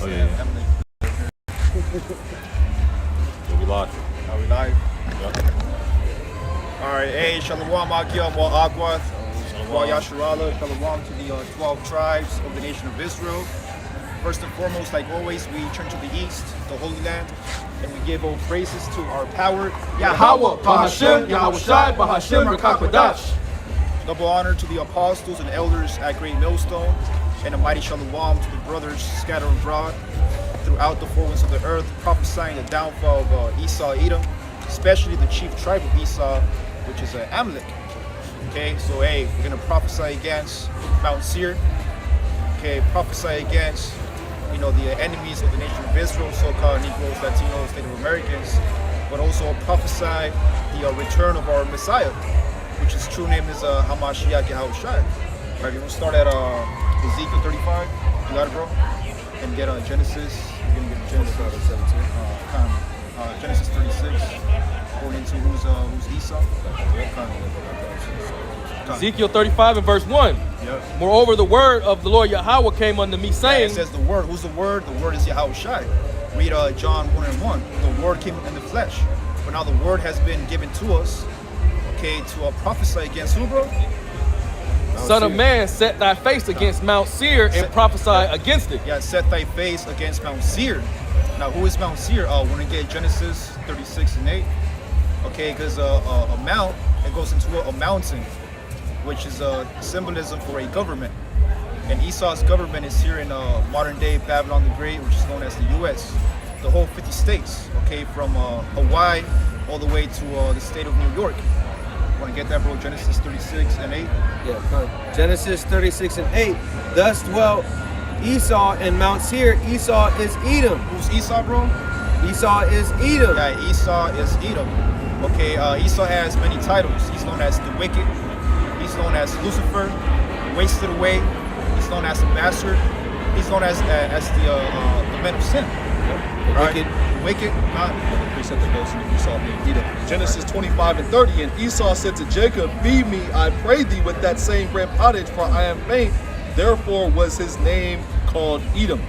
Oh, yeah. We live. Are we live? Yeah. All right. Hey, Shalom Akia, Wa Akwath, Wa Yasharala, Shalom to the 12 tribes of the nation of Israel. First and foremost, like always, we turn to the east, the Holy Land, and we give all praises to our power, Yahweh, Bahashem, Yahushai, Bahashem, Rakakwadash. Double honor to the apostles and elders at Great Millstone, and a mighty shalom to the brothers scattered abroad throughout the four winds of the earth, prophesying the downfall of Esau, Edom, especially the chief tribe of Esau, which is Amalek. Okay, so hey, we're gonna prophesy against Mount Seir. Okay, prophesy against, the enemies of the nation of Israel, so-called Negroes, Latinos, Native Americans, but also prophesy the return of our Messiah, which his true name is Hamashiach Yahushai. All right, we're gonna start at Ezekiel 35. You got it, bro? And get Genesis. We're gonna get Genesis 17. Genesis 36. Going into who's Esau. Ezekiel 35 and verse 1. Yep. Moreover, the word of the Lord Yahweh came unto me, Yeah, saying, it says the word. Who's the word? The word is Yahushai. Read John 1 and 1. The word came in the flesh. But now the word has been given to us, okay, to prophesy against who, bro? Son of man, set thy face against Mount Seir and prophesy against it. Yeah, set thy face against Mount Seir. Now, who is Mount Seir? We're going to get Genesis 36 and 8. Okay, because a mount, it goes into a mountain, which is a symbolism for a government. And Esau's government is here in modern day Babylon the Great, which is known as the U.S. The whole 50 states, okay, from Hawaii all the way to the state of New York. Want to get that, bro? Genesis 36 and 8. Yeah, come. Genesis 36 and 8. Thus dwelt Esau in Mount Seir. Esau is Edom. Who's Esau, bro? Esau is Edom. Yeah, Esau is Edom. Okay, Esau has many titles. He's known as the wicked. He's known as Lucifer, wasted away. He's known as the bastard. He's known as the man of sin. Wicked, not. Precept that goes into Esau being Edom. Genesis 25 and 30. And Esau said to Jacob, feed me, I pray thee, with that same bread pottage, for I am faint. Therefore was his name called Edom.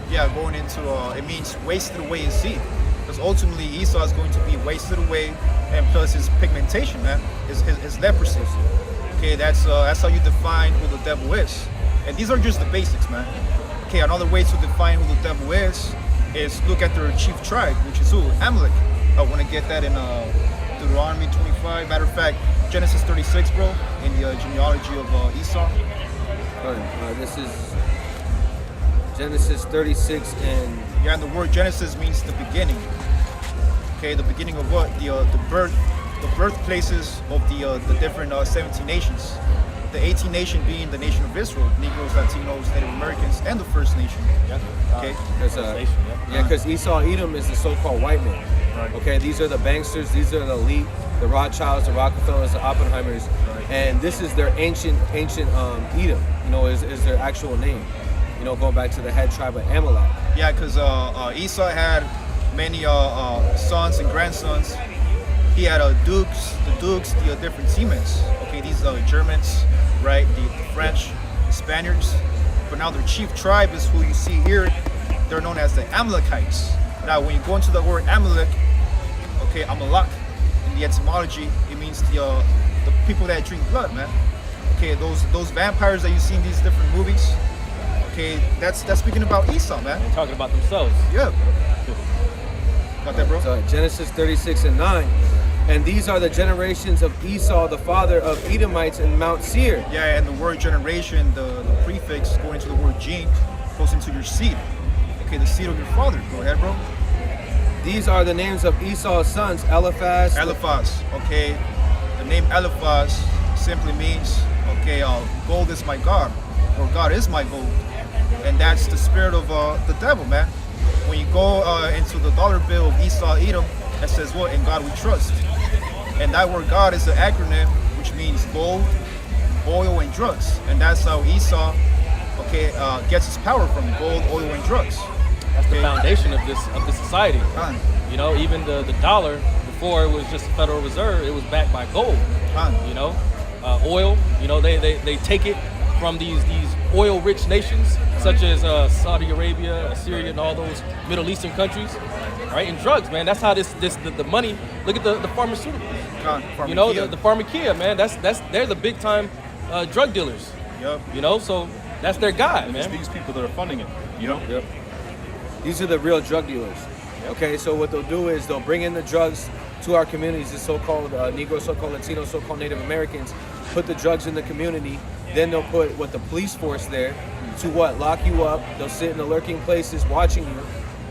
Yeah, going into, it means wasted away in seed. Because ultimately Esau is going to be wasted away, and plus his pigmentation, man, his leprosy. Okay, that's how you define who the devil is. And these are just the basics, man. Okay, another way to define who the devil is look at their chief tribe, which is who? Amalek. I want to get that in Deuteronomy 25. Matter of fact, Genesis 36, bro, in the genealogy of Esau. This is Genesis 36 and... Yeah, and the word Genesis means the beginning. Okay, the beginning of what? The birthplaces of the different 17 nations. The 18th nation being the nation of Israel, Negroes, Latinos, Native Americans, and the First Nation. Yeah. Okay. Because Esau, Edom is the so-called white man. Right. Okay, these are the banksters, these are the elite, the Rothschilds, the Rockefellers, the Oppenheimers, Right. and this is their ancient Edom. Is their actual name. Going back to the head tribe of Amalek. Yeah, because Esau had many sons and grandsons. He had the different Siemens. Okay, these Germans, right? The French, the Spaniards. But now their chief tribe is who you see here. They're known as the Amalekites. Now, when you go into the word Amalek, okay, Amalek, in the etymology, it means the people that drink blood, man. Okay, those vampires that you see in these different movies. Okay, that's speaking about Esau, man. They're talking about themselves. Yeah. Got that, bro? So Genesis 36 and 9. And these are the generations of Esau, the father of Edomites in Mount Seir. Yeah, and the word generation, the prefix going to the word gene, goes into your seed. Okay, the seed of your father. Go ahead, bro. These are the names of Esau's sons, Eliphaz. Eliphaz. Okay, the name Eliphaz simply means, okay, gold is my God, or God is my gold. And that's the spirit of the devil, man. When you go into the dollar bill of Esau, Edom, it says what? In God we trust. And that word God is an acronym, which means gold, oil, and drugs. And that's how Esau, okay, gets his power from gold, oil, and drugs. That's the foundation of this society. Fine. Even the dollar, before it was just the Federal Reserve, it was backed by gold. Fine. Oil, they take it from these oil-rich nations, such as Saudi Arabia, Syria, and all those Middle Eastern countries, right? And drugs, man. That's how the money. Look at the pharmaceuticals. You know, the pharmacia, man. They're the big time drug dealers. Yep. You know, so that's their guy, man. It's these people that are funding it. You know. Yep. These are the real drug dealers. Okay, so what they'll do is they'll bring in the drugs to our communities, the so-called Negro, so-called Latino, so-called Native Americans, put the drugs in the community. Then they'll put the police force there to lock you up. They'll sit in the lurking places watching you,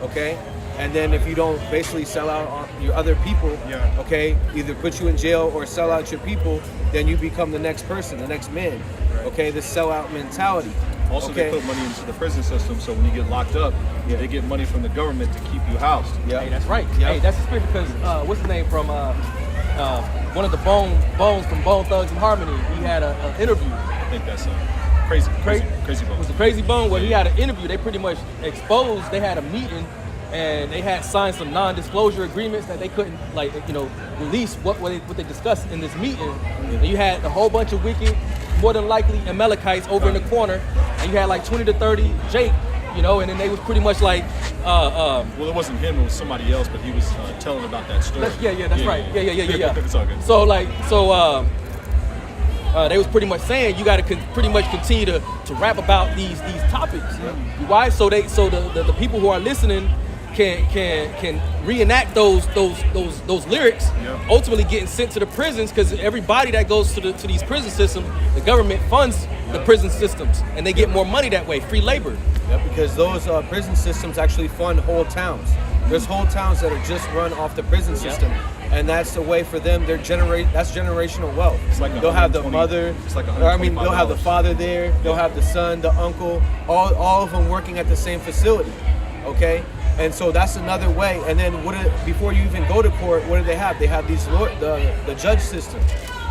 okay? And then if you don't basically sell out on your other people, okay, either put you in jail or sell out your people, then you become the next person, the next man, okay? The sellout mentality. Also, they put money into the prison system, so when you get locked up, they get money from the government to keep you housed. Yeah, hey, that's right. Hey, that's the spirit because what's his name from one of the Bones from Bone Thugs and Harmony? He had an interview. I think that's Crazy Bone. It was a Crazy Bone where he had an interview. They pretty much exposed. They had a meeting, and they had signed some non-disclosure agreements that they couldn't, release what they discussed in this meeting. And you had a whole bunch of wicked, more than likely Amalekites over in the corner, and you had like 20 to 30 Jake, you know, and then they was pretty much like. Well, it wasn't him; it was somebody else, but he was telling about that story. That's right. Yeah. It's all good. So they was pretty much saying you got to pretty much continue to rap about these topics. Why? So the people who are listening can reenact those lyrics, ultimately getting sent to the prisons, because everybody that goes to these prison systems, the government funds the prison systems, and they get more money that way, free labor. Yeah, because those prison systems actually fund whole towns. There's whole towns that are just run off the prison system, and that's the way for them. That's generational wealth. It's like they'll have the mother. It's like they'll have the father there. They'll have the son, the uncle, all of them working at the same facility. Okay. And so that's another way. And then before you even go to court, what do they have? They have these the judge system,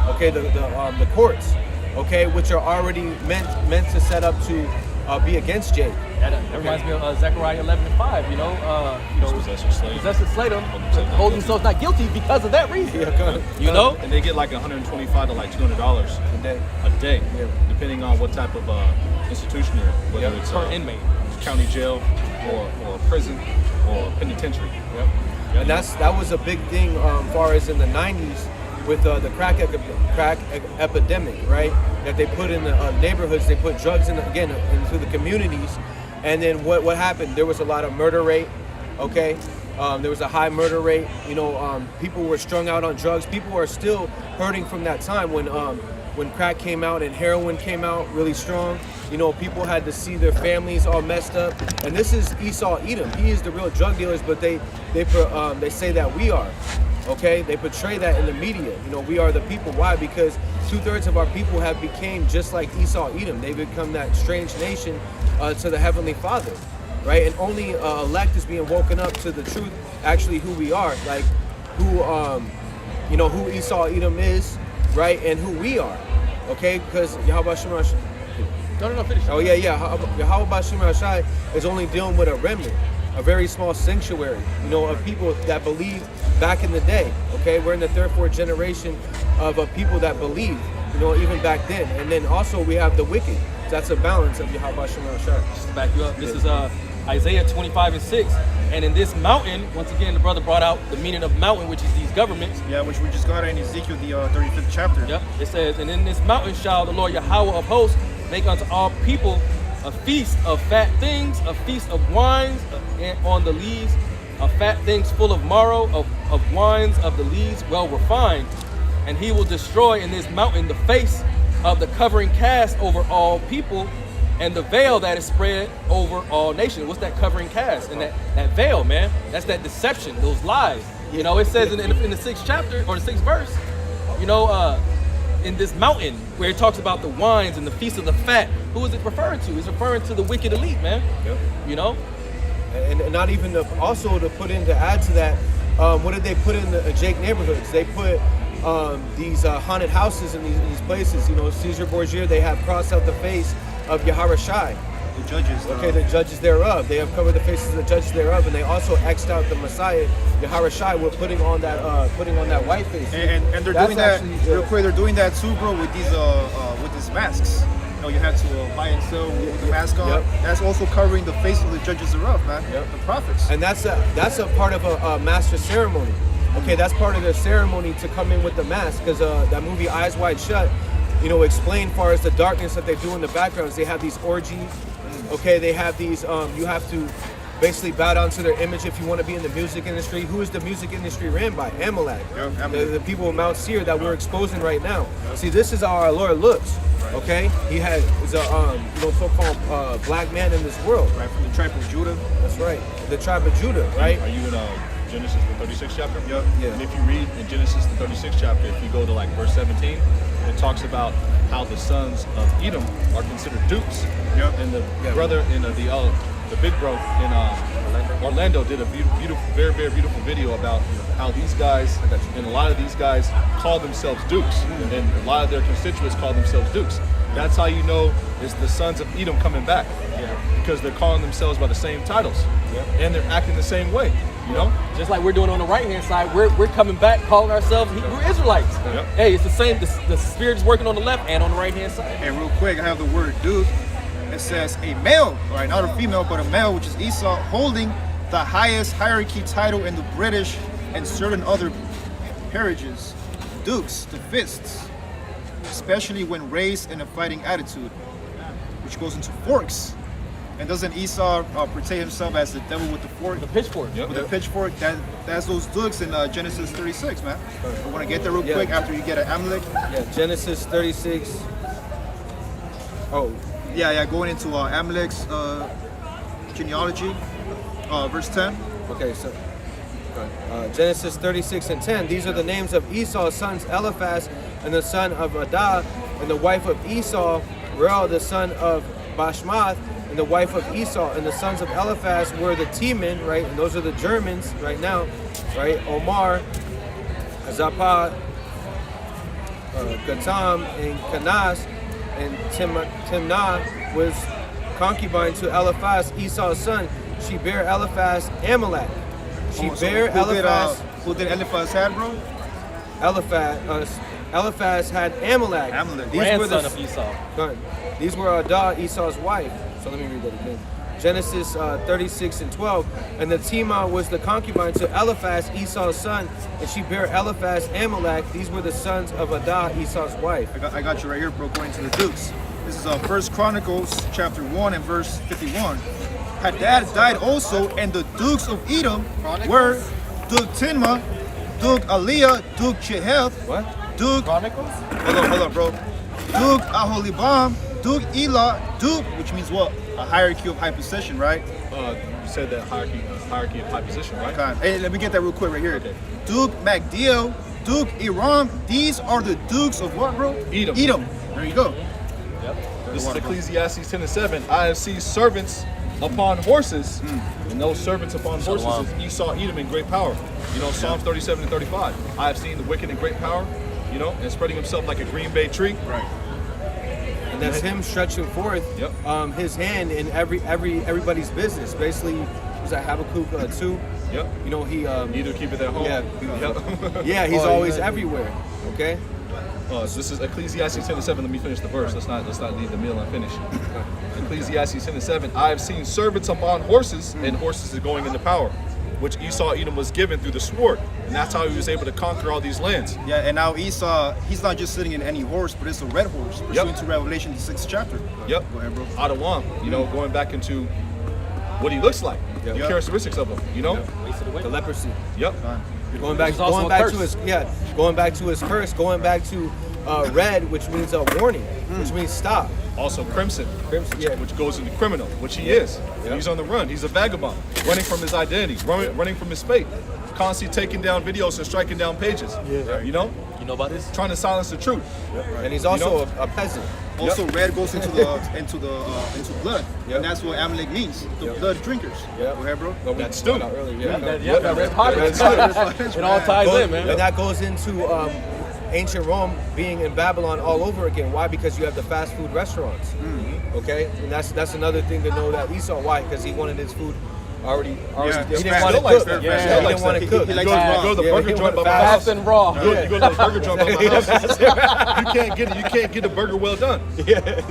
okay, the courts, okay, which are already meant to set up to be against Jake. That reminds me of Zechariah 11:5. Possess and slay them, hold themselves not guilty because of that reason. You know, and they get like $125 to like $200 a day, depending on what type of institution you're in, whether it's per inmate, county jail, or prison, or penitentiary. And that was a big thing far as in the 90s with the crack epidemic, right? That they put in the neighborhoods, they put drugs into the communities, and then what happened? There was a lot of murder rate, okay? There was a high murder rate. People were strung out on drugs. People are still hurting from that time when crack came out and heroin came out really strong. People had to see their families all messed up. And this is Esau Edom. He is the real drug dealers, but they say that we are. Okay, they portray that in the media. We are the people. Why? Because 2/3 of our people have became just like Esau Edom. They become that strange nation to the Heavenly Father, right? And only elect is being woken up to the truth, actually who we are, like who Esau Edom is, right? And who we are, okay? Because Yahweh Shemar. No, finish. Oh yeah. Yahweh Shemar Shai is only dealing with a remnant, a very small sanctuary, of people that believe back in the day. Okay, we're in the third, fourth generation of people that believe, even back then. And then also we have the wicked. That's a balance of Yahweh Shemar Shai. Just to back you up, this is Isaiah 25:6. And in this mountain, once again, the brother brought out the meaning of mountain, which is these governments. Yeah, which we just got in Ezekiel, the 35th chapter. Yep. It says, and in this mountain shall the Lord Yahweh of hosts make unto all people a feast of fat things, a feast of wines on the lees, of fat things full of marrow, of wines of the lees well refined. And he will destroy in this mountain the face of the covering cast over all people, and the veil that is spread over all nations. What's that covering cast? And that veil, man, that's that deception, those lies. It says in the 6th chapter, or the 6th verse, in this mountain where it talks about the wines and the feast of the fat, who is it referring to? It's referring to the wicked elite, man. Yep. And not even also to put in, to add to that, what did they put in the Jake neighborhoods? They put these haunted houses in these places. Caesar Borgia, they have crossed out the face of Yahweh Shai. The judges. Okay, the judges thereof. They have covered the faces of the judges thereof, and they also X'd out the Messiah, Yahweh Shai, with putting on that white face. And they're doing that real quick. They're doing that too, bro, with these masks. you had to buy and sell with the mask on. Yep. That's also covering the face of the judges thereof, man. Yep. The prophets. And that's a part of a master ceremony. Okay, that's part of their ceremony to come in with the mask, because that movie Eyes Wide Shut, explain far as the darkness that they do in the backgrounds. They have these orgies. Okay, they have these. You have to basically bow down to their image if you want to be in the music industry. Who is the music industry ran by? Amalek. Yep, The people of Mount Seir that we're exposing right now. See, this is how our Lord looks. Okay, he is a so-called black man in this world. Right, from the tribe of Judah. That's right, the tribe of Judah. Right. Are you in Genesis the 36th chapter? Yep. Yeah. And if you read in Genesis the 36th chapter, if you go to like verse 17, it talks about how the sons of Edom are considered dukes. Yep. And the brother in the big bro in Orlando did a beautiful, very, very beautiful video about how these guys, and a lot of these guys call themselves dukes, and a lot of their constituents call themselves dukes. That's how you know it's the sons of Edom coming back, because they're calling themselves by the same titles, and they're acting the same way. Just like we're doing on the right hand side, we're coming back calling ourselves Hebrew Israelites. Yep. Hey, it's the same. The spirit is working on the left and on the right hand side. And real quick, I have the word duke. It says a male, right? Not a female, but a male, which is Esau, holding the highest hierarchy title in the British and certain other peerages. Dukes, the fists, especially when raised in a fighting attitude, which goes into forks. And doesn't Esau portray himself as the devil with the fork? The pitchfork. Yep. With the pitchfork, that's those dukes in Genesis 36, man. I want to get there real quick after you get an Amalek. Yeah, Genesis 36. Oh, Yeah, going into Amalek's genealogy, verse 10. okay, so Genesis 36 and 10. These are the names of Esau's sons, Eliphaz, and the son of Adah, and the wife of Esau, Reuel, the son of Bashmath, and the wife of Esau. And the sons of Eliphaz were the Teman, right? And those are the Germans right now, right? Omar, Zaphah, Gatam, and Kanas, and Timnah was concubine to Eliphaz, Esau's son. She bare Eliphaz Amalek. She bare Eliphaz. Who did Eliphaz had, bro? Eliphaz had Amalek. Amalek. Grandson of Esau. These were Adah, Esau's wife. So let me read that again. Genesis 36 and 12. And the Timah was the concubine to Eliphaz, Esau's son, and she bare Eliphaz Amalek. These were the sons of Adah, Esau's wife. I got you right here, bro, going to the dukes. This is 1 Chronicles chapter 1 and verse 51. Hadad died also, and the dukes of Edom were Duke Tinma, Duke Aliyah, Duke Cheheth, What? Duke... Chronicles? Hold on, bro. Duke Aholibam, Duke Elah, Duke, which means what? A hierarchy of high position, right? You said that hierarchy of high position, right? Hey, let me get that real quick right here. Okay. Duke Magdiel, Duke Iram, these are the dukes of what, bro? Edom. There you go. Yep. This is Ecclesiastes 10 and 7. I have seen servants upon horses, and those servants upon horses is Esau, Edom in great power. Psalms 37 and 35. I have seen the wicked in great power, and spreading himself like a green bay tree. Right. And that's him stretching forth his hand in everybody's business. Basically, was that Habakkuk 2? Yep. He Neither keep it at home. yeah, he's always everywhere. Okay. So this is Ecclesiastes 10 and 7. Let me finish the verse. Let's not leave the meal unfinished. Ecclesiastes 10 and 7. I have seen servants upon horses, and horses are going into power, which Esau Edom was given through the sword, and that's how he was able to conquer all these lands. Yeah, and now Esau, he's not just sitting in any horse, but it's a red horse, pursuant to Revelation, the 6th chapter. Yep. Go ahead, bro. Adawam, going back into what he looks like, the characteristics of him, The leprosy. Yep. Going back to his curse, going back to red, which means a warning, which means stop. Also crimson, yeah. which goes into criminal, which he is. He's on the run. He's a vagabond, running from his identity, running from his fate, constantly taking down videos and striking down pages. You know about this? Trying to silence the truth. And he's also a peasant. Also, red goes into blood, and that's what Amalek means. The blood drinkers. Go ahead, bro. That's stew. That red pot. It all ties in, man. And that goes into ancient Rome being in Babylon all over again. Why? Because you have the fast food restaurants. Okay, and that's another thing to know that Esau. Why? Because he wanted his food Already. Yeah, He it's didn't fast. want to Still likes cook. that. Yeah, Still he likes didn't want that. to cook. He You likes go, it raw. you go to the Yeah, burger he joint by wanted my Fast house. and raw. You go to the burger joint by my house. You can't get it. You can't get a burger well done.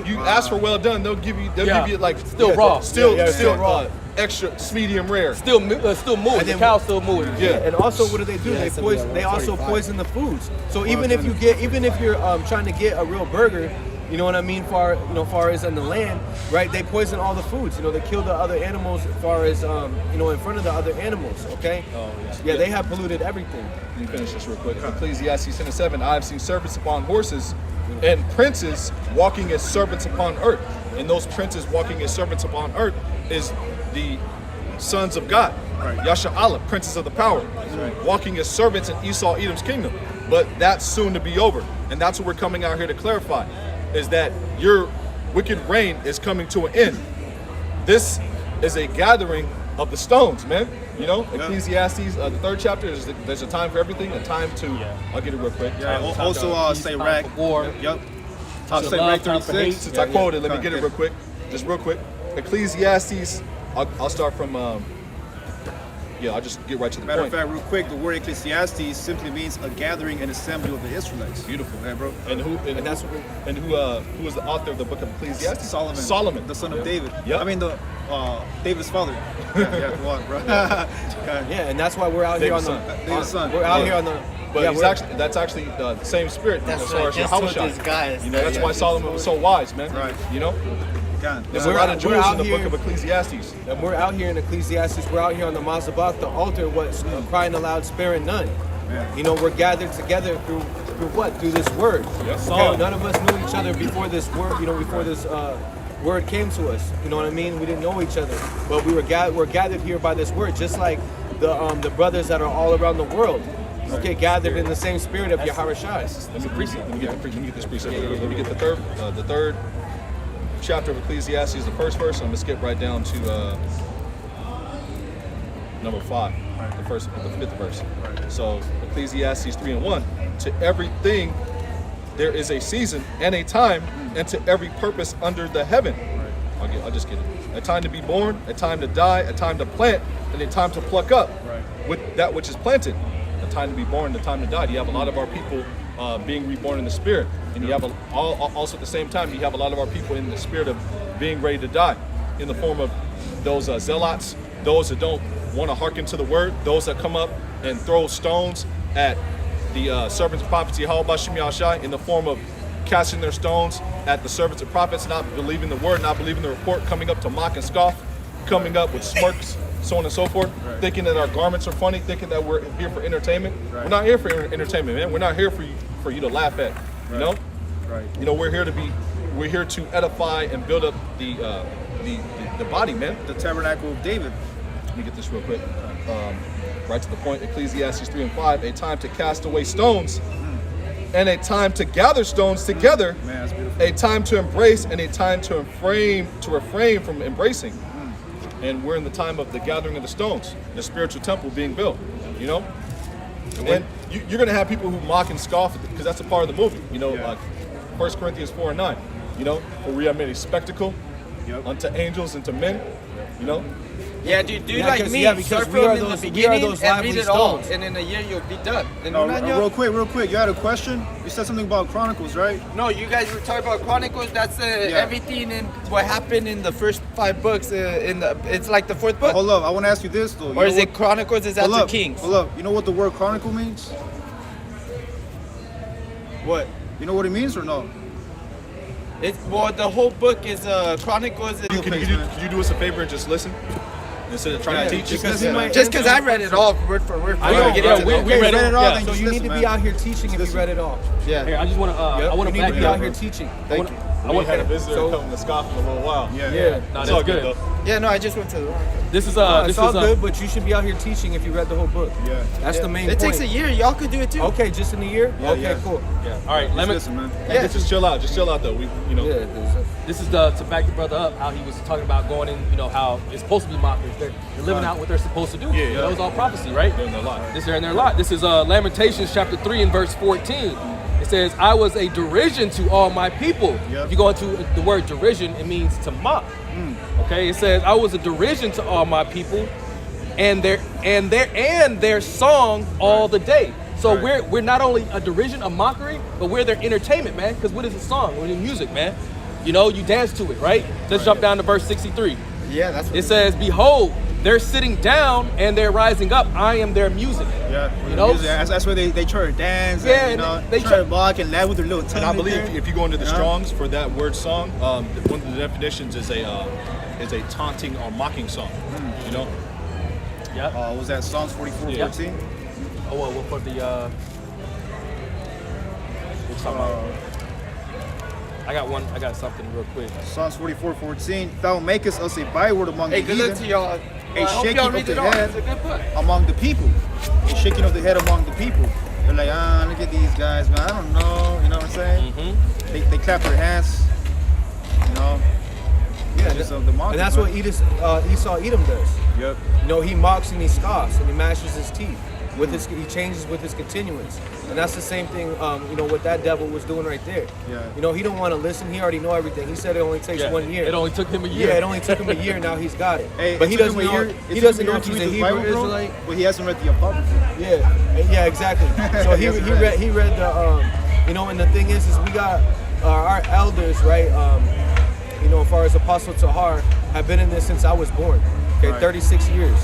You ask for well done, they'll give you like Still raw. still still raw. Extra medium rare. Still moving. And The then- cow's still moving. Yeah. And also, what do? Yeah, They it's poison. something They like also 135. poison the foods. So even if you're trying to get a real burger, you know what I mean, far as in the land, right? They poison all the foods. You know, they kill the other animals, as far as in front of the other animals. Okay. Oh, Yeah, they have polluted everything. Let me finish this real quick. Ecclesiastes 10:7. I have seen servants upon horses, and princes walking as servants upon earth. And those princes walking as servants upon earth is the sons of God, Right. Yasha'Allah, princes of the power, walking as servants in Esau, Edom's kingdom. But that's soon to be over, and that's what we're coming out here to clarify, is that your wicked reign is coming to an end. This is a gathering of the stones, man. You know, Ecclesiastes, the 3rd chapter, there's a time for everything, a time to, I'll get it real quick. Yeah, also say Time rack. for war. Yep. Time for Say love, rack time for 36. hate. Since I quoted, let me Okay. get it real quick. Just real quick. Ecclesiastes, I'll start from, I'll just get right to the Matter point. of fact, real quick, the word Ecclesiastes simply means a gathering and assembly of the Israelites. Beautiful. Yeah, bro. And who was the author of the book of Ecclesiastes? Solomon. Solomon, The son of David. Yep. I mean, David's father. yeah, come on, bro. Yeah, and that's why we're out David's here on son. the. David's son. We're out Yeah. here on the. But yeah, he's we're- that's actually the same spirit That's as far right, as just what Yahushua. this guy is. You know, that's Yeah, why he's Solomon was so wise, man. Right. You know, God. there's We're a lot out- of we're jewels out in the here- book of Ecclesiastes. And we're out here in Ecclesiastes. We're out here on the Mazabah, the altar, what's crying aloud, sparing none. Yeah. You know, we're gathered together through what? Through this word. Yes. Okay, none of us knew each other before this word. You know, before this word came to us. You know what I mean? We didn't know each other, but we're gathered here by this word, just like the brothers that are all around the world. Okay, gathered in the same spirit of Yahawashi. Let me get this precept. Let me get the third chapter of Ecclesiastes, the first verse. I'm gonna skip right down to number 5, the 5th verse. So Ecclesiastes 3:1. To everything there is a season and a time, and to every purpose under the heaven. I'll just get it. A time to be born, a time to die, a time to plant, and a time to pluck up with that which is planted. A time to be born, a time to die. You have a lot of our people being reborn in the spirit, and you have also at the same time you have a lot of our people in the spirit of being ready to die, in the form of those zealots, those that don't want to hearken to the word, those that come up and throw stones at the servants of prophets, Yahweh Bashim Yahshai, in the form of casting their stones at the servants of prophets, not believing the word, not believing the report, coming up to mock and scoff, coming up with smirks, so on and so forth, thinking that our garments are funny, thinking that we're here for entertainment. We're not here for entertainment, man. We're not here for you to laugh at. You know? Right. You know, we're here to edify and build up the body, man. The tabernacle of David. Let me get this real quick. Right to the point. Ecclesiastes 3:5. A time to cast away stones, and a time to gather stones together. Man, that's beautiful. A time to embrace, and a time to refrain from embracing. And we're in the time of the gathering of the stones, the spiritual temple being built. You know, and you're going to have people who mock and scoff because that's a part of the movie. You know, like 1 Corinthians 4:9. You know, for we are made a spectacle unto angels and to men. You know. Yeah, dude, Yeah, like because- me, yeah, because start we are from in the those- we are beginning those and lively read it all, stones. and in a year you'll be done. And No, un año- real quick, you had a question? You said something about Chronicles, right? No, you guys were talking about Chronicles. That's everything in what happened in the first 5 books. It's like the 4th book, Hold up, I want to ask you this though. or is it Chronicles? Is Hold after up, Kings? Hold up. You know what the word chronicle means? What? You know what it means or no? Well, the whole book is Chronicles. Can you do us a favor and just listen instead of trying to teach? because he might- Just because I read it all word for word. I know, Get yeah, into we it. read it all. then So just you need listen, to be man. out here teaching if you read it all. Yeah. Here, I just want to. I want you to need back to it be up. out here teaching. Thank you. We had a visitor So- come to scoff in a little while. Yeah. Yeah. No, It's that's all good. good though. Yeah, no, I just went to the wrong. This is It's all good, but you should be out here teaching if you read the whole book. Yeah. That's the main It point. takes a year. Y'all could do it too. Okay, just in a year? Okay, yeah. cool. Yeah. All right. Let me. Listen, man. Yeah. Just chill out. Just chill out though. We, you know. Yeah, This is to back your brother up. How he was talking about going in. You know how it's supposed to be mockers. They're living out what they're supposed to do. Yeah, yeah. That was all prophecy, right? They're in their lot. This is in their lot. This is Lamentations chapter 3 and verse 14. It says, "I was a derision to all my people." Yep. If you go into the word derision, it means to mock. Okay, it says, "I was a derision to all my people, and their song all the day. So we're not only a derision, a mockery, but we're their entertainment, man. Because what is a song? What is music, man? You know, you dance to it, right? Let's jump down to verse 63. Yeah, that's what It says, "Behold, they're sitting down and they're rising up. I am their music." Yeah, You know? that's where they try to dance. Yeah, and, you know, they try try- to mock and laugh with their little tongue. And I believe there. if you go into the Yeah. Strongs for that word song, one of the definitions is a taunting or mocking song. You know, Yep. What was that Psalms 44:14? Oh, well, for the what's talking about? I got something real quick. Psalms 44:14. Thou makest us a byword among Hey, the good luck heathen, to y'all. a I hope shaking y'all of read the it all. head It's a good book. among the people. A shaking of the head among the people. They're like, look at these guys, man. I don't know. You know what I'm saying? Mm-hmm. They clap their hands. You know. Yeah, Just of the mocking, and that's man. what Esau Edom does. Yep. You know, he mocks and he scoffs and he mashes his teeth. He changes with his continuance, and that's the same thing. You know what that devil was doing right there. Yeah. You know, he don't want to listen. He already know everything. He said it only takes 1 year. It only took him a year. Yeah, it only took him a year. Now he's got it. Hey, but it he took doesn't him a know. year- He it doesn't took know him if a he's year a to read Hebrew the Bible, bro, Israelite. but he hasn't read the Apocrypha. Yeah, exactly. So he read the you know, and the thing is we got our elders, right? You know, as far as Apostle Tahar, have been in this since I was born. Okay, Right. 36 years.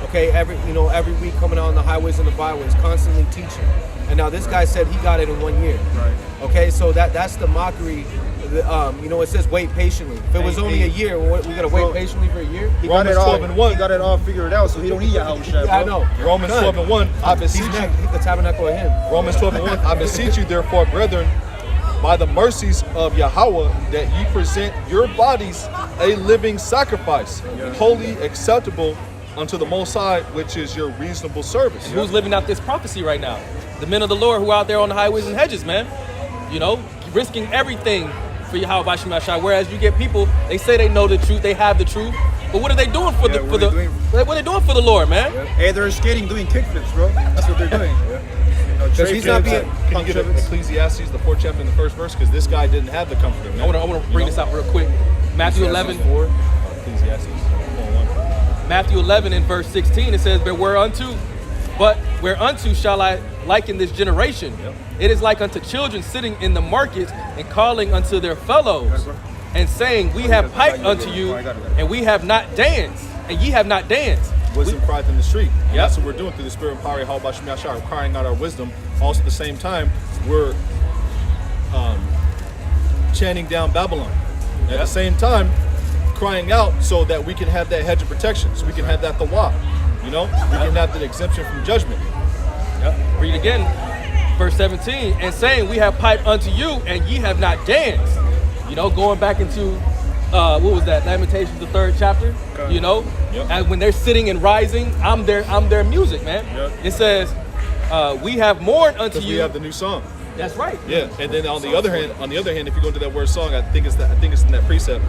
Okay, every week coming out on the highways and the byways, constantly teaching. And now this guy said he got it in 1 year. Right. Okay, so that's the mockery. You know, it says wait patiently. If it was only a year, we gotta wait Bro, patiently for a year. He got Romans it all. 12:1. He got it all figured out, so he don't need Yahushua. Bro. Yeah, I know. Romans None. 12:1. I He's beseech you. next. The tabernacle of him. Romans 12:1. I beseech you, therefore, brethren, by the mercies of Yahweh, that ye present your bodies a living sacrifice, holy, acceptable unto the Most High, which is your reasonable service. Who's living out this prophecy right now? The men of the Lord who are out there on the highways and hedges, man. You know, risking everything for Yahweh Bashim Yashai. Whereas you get people, they say they know the truth, they have the truth, but what are they doing for Yeah, the what are they doing? what are they doing for the Lord, man? Hey, they're skating doing kickflips, bro. That's what they're doing. You know, Because he's not flips being- and Can you get pump Ecclesiastes, the 4th chapter and the 1st verse? Because this guy didn't have the comforter, man. I want to bring this out real quick. Matthew 11. Ecclesiastes 4:1. Matthew 11 in verse 16, it says, But whereunto shall I liken this generation? Yep. It is like unto children sitting in the market and calling unto their fellows and saying, We have piped unto you, and we have not danced, and ye have not danced. Wisdom crieth in the street. And Yep. that's what we're doing through the Spirit and power of Yahweh Bashim Yashai. We're crying out our wisdom. Also at the same time, we're chanting down Babylon. At the same time, crying out so that we can have that hedge of protection, so we can have that thawab. You know, we can have that exemption from judgment. Yep. Read again, verse 17, and saying, We have piped unto you, and ye have not danced. You know, going back into what was that? Lamentations, the 3rd chapter. Okay. You know, Yep. and when they're sitting and rising, I'm their music, man. Yep. It says, We have mourned unto Because we you. have the new song. That's right. Yeah, and then on the other hand, if you go into that word song, I think it's in that precept.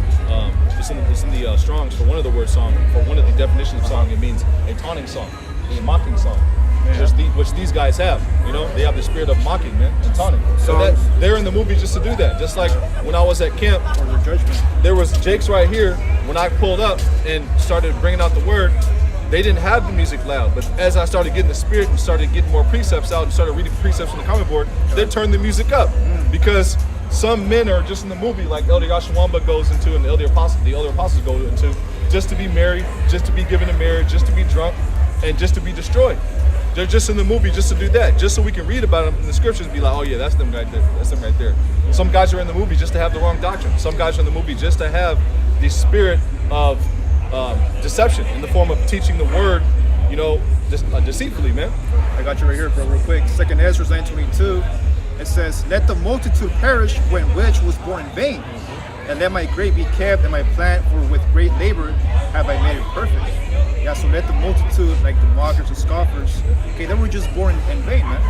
It's in the Strong's for one of the word song. For one of the definitions of song, it means a taunting song, a mocking song, which these guys have. You know, they have the spirit of mocking, man, and taunting. So that they're in the movie just to do that. Just like when I was at camp, or their judgment. there was Jake's right here. When I pulled up and started bringing out the word, they didn't have the music loud, but as I started getting the spirit and started getting more precepts out and started reading precepts from the comment board, they turned the music up because some men are just in the movie, like Elder Yashawamba goes into and the other apostles go into, just to be married, just to be given in marriage, just to be drunk, and just to be destroyed. They're just in the movie just to do that, just so we can read about them in the scriptures and be like, oh yeah, that's them right there. That's them right there. Some guys are in the movie just to have the wrong doctrine. Some guys are in the movie just to have the spirit of deception in the form of teaching the word, you know, deceitfully, man. I got you right here, bro, real quick. 2nd Ezra 9:22. It says, Let the multitude perish when which was born in vain, and let my grape be kept and my plant, for with great labor have I made it perfect. Yeah, so let the multitude, like the mockers and scoffers, okay, they were just born in vain, man.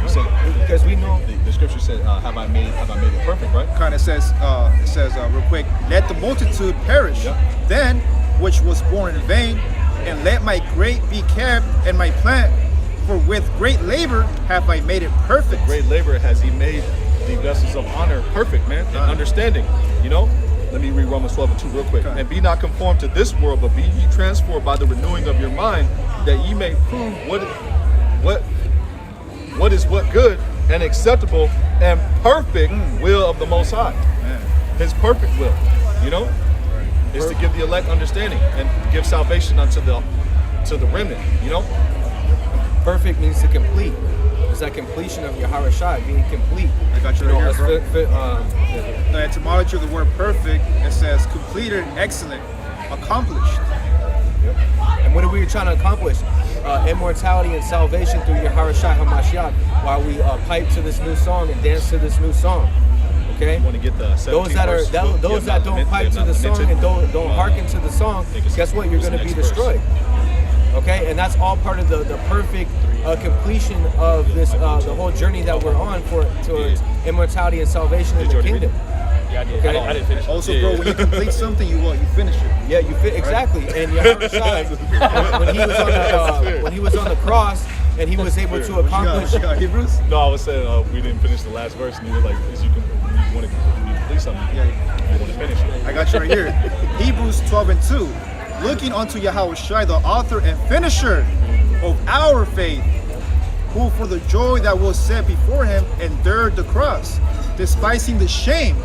Because we know The scripture said, have I made it perfect, right? Kind of says, real quick, let the multitude perish, Yep. then which was born in vain, and let my grape be kept and my plant, for with great labor have I made it perfect. Great labor has he made the vessels of honor perfect, man, and understanding. You know, Let me read Romans 12 and 2 real quick. Okay. And be not conformed to this world, but be ye transformed by the renewing of your mind, that ye may prove what is what good and acceptable and perfect will of the Most High. Man. His perfect will, you know, is to give the elect understanding and give salvation unto the remnant, you know. Perfect means to complete. It's that completion of Yahweh Shai, being complete. I got you right here, bro. Yeah. The etymology of the word perfect, it says completed, excellent, accomplished. Yep. And what are we trying to accomplish? Immortality and salvation through Yahweh Shai HaMashiach, while we pipe to this new song and dance to this new song. Okay? You want to get the Those that don't pipe to the song and don't hearken to the song, guess what? You're going to be destroyed. Okay, and that's all part of the perfect completion of this the whole journey that we're on towards immortality and salvation in the kingdom. Yeah, I did. Okay. I didn't finish. Also, bro, when you complete something, you finish it. Yeah, you fit exactly. And Yahweh Shai, when he was on the cross and he was able to accomplish. You got Hebrews? No, I was saying we didn't finish the last verse, and you were like, you want to complete something. Yeah. You want to finish it. I got you right here. Hebrews 12 and 2. Looking unto Yahweh Shai, the author and finisher of our faith, who for the joy that was set before him endured the cross, despising the shame,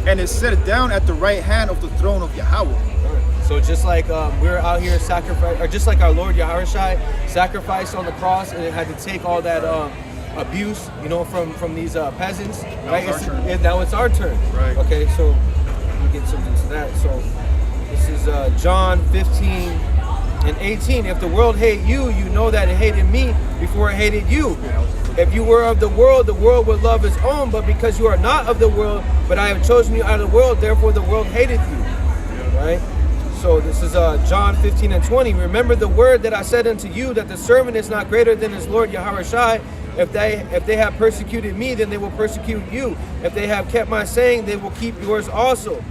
and is set down at the right hand of the throne of Yahweh. So just like we're out here sacrifice, or just like our Lord Yahweh Shai sacrificed on the cross, and it had to take all that abuse, you know, from these peasants. Right? Now it's our turn. Right. Okay. So let me get something to that. So this is John 15 and 18. If the world hate you, you know that it hated me before it hated you. If you were of the world would love its own. But because you are not of the world, but I have chosen you out of the world, therefore the world hated you. Right? So this is John 15 and 20. Remember the word that I said unto you, that the servant is not greater than his Lord Yahweh Shai. If they have persecuted me, then they will persecute you. If they have kept my saying, they will keep yours also.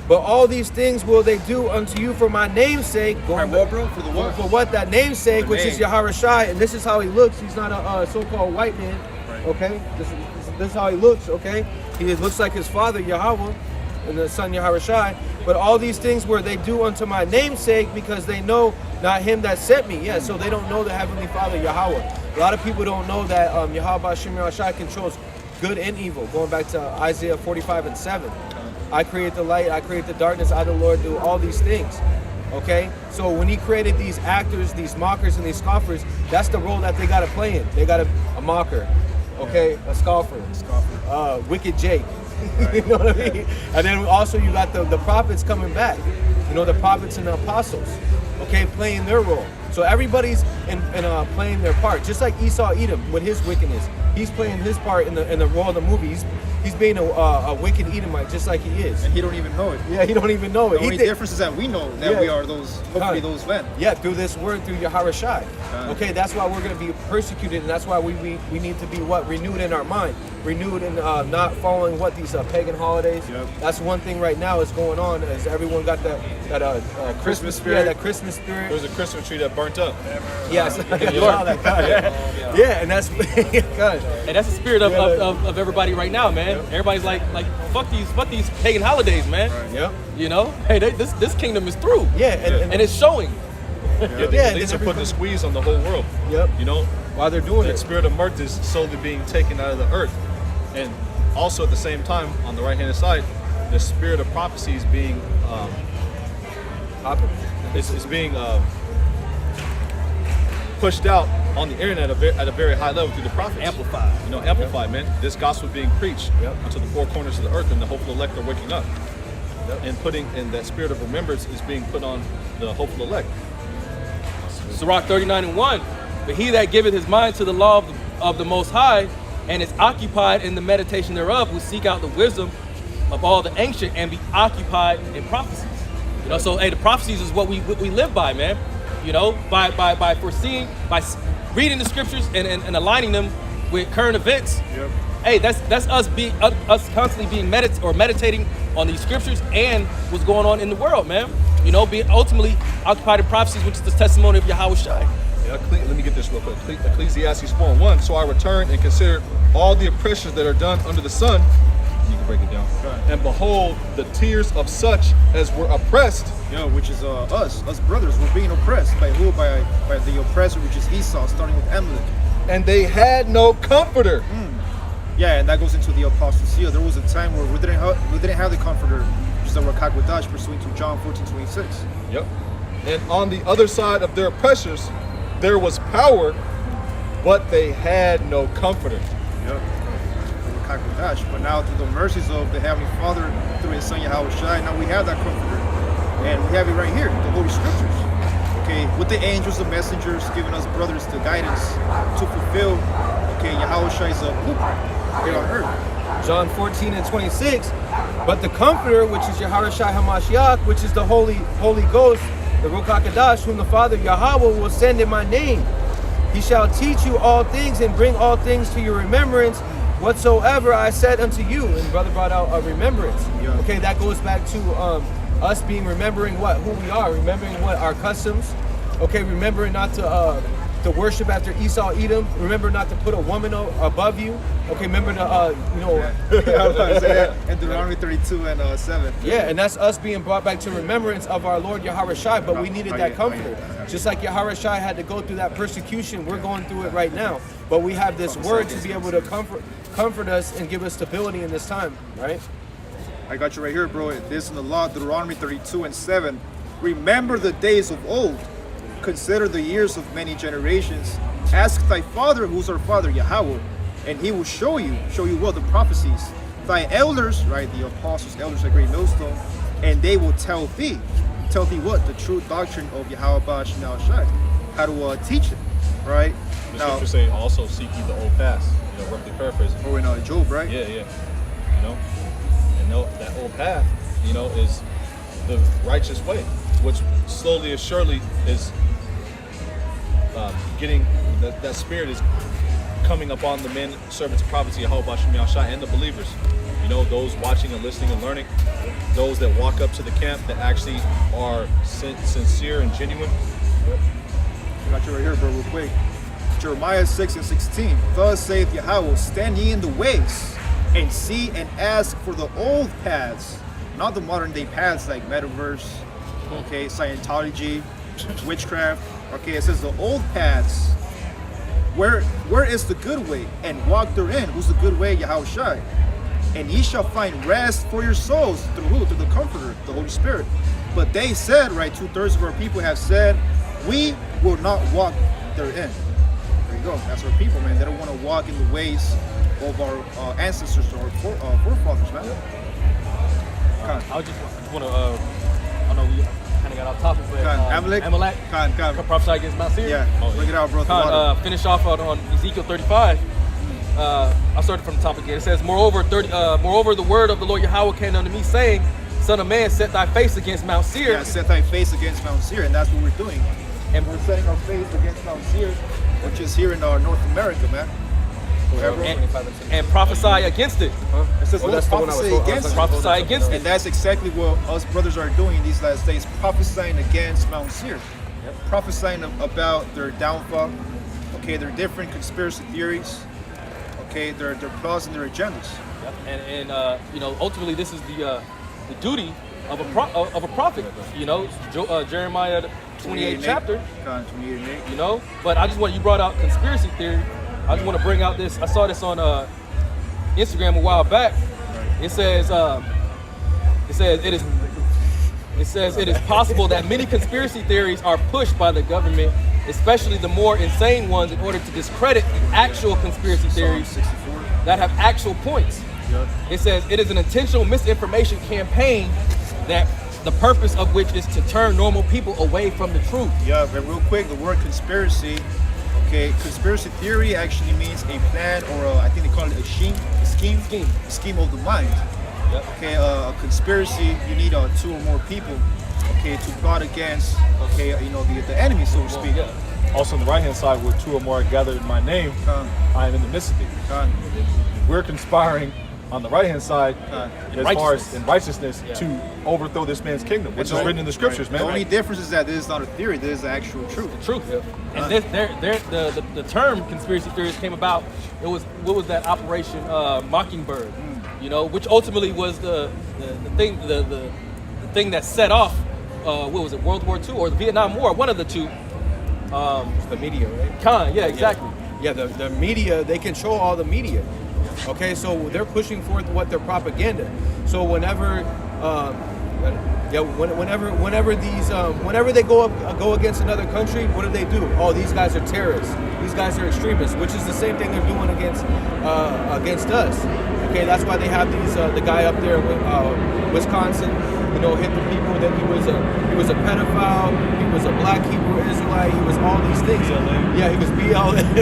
But all these things will they do unto you for my name's sake. For what, bro? For the what? For what? That name's sake, The which name. is Yahweh Shai. And this is how he looks. He's not a so-called white man. Right. Okay? This is how he looks, okay? He looks like his father, Yahweh, and the son Yahweh Shai. But all these things were they do unto my name's sake, because they know not him that sent me. Yeah, so they don't know the Heavenly Father, Yahweh. A lot of people don't know that Yahweh Hashem Yahweh Shai controls good and evil. Going back to Isaiah 45 and 7. I create the light, I create the darkness, I the Lord do all these things. Okay? So when he created these actors, these mockers, and these scoffers, that's the role that they got to play in. They got a mocker, okay? A scoffer. Wicked Jake. You know what I mean? And then also you got the prophets coming back. You know, the prophets and the apostles, okay, playing their role. So everybody's in playing their part. Just like Esau Edom with his wickedness. He's playing his part in the role of the movie. He's being a wicked Edomite, just like he is. And he don't even know it. Yeah, he don't even know it. The only difference is that we know that we are those, hopefully those men. Yeah, through this word, through Yahweh Shai. Okay, that's why we're going to be persecuted, and that's why we need to be renewed in our mind, renewed in not following these pagan holidays. Yep. That's one thing right now is going on, is everyone got that Christmas spirit. Yeah, that Christmas spirit. There was a Christmas tree that burnt up. Yes, yeah, and that's God. And that's the spirit of everybody right now, man. Everybody's like fuck these pagan holidays, man. Right. Yep. You know, hey, this kingdom is through. Yeah, and it's showing. They are putting the squeeze on the whole world. Yep. You know, While they're doing the it. spirit of mirth is slowly being taken out of the earth, and also at the same time, on the right hand side, the spirit of prophecy is being it's being pushed out on the internet at a very high level through the prophets. Amplified. You know, amplified, man. This gospel being preached unto the four corners of the earth, and the hopeful elect are waking up. And that spirit of remembrance is being put on the hopeful elect. Sirach 39 and 1. But he that giveth his mind to the law of the Most High, and is occupied in the meditation thereof, will seek out the wisdom of all the ancient, and be occupied in prophecies. You know, so hey, the prophecies is what we live by, man. You know, by foreseeing, by reading the scriptures and aligning them with current events. Yep. Hey, that's us constantly being meditating on these scriptures and what's going on in the world, man. You know, being ultimately occupied in prophecies, which is the testimony of Yahweh Shai. Yeah, let me get this real quick. Ecclesiastes 4:1. So I returned and considered all the oppressions that are done under the sun, You can break it down. Right. And behold, the tears of such as were oppressed. Yeah, which is us brothers. We're being oppressed by who? By the oppressor, which is Esau, starting with Amalek. And they had no comforter. Yeah, and that goes into the apostasy. There was a time where we didn't have the comforter, which is the Rakak Wadash, pursuant to John 14:26. Yep. And on the other side of their oppressors, there was power, but they had no comforter. Yep. The Rakak Wadash. But now through the mercies of the Heavenly Father, through His Son Yahweh Shai, now we have that comforter. And we have it right here, the Holy Scriptures. Okay, with the angels, the messengers, giving us brothers the guidance to fulfill, okay, Yahweh Shai's blueprint here on earth. John 14:26. But the Comforter, which is Yahweh Shai HaMashiach, which is the Holy Ghost, the Ruach HaKodesh, whom the Father Yahweh will send in my name. He shall teach you all things and bring all things to your remembrance, whatsoever I said unto you. And brother brought out a remembrance. Yeah. Okay, that goes back to us remembering who we are, remembering what our customs. Okay, remembering not to worship after Esau, Edom. Remember not to put a woman above you. Okay, remember to I was about to say that in Deuteronomy 32 and 7. Yeah, and that's us being brought back to remembrance of our Lord Yahweh Shai, but we needed that comfort. Just like Yahweh Shai had to go through that persecution, we're going through it right now. But we have this word to be able to comfort us and give us stability in this time, right? I got you right here, bro. This in the law, Deuteronomy 32 and 7. Remember the days of old. Consider the years of many generations. Ask thy father, who's our father, Yahweh, and he will show you what the prophecies. Thy elders, right, the apostles, elders at Great Millstone, and they will tell thee what? The true doctrine of Yahweh Baal Shem Shai. How to teach it, right? The scriptures say also seek ye the old paths. Roughly paraphrasing. Or in Job, right? Yeah. And that old path, is the righteous way, which slowly and surely is getting that spirit is coming upon the men, servants, and prophets, Yahweh Bashem Yahshai, and the believers. Those watching and listening and learning, those that walk up to the camp that actually are sincere and genuine. Yep. I got you right here, bro, real quick. Jeremiah 6 and 16. Thus saith Yahweh, stand ye in the ways, and see and ask for the old paths, not the modern day paths like metaverse, okay, Scientology, witchcraft. Okay, it says the old paths. Where is the good way? And walk therein. Who's the good way? Yahweh Shai. And ye shall find rest for your souls. Through who? Through the Comforter, the Holy Spirit. But they said, right, 2/3 of our people have said, we will not walk therein. There you go. That's our people, man. They don't want to walk in the ways of our ancestors or our forefathers, man. I just want to, I know we kind of got off topic, but Amalek? Khan prophesy against Mount Seir. Yeah, bring it out, bro. Khan, finish off on Ezekiel 35. I started from the top again. It says, moreover, the word of the Lord Yahweh came unto me, saying, Son of man, set thy face against Mount Seir. Yeah, set thy face against Mount Seir, and that's what we're doing. And we're setting our face against Mount Seir, which is here in North America, man. And prophesy against it. It says, prophesy against it. And that's exactly what us brothers are doing these last days, prophesying against Mount Seir. Prophesying about their downfall, okay, their different conspiracy theories, okay, their plots and their agendas. And ultimately this is the duty of a prophet. Jeremiah 28 chapter. 28 and 8. But I just you brought out conspiracy theory. I just want to bring out this. I saw this on Instagram a while back. It says it is possible that many conspiracy theories are pushed by the government, especially the more insane ones, in order to discredit the actual conspiracy theories that have actual points. It says it is an intentional misinformation campaign that the purpose of which is to turn normal people away from the truth. Yeah, but real quick, the word conspiracy. Okay, conspiracy theory actually means a plan, or I think they call it a scheme of the mind. Yep. Okay, a conspiracy, you need 2 or more people, okay, to plot against, okay, the enemy, so to speak. Yeah. Also on the right-hand side, where 2 or more are gathered in my name, I am in the midst of it. We're conspiring on the right-hand side as far as in righteousness to overthrow this man's kingdom, which is written in the scriptures, man. The only difference is that this is not a theory, this is the actual truth. The truth. And the term conspiracy theories came about. It was what was that Operation Mockingbird? You know, which ultimately was the thing that set off what was it, World War II or the Vietnam War, one of the two. It's the media, right? Yeah, exactly. Yeah, the media, they control all the media. Okay, so they're pushing forth what their propaganda. So whenever they go against another country, what do? Oh, these guys are terrorists. These guys are extremists, which is the same thing they're doing against us. Okay, that's why they have these the guy up there in Wisconsin, you know, hit the people. Then he was a pedophile. He was a black Hebrew Israelite. He was all these things. Yeah, he was BLM.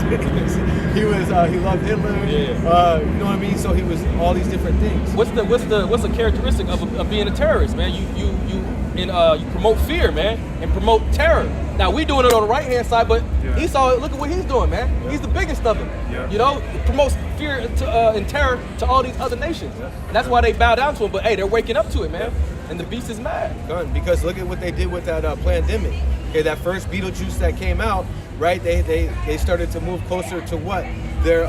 he loved Hitler. You know what I mean? So he was all these different things. What's the characteristic of being a terrorist, man? You promote fear, man, and promote terror. Now we doing it on the right hand side, but Esau, look at what he's doing, man. He's the biggest of them. You know, promotes fear and terror to all these other nations. That's why they bow down to him. But hey, they're waking up to it, man. And the beast is mad. Because look at what they did with that pandemic. Okay, that first Beetlejuice that came out, right? They started to move closer to what their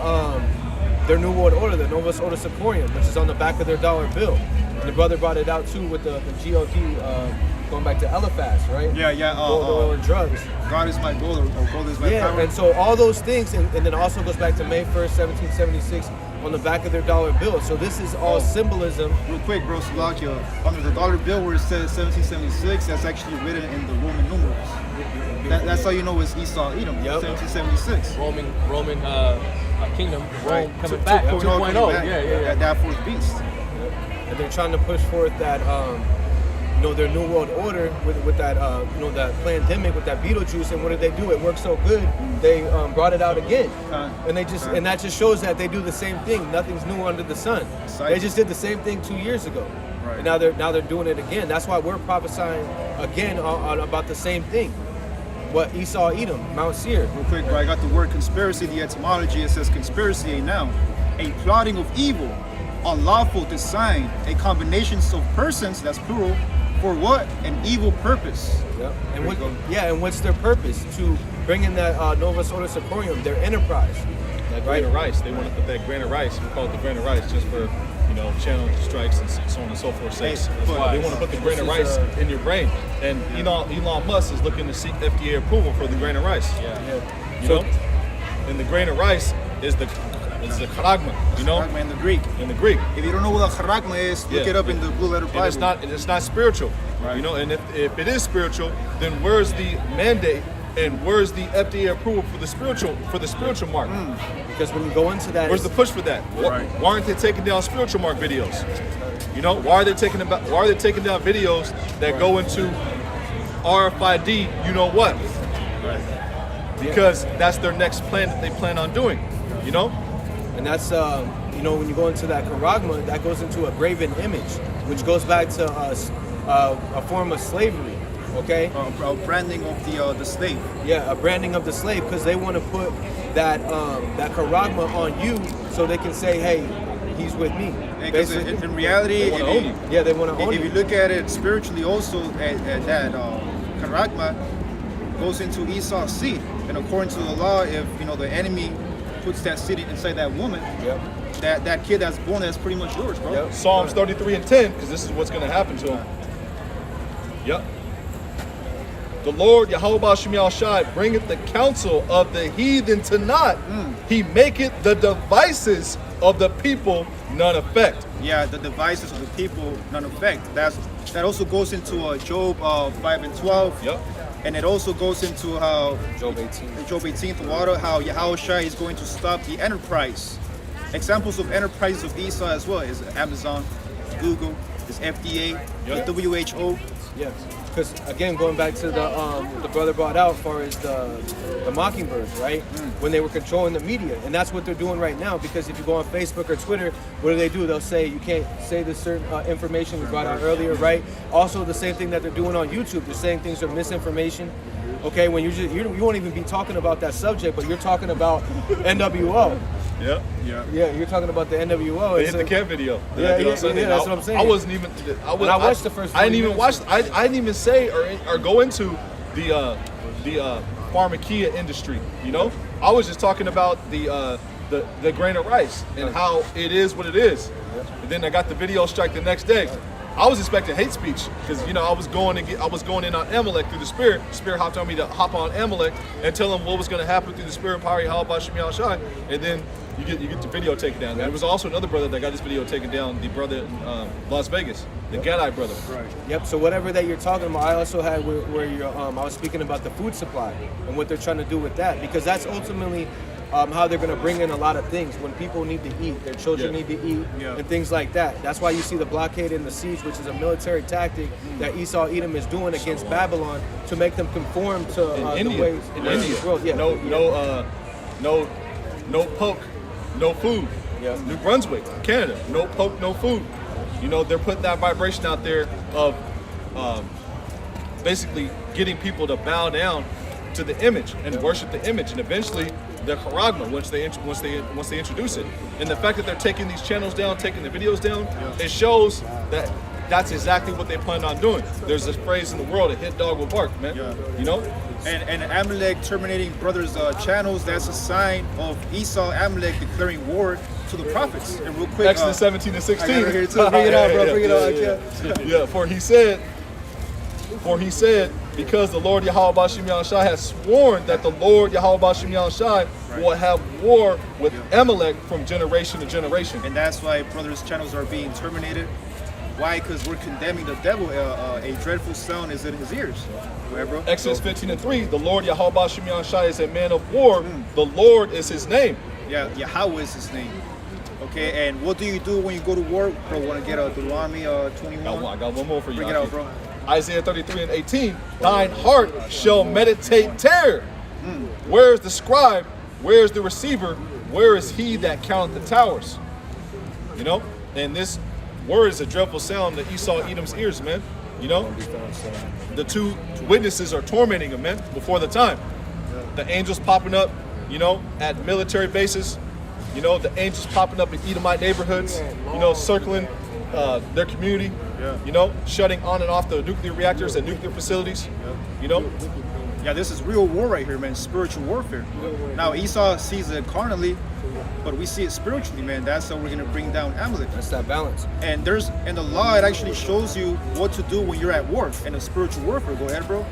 New World Order, the Novus Ordo Seclorum, which is on the back of their dollar bill. And the brother brought it out too with the GOD, going back to Eliphaz, right? Gold, oil, and drugs. God is my gold, or gold is my power. And so all those things, and then also goes back to May 1st, 1776, on the back of their dollar bill. So this is all symbolism. Real quick, bro, Slovakia, under the dollar bill where it says 1776, that's actually written in the Roman numerals. That's how you know it's Esau, Edom, 1776. Roman kingdom, Rome coming back, 2.0. Yeah. That fourth beast. And they're trying to push forth that, their New World Order with that, that pandemic, with that Beetlejuice. And what did they do? It worked so good, they brought it out again. And and that just shows that they do the same thing. Nothing's new under the sun. They just did the same thing 2 years ago. Right. And now they're doing it again. That's why we're prophesying again on about the same thing. What Esau, Edom, Mount Seir. Real quick, bro, I got the word conspiracy, the etymology. It says conspiracy, a noun, a plotting of evil, unlawful design, a combination of persons, that's plural, for what? An evil purpose. And what's their purpose? To bring in that Novus Ordo Seclorum, their enterprise. That grain of rice. They want to put that grain of rice. We call it the grain of rice just for, channel strikes and so on and so forth. They want to put the grain of rice in your brain. And Elon Musk is looking to seek FDA approval for the grain of rice. And the grain of rice is the charagma, Charagma in the Greek. If you don't know what a charagma is, look it up in the Blue Letter Bible. And it's not spiritual, right. And if it is spiritual, then where's the mandate and where's the FDA approval for the spiritual mark? Because when you go into that, where's the push for that? Why aren't they taking down spiritual mark videos? Why are they taking down videos that go into RFID? You know what? Because that's their next plan that they plan on doing. And that's when you go into that charagma, that goes into a graven image, which goes back to a form of slavery. Okay, a branding of the slave. Yeah, a branding of the slave, because they want to put that charagma on you, so they can say, "Hey, he's with me." Because in reality, they want to own you. Yeah, they want to own you. If you look at it spiritually, also at that charagma goes into Esau's seed, and according to the law, if the enemy puts that seed inside that woman, that kid that's born, that's pretty much yours, bro. Yep. Psalms 33:10, because this is what's going to happen to him. Yep. The Lord, Yahweh Ba'Shem Shai, bringeth the counsel of the heathen to naught. He maketh the devices of the people none effect. Yeah, the devices of the people none effect. That also goes into Job 5 and 12. Yep. And it also goes into how Job 18. Job 18, the water, how Yahweh Shai is going to stop the enterprise. Examples of enterprises of Esau as well is Amazon, Google, is FDA, the WHO. Yes. Because again, going back to the brother brought out, as far as the mockingbirds, right? When they were controlling the media, and that's what they're doing right now. Because if you go on Facebook or Twitter, what do? They'll say you can't say this certain information we brought out earlier, right? Also, the same thing that they're doing on YouTube. They're saying things are misinformation. Okay, when you won't even be talking about that subject, but you're talking about NWO. Yeah. You're talking about the NWO. They hit the camp video. That's what I'm saying. I wasn't even. When I watched the first. I didn't even watch. I didn't even say or go into the pharmacia industry. I was just talking about the grain of rice and how it is what it is. And then I got the video strike the next day. I was expecting hate speech because I was going in on Amalek through the Spirit. The Spirit hopped on me to hop on Amalek and tell him what was going to happen through the Spirit and power of Yahweh Shem Yahushai. And then you get the video taken down. There was also another brother that got this video taken down. The brother in Las Vegas, the Gadai brother. Right. Yep. So whatever that you're talking about, I also had where you're. I was speaking about the food supply and what they're trying to do with that, because that's ultimately how they're going to bring in a lot of things when people need to eat, their children need to eat, and things like that. That's why you see the blockade and the siege, which is a military tactic that Esau Edom is doing against Babylon to make them conform to the ways in India. World. Yeah. No poke, no food. Yeah. New Brunswick, Canada, no poke, no food. They're putting that vibration out there of basically getting people to bow down to the image and worship the image, and eventually the charagma once they introduce it. And the fact that they're taking these channels down, taking the videos down, it shows that that's exactly what they plan on doing. There's this phrase in the world: a hit dog will bark, man. And Amalek terminating brothers' channels, that's a sign of Esau, Amalek declaring war to the prophets. And real quick, Exodus 17 and 16. I got it here too. Bring it on, bro. Bring it on. For he said, because the Lord Yahweh Bashim Yahushai has sworn that the Lord Yahweh Bashim Yahushai will have war with Amalek from generation to generation. And that's why brothers' channels are being terminated. Why? Because we're condemning the devil. A dreadful sound is in his ears. Go ahead, bro. Exodus 15 and 3, the Lord Yahweh Bashim Yahushai is a man of war. The Lord is his name. Yeah, Yahweh is his name. Okay, and what do you do when you go to war? Bro, want to get a Deuteronomy 21? I got one more for you. Bring it out, bro. Isaiah 33 and 18, thine heart shall meditate terror. Where is the scribe? Where is the receiver? Where is he that counteth the towers? And this word is a dreadful sound to Esau Edom's ears, man. The two witnesses are tormenting him, man, before the time. The angels popping up, at military bases. The angels popping up in Edomite neighborhoods, circling their community, shutting on and off the nuclear reactors at nuclear facilities, Yeah, this is real war right here, man. Spiritual warfare. Now, Esau sees it carnally, but we see it spiritually, man. That's how we're going to bring down Amalek. That's that balance. And in the law, it actually shows you what to do when you're at war in a spiritual warfare. Go ahead, bro.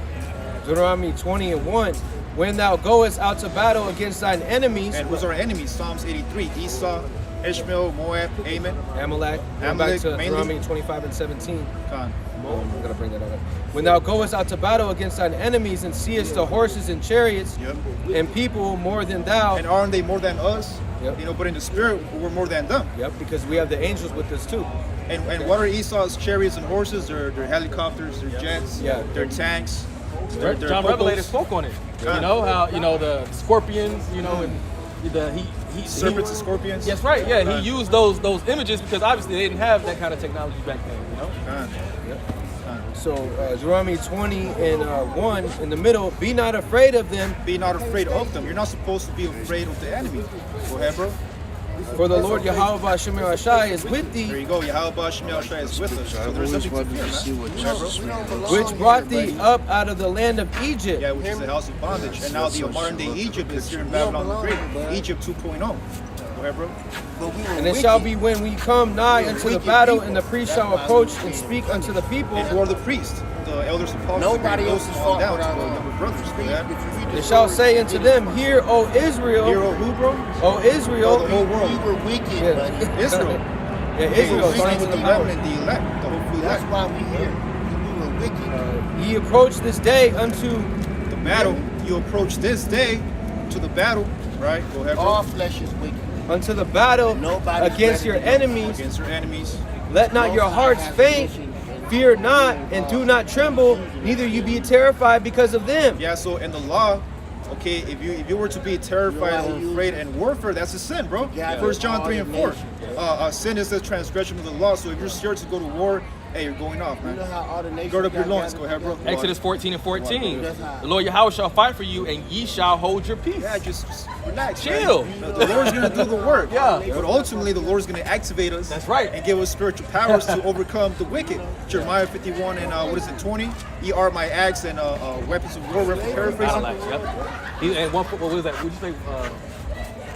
Deuteronomy 20 and 1. When thou goest out to battle against thine enemies. And who's our enemies? Psalms 83. Esau, Ishmael, Moab, Ammon. Amalek. Back to Deuteronomy 25 and 17. Con. I'm going to bring that up. When thou goest out to battle against thine enemies and seest the horses and chariots and people more than thou. And aren't they more than us? Yep. But in the spirit, we're more than them. Yep, because we have the angels with us too. And what are Esau's chariots and horses? They're helicopters, they're jets, they're tanks. John Revelator spoke on it. How the scorpions, and he serpents and scorpions. That's right. Yeah, he used those images because obviously they didn't have that kind of technology back then. So Deuteronomy 20 and 1 in the middle. Be not afraid of them. Be not afraid of them. You're not supposed to be afraid of the enemy. Go ahead, bro. For the Lord Yahweh Bashim Yahushai is with thee. There you go. Yahweh Bashim Yahushai is with us. So there's nothing to fear, man. Which brought thee up out of the land of Egypt. Yeah, which is the house of bondage. And now the modern day Egypt is here in Babylon the Great. Egypt 2.0. Go ahead, bro. And it shall be when we come nigh unto the battle, and the priest shall approach and speak unto the people. And who are the priests? The elders of Paul. Nobody else is fought down to the younger brothers. Go ahead. It shall say unto them, Hear, O Israel. Hear, O who, bro? O Israel. The whole world. We were wicked, buddy. Israel. Israel. Starting with the 11 and the elect. The whole That's why we here. We were wicked. Ye approach this day unto the battle. You approach this day to the battle. Right? Go ahead, bro. All flesh is wicked. Unto the battle against your enemies. Against your enemies. Let not your hearts faint. Fear not and do not tremble, neither you be terrified because of them. Yeah, so in the law, okay, if you were to be terrified or afraid and warfare, that's a sin, bro. 1 John 3 and 4. Sin is the transgression of the law. So if you're scared to go to war, hey, you're going off, man. Gird up your loins. Go ahead, bro. Exodus 14 and 14. The Lord Yahweh shall fight for you, and ye shall hold your peace. Yeah, just relax. Chill. Man. The Lord's going to do the work. Yeah. But ultimately, the Lord's going to activate us. That's right. And give us spiritual powers to overcome the wicked. Jeremiah 51 and 20? Ye are my axe and weapons of war. Paraphrasing. Yep. And what was that? Would you say?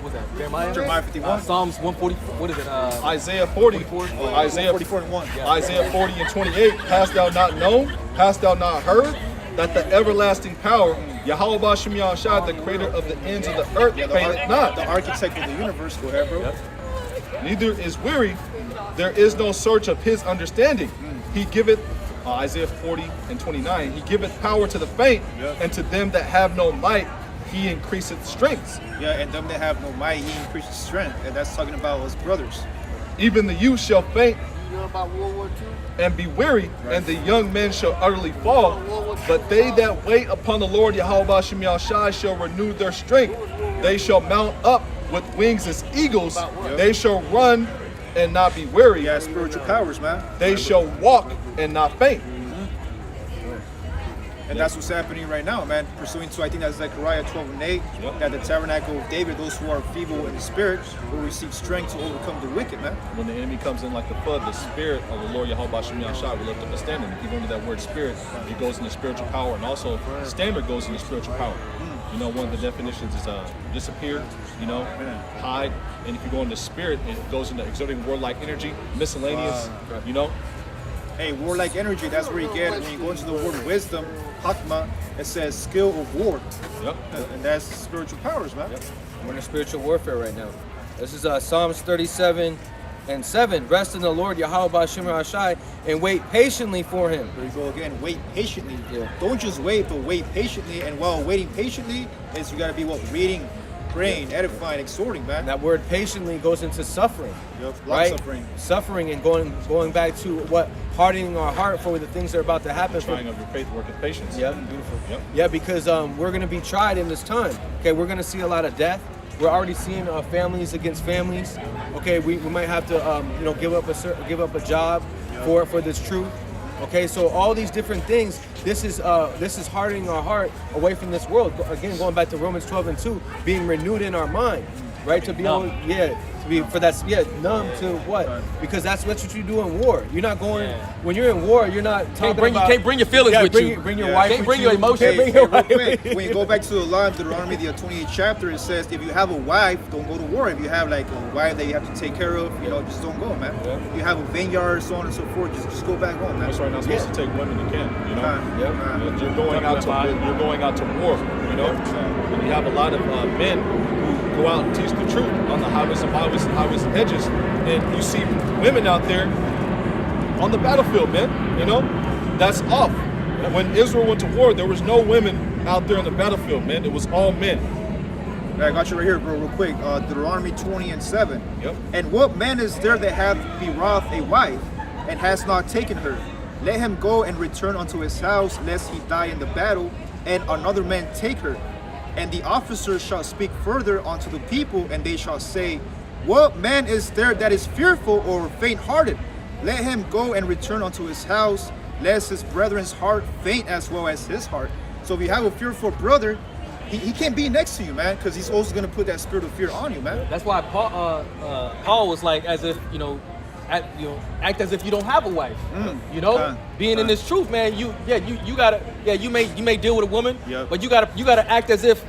what's that? Jeremiah? Jeremiah 51. Psalms 140. What is it? Isaiah 40. 44. Isaiah 44 and 1. Yeah. Isaiah 40 and 28. Hast thou not known? Hast thou not heard? That the everlasting power, Yahweh Bashem Yahushua, the creator of the ends of the earth, fainteth not. The architect of the universe. Go ahead, bro. Yep. Neither is weary. There is no search of his understanding. He giveth, Isaiah 40 and 29, he giveth power to the faint, and to them that have no might, he increaseth strength. Yeah, and them that have no might, he increases strength. And that's talking about us brothers. Even the youth shall faint You know about World War II? and be weary, and the young men shall utterly fall. But they that wait upon the Lord Yahweh Bashem Yahushua shall renew their strength. They shall mount up with wings as eagles. They shall run and not be weary. Yeah, spiritual powers, man. They shall walk and not faint. And that's what's happening right now, man. Pursuing to, I think that's Zechariah 12 and 8, that the tabernacle of David, those who are feeble in the spirit, will receive strength to overcome the wicked, man. When the enemy comes in like the flood, the spirit of the Lord Yahweh Bashem Yahushua will lift up a standard. If you go into that word spirit, it goes into spiritual power, and also standard goes into spiritual power. You know, one of the definitions is disappear, you know, hide. And if you go into spirit, it goes into exerting warlike energy, miscellaneous, you know. Hey, warlike energy, that's where you get, when you go into the word wisdom, Hakma, it says skill of war. Yep. And that's spiritual powers, man. We're in a spiritual warfare right now. This is Psalms 37 and 7. Rest in the Lord Yahweh Bashem Yahushua and wait patiently for him. There you go again, wait patiently. Yeah. Don't just wait, but wait patiently. And while waiting patiently, is you got to be what? Reading, praying, edifying, exhorting, man. And that word patiently goes into suffering. Yep, Right? long-suffering. Suffering and going back to what hardening our heart for the things that are about to happen. Trying of your faith, worketh patience. Yeah, beautiful. Yep. Yeah, because we're going to be tried in this time. Okay, we're going to see a lot of death. We're already seeing families against families. Okay, we might have to give up a job for this truth. Okay, so all these different things. This is hardening our heart away from this world. Again, going back to Romans 12 and 2, being renewed in our mind, right? To be able, numb to what? Because that's what you do in war. You're not going when you're in war. You're not talking about. Can't bring your feelings with you. Bring your wife. Can't with bring you. your emotions. Can't bring your wife Real with quick, when you go back to the law of Deuteronomy, the 28th chapter, it says if you have a wife, don't go to war. If you have like a wife that you have to take care of, just don't go, man. Yeah. You have a vineyard, so on and so forth, just go back home, man. That's right. Not supposed to take women you can, you know. Yeah. You're going out to war, you know. And you have a lot of men who go out and teach the truth on the highways and byways and highways and hedges, and you see women out there on the battlefield, man. You know, that's off. When Israel went to war, there was no women out there on the battlefield, man. It was all men. I got you right here, bro, real quick. Deuteronomy 20 and 7. Yep. And what man is there that hath betrothed a wife, and has not taken her? Let him go and return unto his house, lest he die in the battle, and another man take her. And the officers shall speak further unto the people, and they shall say, what man is there that is fearful or faint-hearted? Let him go and return unto his house, lest his brethren's heart faint as well as his heart. So if you have a fearful brother, he can't be next to you, man, because he's also going to put that spirit of fear on you, man. That's why Paul was like, as if act as if you don't have a wife. Being in this truth, man. You gotta. Yeah, you may deal with a woman, but you gotta act as if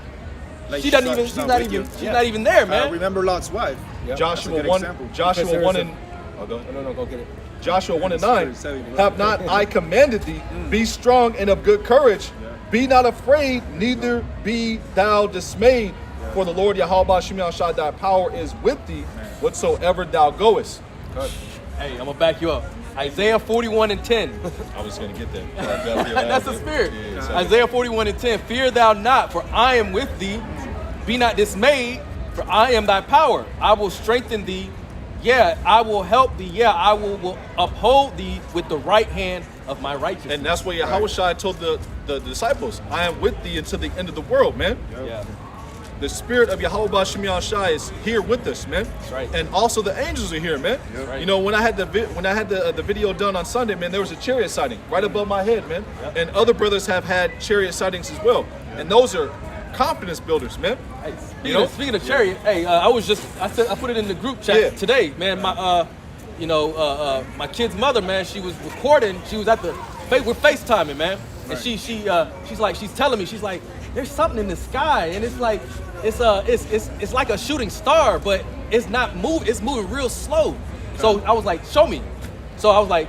Like she's not even there, man. Remember Lot's wife. Yep. Joshua That's a good 1. example. Joshua Because 1 there's and No, go get it. Joshua 1 and 9. Have not I commanded thee? Be strong and of good courage. Be not afraid, neither be thou dismayed. For the Lord Yahweh Bashem Yahushua, thy power is with thee, whatsoever thou goest. Hey, I'm gonna back you up. Isaiah 41 and 10. I was going to get that. That's the spirit. Yeah, exactly. Isaiah 41 and 10. Fear thou not, for I am with thee. Be not dismayed, for I am thy power. I will strengthen thee. Yeah, I will help thee. Yeah, I will uphold thee with the right hand of my righteousness. And that's what Yahweh told the disciples. I am with thee until the end of the world, man. Yeah. The spirit of Yahweh Bashem Yahushua is here with us, man. That's right. And also the angels are here, man. Right. You know, when I had the video done on Sunday, man, there was a chariot sighting right above my head, man. And other brothers have had chariot sightings as well. And those are confidence builders, man. Hey, speaking of chariot, hey, I put it in the group chat today, man. My my kid's mother, man, she was recording. She was we're FaceTiming, man. And she's telling me, she's like, there's something in the sky, and it's like it's like a shooting star, but it's not moving. It's moving real slow. So I was like, show me. So I was like,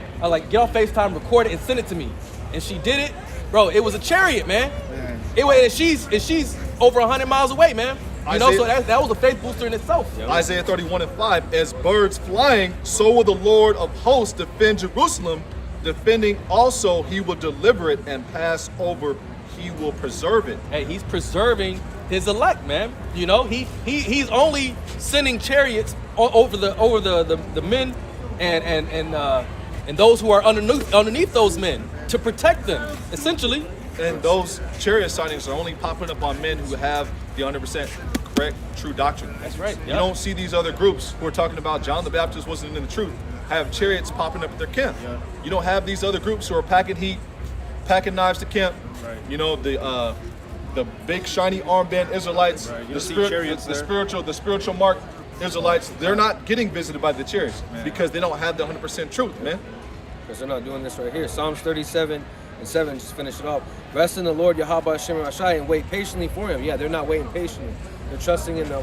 get on FaceTime, record it, and send it to me. And she did it, bro. It was a chariot, man. And she's over 100 miles away, man. You know, so that was a faith booster in itself. Yep. Isaiah 31:5, as birds flying, so will the Lord of hosts defend Jerusalem. Defending also, he will deliver it, and pass over, he will preserve it. Hey, he's preserving his elect, man. You know, he's only sending chariots over the men and those who are underneath those men to protect them, essentially. And those chariot sightings are only popping up on men who have the 100% correct, true doctrine. That's right. You don't see these other groups who are talking about John the Baptist wasn't in the truth have chariots popping up at their camp. Yeah. You don't have these other groups who are packing heat, packing knives to camp. Right. You know, the big shiny armband Israelites, right. the spiritual mark Israelites, they're not getting visited by the chariots because they don't have the 100% truth, man. Because they're not doing this right here. Psalms 37:7, just finish it off. Rest in the Lord Yahweh Hashem Rashai and wait patiently for him. Yeah, they're not waiting patiently. They're trusting in the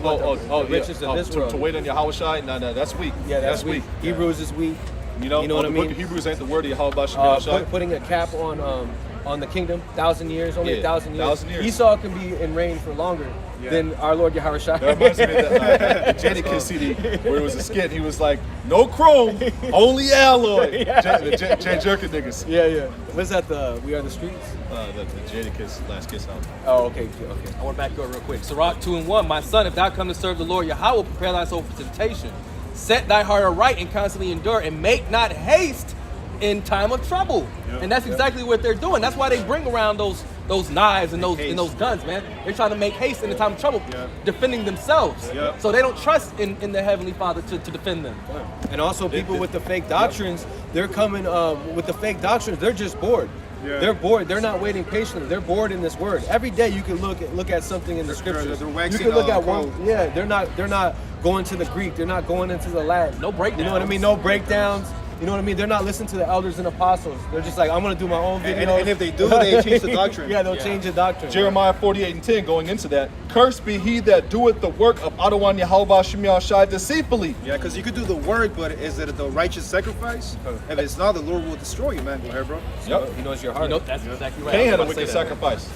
riches of this world. To wait on Yahweh Shai? No, that's weak. Yeah, that's weak. Hebrews is weak. You know what I mean? Book of Hebrews ain't the word of Yahweh Shai. Putting a cap on the kingdom, 1,000 years, only 1,000 years. 1,000 years. Esau can be in reign for longer than our Lord Yahweh Shai. That reminds me of the Jadakiss CD where it was a skit. He was like, no chrome, only alloy. Jay Jerkin niggas. Yeah. What's that, We Are the Streets? The Jadakiss Last Kiss album. Oh, okay. I want to back you up real quick. Sirach 2:1, my son, if thou come to serve the Lord Yahweh, prepare thy soul for temptation. Set thy heart aright and constantly endure, and make not haste in time of trouble. And that's exactly what they're doing. That's why they bring around those knives and those guns, man. They're trying to make haste in the time of trouble, defending themselves. So they don't trust in the Heavenly Father to defend them. And also people with the fake doctrines, they're coming with the fake doctrines, they're just bored. They're bored. They're not waiting patiently. They're bored in this word. Every day you can look at something in the scriptures. You can look at one. Yeah, they're not going to the Greek. They're not going into the Latin. No breakdowns. You know what I mean? No breakdowns. You know what I mean? They're not listening to the elders and apostles. They're just like, I'm going to do my own video. And if they do, they change the doctrine. They'll change the doctrine. Jeremiah 48:10, going into that. Cursed be he that doeth the work of Adawan Yahweh Shem Shai deceitfully. Yeah, because you could do the work, but is it the righteous sacrifice? If it's not, the Lord will destroy you, man. Go ahead, bro. Yep. He knows your heart. You know, that's exactly right. Cain had a wicked sacrifice.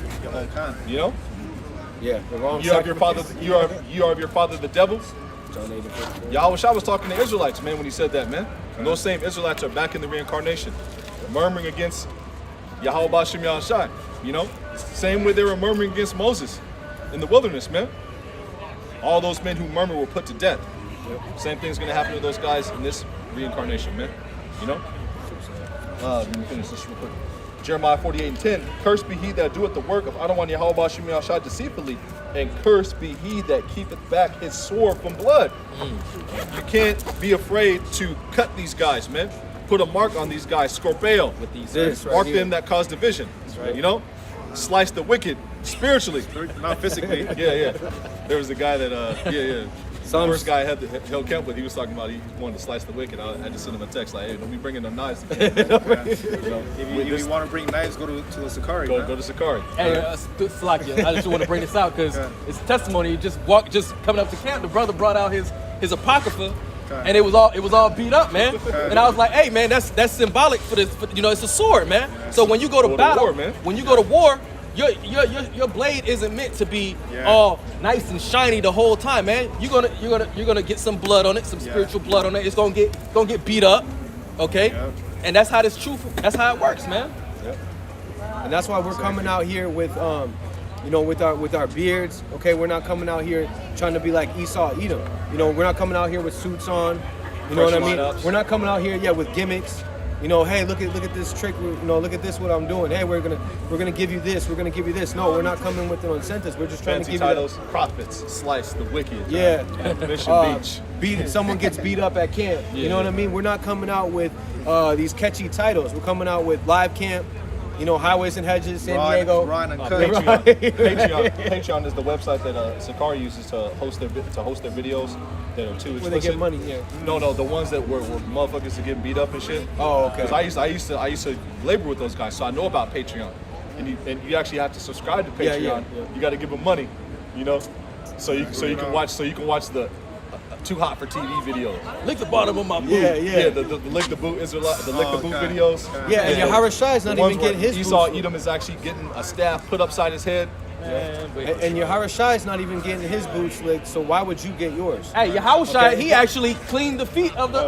You know? Yeah, the wrong you are of your father. You are of your father, the devil. John 8:54. Yahweh Shai was talking to Israelites, man, when he said that, man. And those same Israelites are back in the reincarnation, murmuring against Yahweh Shem Shai. You know, same way they were murmuring against Moses in the wilderness, man. All those men who murmur were put to death. Same thing's gonna happen to those guys in this reincarnation, man. You know. Let me finish this real quick. Jeremiah 48:10. Cursed be he that doeth the work of Adawan Yahweh Shem Shai deceitfully, and cursed be he that keepeth back his sword from blood. You can't be afraid to cut these guys, man. Put a mark on these guys, scorpeo, with these mark them that cause division. You know, slice the wicked spiritually, not physically. Yeah. There was a guy that, the first guy I had held camp with, he was talking about he wanted to slice the wicked. I just sent him a text like, hey, don't be bringing them knives. If you want to bring knives, go to the Sakari. Go to Sakari. Hey, Slakia, I just want to bring this out because it's testimony. Just coming up to camp, the brother brought out his apocrypha, and it was all beat up, man. And I was like, hey, man, that's symbolic for this. It's a sword, man. So when you go to battle, when you go to war, your blade isn't meant to be all nice and shiny the whole time, man. You're gonna get some blood on it, some spiritual blood on it. It's gonna get beat up, okay? And that's how that's how it works, man. And that's why we're coming out here with with our beards, okay? We're not coming out here trying to be like Esau, Edom. We're not coming out here with suits on. You know what I mean? We're not coming out here, with gimmicks. Hey, look at this trick. Look at this, what I'm doing. Hey, we're gonna give you this. We're gonna give you this. No, we're not coming with it on sentence. We're just trying to give titles, prophets, slice the wicked. Yeah. Mission Beach. Someone gets beat up at camp. You know what I mean? We're not coming out with these catchy titles. We're coming out with Live Camp. Highways and Hedges, San Diego. Patreon is the website that Sakari uses to host their videos that are too explicit. Where they get money, No, the ones that were motherfuckers are getting beat up and shit. Oh, okay. Because I used to labor with those guys, so I know about Patreon. and you actually have to subscribe to Patreon. Yeah. You got to give them money, you know, so you can watch the Too Hot for TV video. Lick the bottom of my boot. Yeah, the lick the boot Israelite, the lick the boot videos. Yeah, and Yahawashi is not The ones even getting where his Esau boots. Edom is actually getting a staff put upside his head. Man, And Yahawashi is not even getting his boots licked, so why would you get yours? Hey, Yahawashi, Okay. he actually cleaned the feet of the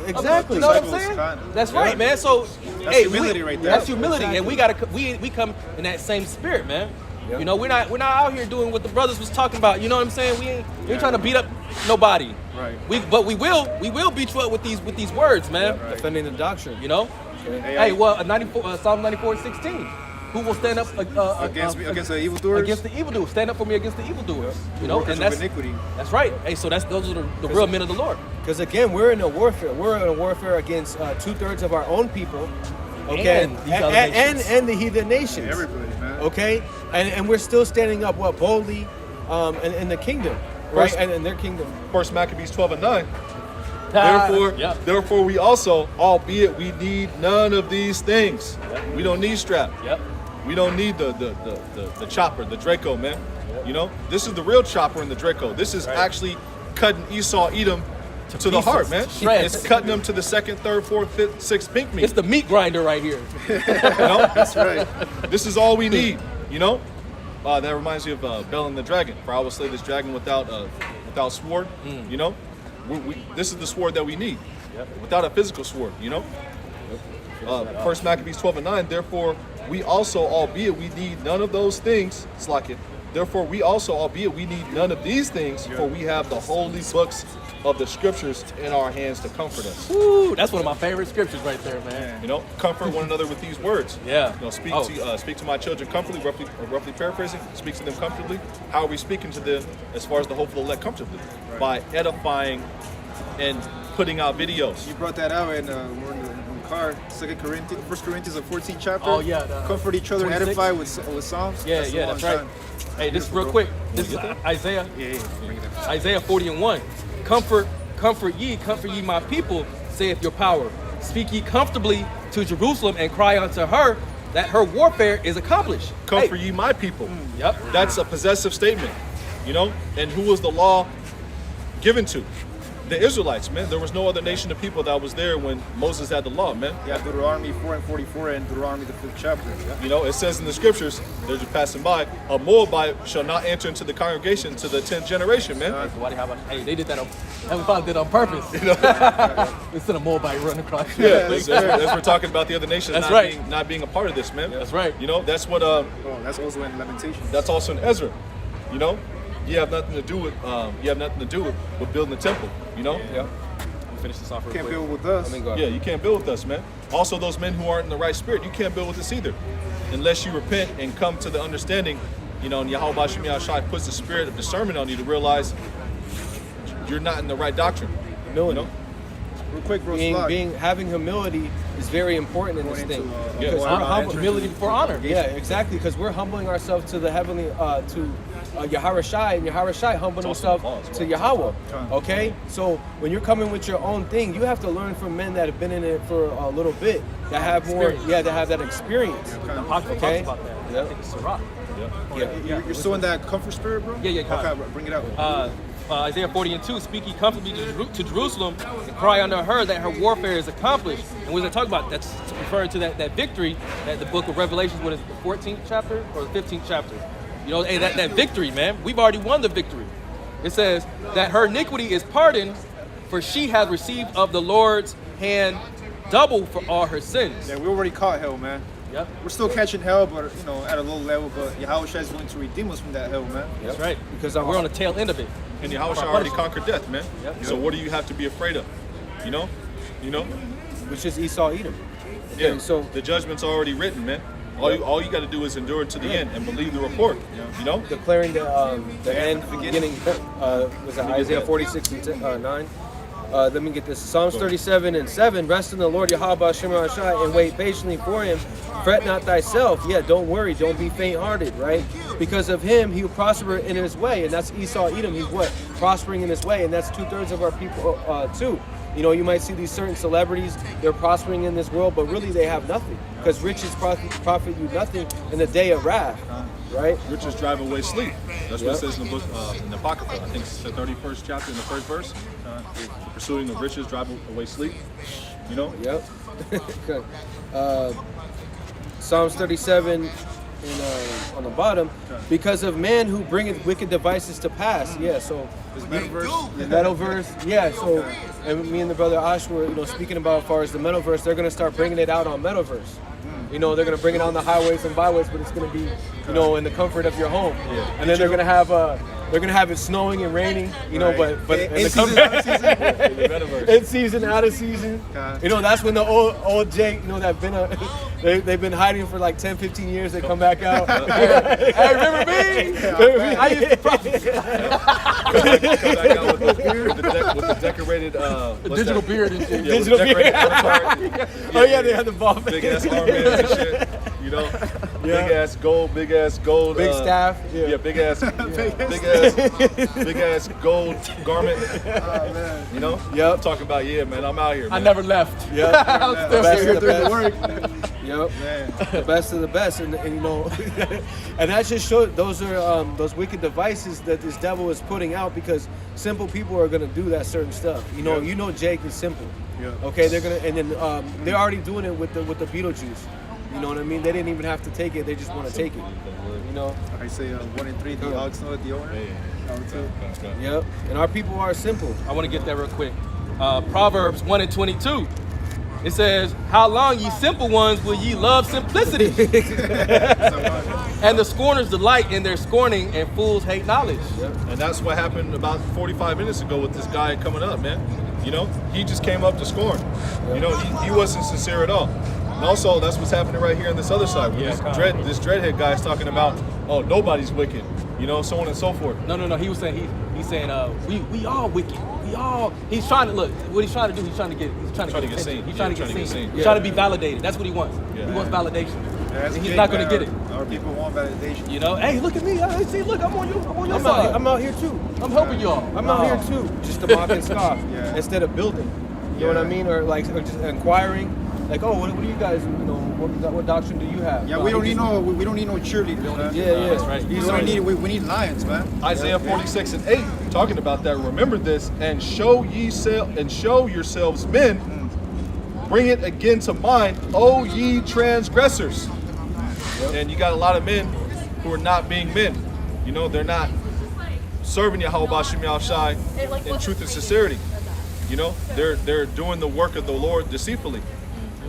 exactly. You know what I'm Disciples, saying? kind of. That's right, man. So That's humility right there. That's humility, and we gotta we come in that same spirit, man. Yeah. You know, we're not out here doing what the brothers was talking about. You know what I'm saying? We ain't trying to beat up nobody. Right. But we will beat you up with these words, man. Right. Defending the doctrine. You know. Hey, well, Psalm 94:16. Who will stand up against the evildoers? Against the evildoers. Stand up for me against the evildoers. You know, Workers and of that's iniquity. That's right. Hey, so those are the real men of the Lord. Because again, we're in a warfare. We're in a warfare against 2/3 of our own people, okay, And these other nations. and the heathen nations. Everybody, man. Okay, and we're still standing up boldly, in the kingdom, right? And in their kingdom. First Maccabees 12:9. Yeah. Therefore, we also, albeit we need none of these things. We don't need strap. Yep. We don't need the chopper, the Draco, man. You know, this is the real chopper in the Draco. This is actually cutting Esau Edom to the pieces, heart, man. to shreds. It's cutting them to the 2nd, 3rd, 4th, 5th, 6th pink meat. It's the meat grinder right here. You know, That's right. this is all we need. You know, that reminds me of Bel and the Dragon. For I will slay this dragon without sword. You know, this is the sword that we need. Without a physical sword. You know. First Maccabees 12:9. Therefore, we also, albeit we need none of those things, Slack it. Therefore, we also, albeit we need none of these things, for we have the holy books of the scriptures in our hands to comfort us. Woo, that's one of my favorite scriptures right there, man. You know, comfort one another with these words. Yeah. You know, speak Oh. speak to my children comfortably, roughly paraphrasing. Speak to them comfortably. How are we speaking to them as far as the hopeful elect comfortably? By edifying and putting out videos. You brought that out, and we're in the car. 1 Corinthians, the 14th chapter. Oh, yeah, the Comfort each other and 26. edify with psalms. Yeah, the yeah, one that's right. time. Hey, this is real quick. This is Isaiah. Yeah. Bring it up. Isaiah 40:1. Comfort ye my people, saith your power. Speak ye comfortably to Jerusalem and cry unto her that her warfare is accomplished. Comfort Hey. ye my people. Yep. That's a possessive statement. You know, and who was the law given to? The Israelites, man. There was no other nation of people that was there when Moses had the law, man. Yeah, Deuteronomy 4:44 and Deuteronomy the 5th chapter. Yeah. You know, it says in the scriptures, they're just passing by, a Moabite shall not enter into the congregation to the 10th generation, man. Hey, they did that on. Heavenly Father did it on purpose. You know? Instead of Moabite running across. Yeah, as we're talking about the other nations That's not right. not being a part of this, man. That's right. You know, that's what Oh, that's also in Lamentations. that's also in Ezra. You know, you have nothing to do with with building the temple. You know, Finish this off real Can't quick. build with us. yeah, you can't build with us, man. Also, those men who aren't in the right spirit, you can't build with us either, unless you repent and come to the understanding. You know, and Yahweh Bashim Yahshai puts the spirit of discernment on you to realize you're not in the right doctrine. Humility. You know? Real quick, bro. Slot. Having humility is very important in this Going thing. into, Because yeah. we're humble. Humility before honor. Yeah, exactly. Because we're humbling ourselves to the heavenly, to Yahawashi, and Yahawashi humbling also himself Paul as to Yahweh. Okay, so when you're coming with your own thing, you have to learn from men that have been in it for a little bit, that have more, Experience. that have that experience. Apostle Okay. talks about that. Yep. I think it's Sirach. You're still in that comfort spirit, bro? Yeah, kind of. Okay, bring it out. Isaiah 40:2, speak ye comfortably to Jerusalem and cry unto her that her warfare is accomplished. And what they're talking about, that's referring to that victory that the book of Revelations, what is it, the 14th chapter or the 15th chapter? You know, hey, that victory, man. We've already won the victory. It says that her iniquity is pardoned, for she has received of the Lord's hand double for all her sins. Yeah, we already caught hell, man. Yep. We're still catching hell, but at a low level. But Yahweh is going to redeem us from that hell, man. That's right. Because We're on the tail end of it. And Yahweh already conquered death, man. Yep. So what do you have to be afraid of? You know, which is Esau Edom. yeah. Okay, so the judgment's already written, man. All you got to do is endure to the end and believe the report. You know, declaring the end, beginning, was that Isaiah 46:9? Let me get this. Psalms 37:7. Rest in the Lord Yahweh Shema Shai and wait patiently for him. Fret not thyself. Yeah, don't worry. Don't be faint-hearted, right? Because of him, he will prosper in his way. And that's Esau Edom. He's what? Prospering in his way. And that's 2/3 of our people too. You know, you might see these certain celebrities, they're prospering in this world, but really they have nothing. Because riches profit you nothing in the day of wrath, right? Riches drive away sleep. That's what Yep. it says in the book, in the Apocrypha. I think it's the 31st chapter in the first verse. The pursuing of riches drive away sleep. You know? Yep. Okay. Psalms 37 on the bottom, because of man who bringeth wicked devices to pass. Yeah, so This metaverse. the metaverse, yeah. So, and me and the brother Ash were, speaking about as far as the metaverse, they're gonna start bringing it out on metaverse. You know, they're gonna bring it on the highways and byways, but it's gonna be, in the comfort of your home. Yeah. And then they're gonna have it snowing and raining. But in In the season, comfort. out of season. The metaverse. In season, out of season. Okay. That's when the old Jake, that been they've been hiding for like 10, 15 years. They come back out. Hey, remember me? I used to prophesy. Come back out with the decorated what's Digital that? beard and shit. Yeah, Digital with decorated beard. avatar. Oh yeah, they had the ball. Big ass armbands and shit. Yeah. Big ass gold. Big staff. Yeah, big ass gold garment. Oh, man. Yep. I'm talking about, man, I'm out here, man. I never left. Yep. I was still Best here. of the Doing the best. work. Yep. Man. The best of the best, and and that just shows those are those wicked devices that this devil is putting out, because simple people are gonna do that certain stuff. Jake is simple. Yeah. Okay, they're gonna, and then they're already doing it with the Beetlejuice. You know what I mean? They didn't even have to take it; they just want to take it. I say 1 in 3 the ox know the owner. Yep. And our people are simple. I want to get that real quick. Proverbs 1 and 22. It says, "How long, ye simple ones, will ye love simplicity? And the scorners delight in their scorning, and fools hate knowledge." And that's what happened about 45 minutes ago with this guy coming up, man. He just came up to scorn. He wasn't sincere at all. And also, that's what's happening right here on this other side. Where this dreadhead guy is talking about, oh, nobody's wicked, so on and so forth. No. He was saying he's saying we all wicked. We all. He's trying to look. What he's trying to do. He's trying to get get seen. He's trying to get seen. He's Yeah. trying to be validated. That's what he wants. Yeah. He wants validation. That's And he's big, not going to man. get it. Our people want validation. Hey, look at me. See, look, I'm on your I'm side. out here too. I'm helping y'all. I'm out here too, just to mock and scoff Yeah. instead of building. You know what I mean? Or just inquiring. Like, oh, what do you guys, what doctrine do you have? Yeah, No, we don't he need no cheerleaders, man. Yeah. That's right. We need lions, man. Isaiah 46 and 8, talking about that. Remember this, and show yourselves men. Bring it again to mind, O ye transgressors. And you got a lot of men who are not being men. They're not serving Yahweh B'Shem Yahushai in truth and sincerity. They're doing the work of the Lord deceitfully,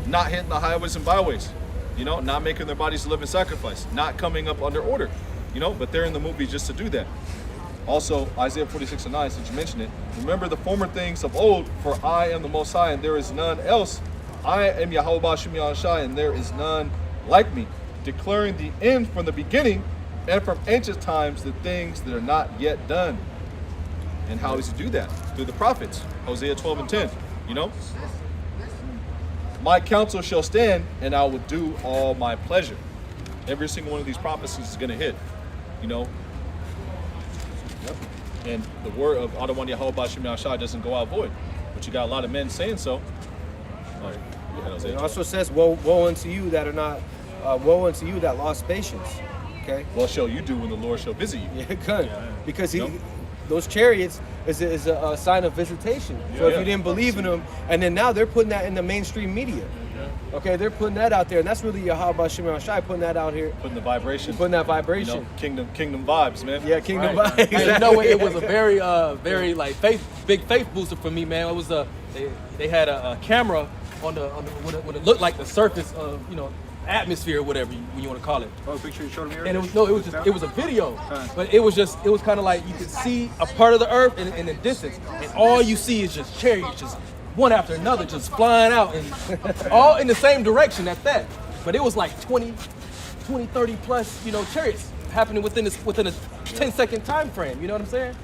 not hitting the highways and byways. Not making their bodies a living sacrifice, not coming up under order. But they're in the movie just to do that. Also, Isaiah 46 and 9, since you mentioned it, remember the former things of old, for I am the Most High, and there is none else. I am Yahweh B'Shem Yahushai, and there is none like me, declaring the end from the beginning, and from ancient times the things that are not yet done. And how does he do that? Through the prophets. Hosea 12 and 10. My counsel shall stand, and I will do all my pleasure. Every single one of these prophecies is going to hit. And the word of Adawan Yahweh B'Shem Yahushai doesn't go out void. But you got a lot of men saying so. All right. It also says, woe unto you that are not, woe unto you that lost patience. Okay? What shall you do when the Lord shall visit you? Yeah, good. Because those chariots is a sign of visitation. So if you didn't believe in them, and then now they're putting that in the mainstream media. Okay, they're putting that out there, and that's really Yahweh B'Shem Yahushai putting that out here. Putting the vibration. Putting that vibration. Kingdom vibes, man. Yeah, kingdom Right. vibes. Hey, it was a very like big faith booster for me, man. It was they had a camera on what it looked like the surface of atmosphere or whatever you want to call it. Oh, picture you showed me And earlier? it was a video, but it was kind of like you could see a part of the earth in the distance, and all you see is just chariots, just one after another, just flying out, and all in the same direction at that. But it was like 20, 30 plus, chariots happening within a 10-second time frame. You know what I'm saying?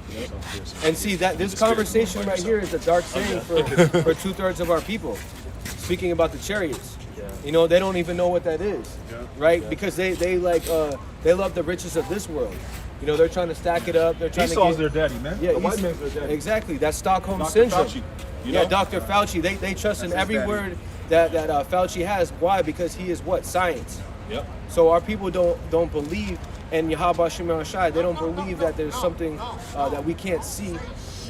And see that this conversation right here is a dark saying for 2/3 of our people. Speaking about the chariots, they don't even know what that is, right? Because they love the riches of this world. They're trying to stack it up. They're trying Esau's to their daddy, man. Yeah, the white man's their daddy. Exactly. That's Stockholm Dr. syndrome. Fauci. You Yeah, know? Dr. Fauci, they trust in That's every his word that Fauci has. Why? Because he is what? Science. Yep. So our people don't believe in Yahweh Shema Shai. They don't believe that there's something that we can't see,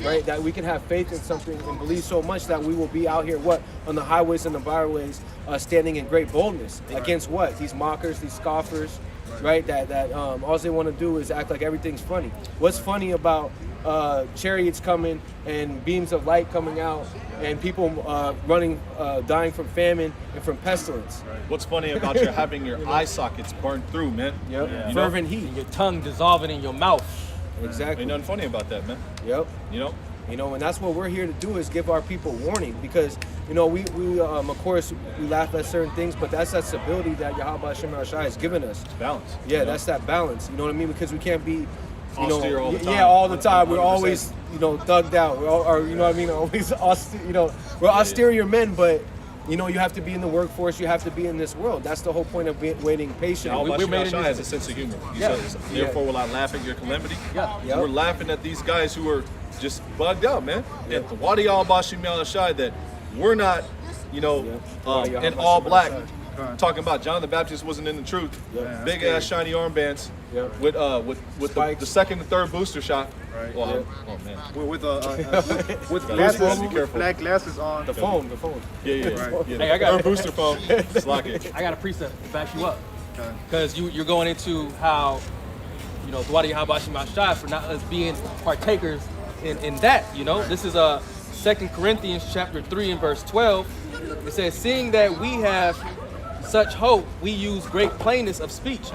right? That we can have faith in something and believe so much that we will be out here, what? On the highways and the byways, standing in great boldness. Against what? These mockers, these scoffers, right? That all they want to do is act like everything's funny. What's funny about chariots coming and beams of light coming out and people running, dying from famine and from pestilence? What's funny about your having your eye sockets burned through, man? Yep. Yeah. Fervent heat. Your tongue dissolving in your mouth. Exactly. Ain't nothing funny about that, man. Yep. You know? You know, and that's what we're here to do, is give our people warning, because, you know, we of course, we laugh at certain things, but that's that stability that Yahweh Shem Shai has given us. It's balance. Yeah, you know? that's that balance. You know what I mean? Because we can't be, Austere all the time. Yeah, all the time. We're 100%. always, you know, thugged out. Or you know what I mean? Always austere, you know, we're austerior men, but, you know, you have to be in the workforce. You have to be in this world. That's the whole point of waiting patiently. Yahweh we're made in Shai this- has a sense of humor. He Yeah. says, therefore will I laugh at your calamity. Yeah. Yep. We're laughing at these guys who are just bugged out, man. And why do y'all Bashim Shai that we're not, you know, Yep. in all black, Right. talking about John the Baptist wasn't in the truth. Yep. Big ass shiny armbands Yep. with the Spikes. second and third booster shot. Right. Well, Yep. oh man. With Gotta glasses, be careful. black glasses on. The phone. Yeah, yeah. Right. yeah. Hey, I got- third booster phone. Just lock it. I got a precept to back you up. Okay. Because you're going into how, you know, Dwadi Habashim Shai for not us being partakers in that, you know. This is 2 Corinthians chapter 3 and verse 12. It says, seeing that we have such hope, we use great plainness of speech,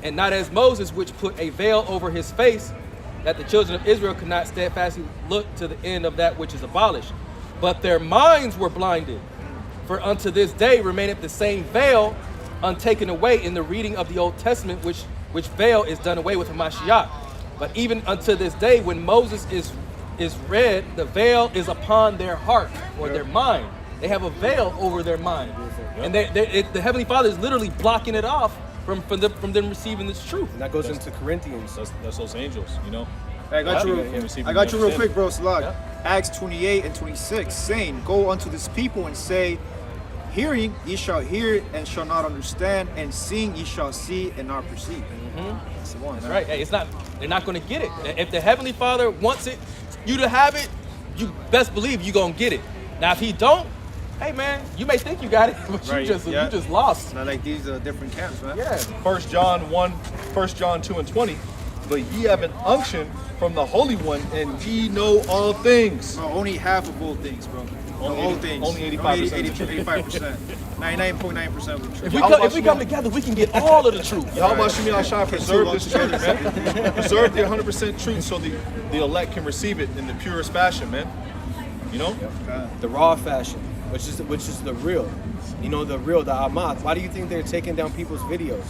and not as Moses, which put a veil over his face, that the children of Israel could not steadfastly look to the end of that which is abolished. But their minds were blinded. For unto this day remaineth the same veil untaken away in the reading of the Old Testament, which veil is done away with in Mashiach. But even unto this day, when Moses is read, the veil is upon their heart or their mind. They have a veil over their mind, and the Heavenly Father is literally blocking it off from them receiving this truth. And that goes into Corinthians. That's those angels, you know. Hey, I got you. Yeah. I got you real quick, bro. Salag. Yeah. Acts 28 and 26, saying, "Go unto this people and say, hearing ye shall hear and shall not understand, and seeing ye shall see and not perceive." That's the one. That's man. right. Hey, they're not going to get it. If the Heavenly Father wants you to have it, you best believe you're going to get it. Now, if He don't, hey man, you may think you got it, but Right, you yeah. just lost. Not like these different camps, man. Yeah. 1 John 1, 1 John 2 and 20. But ye have an unction from the Holy One, and ye know all things. No, only half of all things, bro. Only all 80 things. only 85% 85%. 99.9% of the truth. If we come together, we can get all of the truth. Yahweh Shemi Shai preserve this truth, man. Preserve the 100% truth so the elect can receive it in the purest fashion, man. You know? The raw fashion, which is the real. You know, the real, the Amath. Why do you think they're taking down people's videos?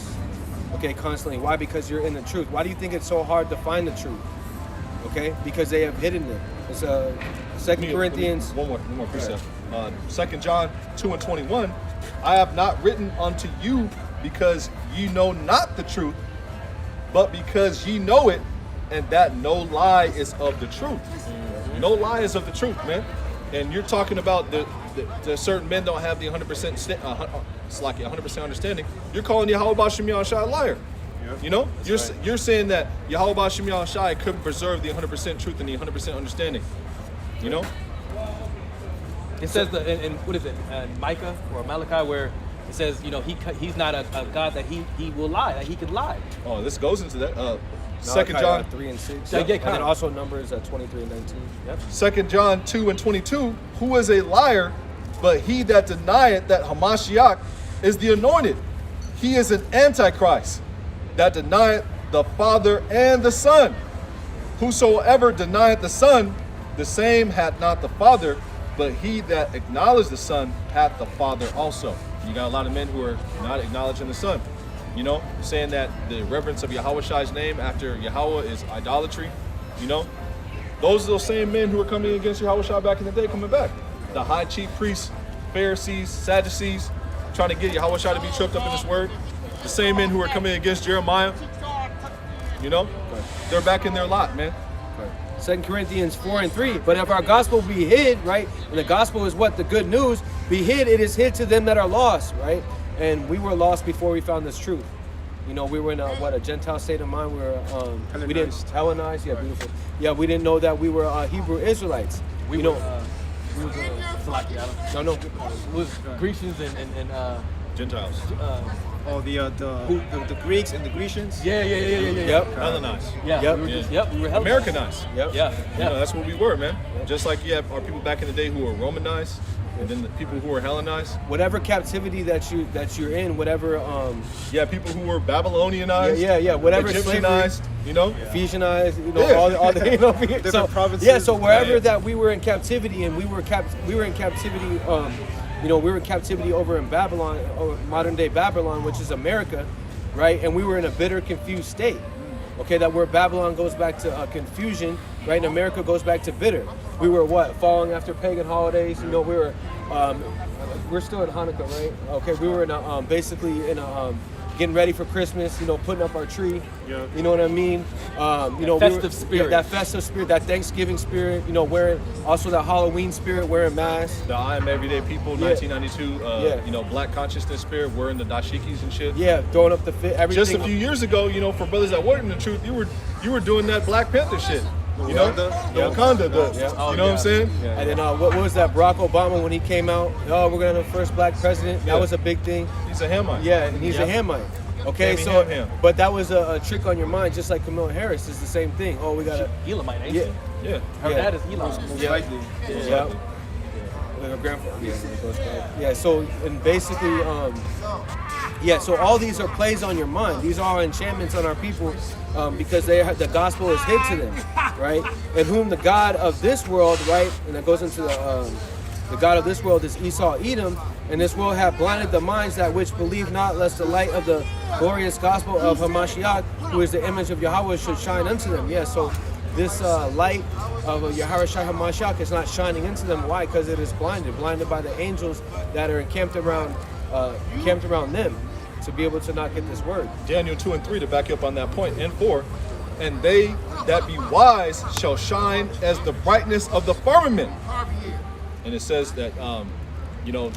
Okay, constantly. Why? Because you're in the truth. Why do you think it's so hard to find the truth? Okay, because they have hidden it. It's 2 Corinthians. One more precept. 2 John 2 and 21. I have not written unto you because ye know not the truth, but because ye know it, and that no lie is of the truth. No lie is of the truth, man. And you're talking about the certain men don't have the 100% understanding. You're calling Yahweh Bashim Shai a liar. You know, you're saying that Yahweh Bashim Shai couldn't preserve the 100% truth and the 100% understanding. You know, It says in what is it, Micah or Malachi, where it says, you know, he's not a God that he will lie, that he could lie. oh, this goes into that. Malachi, 2 John 3 and 6. Yeah, And kind then of. also Numbers 23 and 19. Yep. 2 John 2 and 22, who is a liar, but he that denieth that Hamashiach is the anointed. He is an antichrist that denieth the Father and the Son. Whosoever denieth the Son, the same hath not the Father, but he that acknowledgeth the Son hath the Father also. You got a lot of men who are not acknowledging the Son. You know, saying that the reverence of Yahweh Shai's name after Yahweh is idolatry. You know, those are those same men who were coming against Yahweh Shai back in the day coming back. The high chief priests, Pharisees, Sadducees, trying to get Yahweh Shai to be tripped up in this word. The same men who were coming against Jeremiah. You know, they're back in their lot, man. 2 Corinthians 4:3. But if our gospel be hid, right, and the gospel is what? The good news, be hid, it is hid to them that are lost, right? And we were lost before we found this truth. You know, we were in a Gentile state of mind. We didn't Hellenized, yeah, beautiful. Yeah, we didn't know that we were Hebrew Israelites. We you know, we was no, we was Grecians and Gentiles. The Greeks and the Grecians. Yeah. Yep. Hellenized. Yeah. Yep. We were just, yep. We were Hellenized. Americanized. Yep. Yeah. You know, that's what we were, man. Just like you have our people back in the day who were Romanized, and then the people who were Hellenized. Whatever captivity that you're in, whatever Yeah, people who were Babylonianized. yeah, whatever Egyptianized. You know. Ephesianized, you know, Yeah. all the you know, so, provinces. yeah, so wherever Yeah. that we were in captivity, and we were in captivity, you know, we were in captivity over in Babylon, or modern day Babylon, which is America, right? And we were in a bitter, confused state. Okay, that where Babylon goes back to confusion, right? And America goes back to bitter. We were following after pagan holidays. You know, we're still in Hanukkah, right? Okay, we were in basically in a getting ready for Christmas. You know, putting up our tree. Yeah. You know what I mean? You know, festive spirit. that festive spirit, that Thanksgiving spirit. You know, wearing also that Halloween spirit, wearing masks. The I Am Everyday People, Yeah. 1992. You know, Black Consciousness spirit, wearing the dashikis and shit. Yeah, throwing up the fit. Everything. Just a few years ago, you know, for brothers that weren't in the truth, you were doing that Black Panther shit. You know, the Wakanda, you know what I'm saying? And then what was that? Barack Obama when he came out? Oh, we're gonna have the first black president. Yeah. That was a big thing. He's a Hamite. Yeah, and he's a Hamite. Okay, Hammy so ham. but that was a trick on your mind, just like Kamala Harris is the same thing. Oh, we gotta. Elamite, ain't Yeah, she? Yeah. Her Yeah. dad is Elam. Most likely. yeah. Like her grandfather. Yeah, it goes back. Yeah. So and basically, yeah. So all these are plays on your mind. These are enchantments on our people, because the gospel is hid to them, right? And whom the God of this world, right? And that goes into the God of this world is Esau, Edom, and this world have blinded the minds that which believe not, lest the light of the glorious gospel of Hamashiach, who is the image of Yahweh, should shine unto them. Yeah. So this light of Yahawashi Hamashiach is not shining into them. Why? Because it is blinded by the angels that are encamped around them, to be able to not get this word. Daniel 2 and 3 to back you up on that point, and 4. And they that be wise shall shine as the brightness of the firmament. And it says that, you know,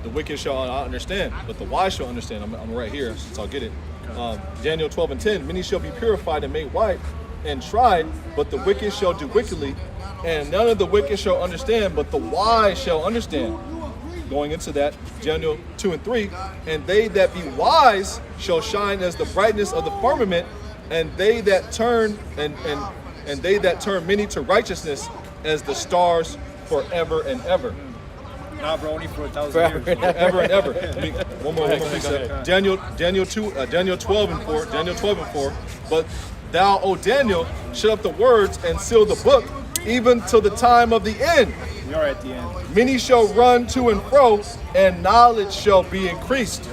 the wicked shall not understand, but the wise shall understand. I'm right here, so I'll get it. Daniel 12 and 10. Many shall be purified and made white and tried, but the wicked shall do wickedly. And none of the wicked shall understand, but the wise shall understand. Going into that, Daniel 2 and 3. And they that be wise shall shine as the brightness of the firmament, and they that turn and they that turn many to righteousness as the stars forever and ever. Nah, bro, only for 1,000 years. Ever and ever. One more precept. Daniel 12 and 4. Daniel 12 and 4. But thou, O Daniel, shut up the words and seal the book, even till the time of the end. We are at the end. Many shall run to and fro, and knowledge shall be increased.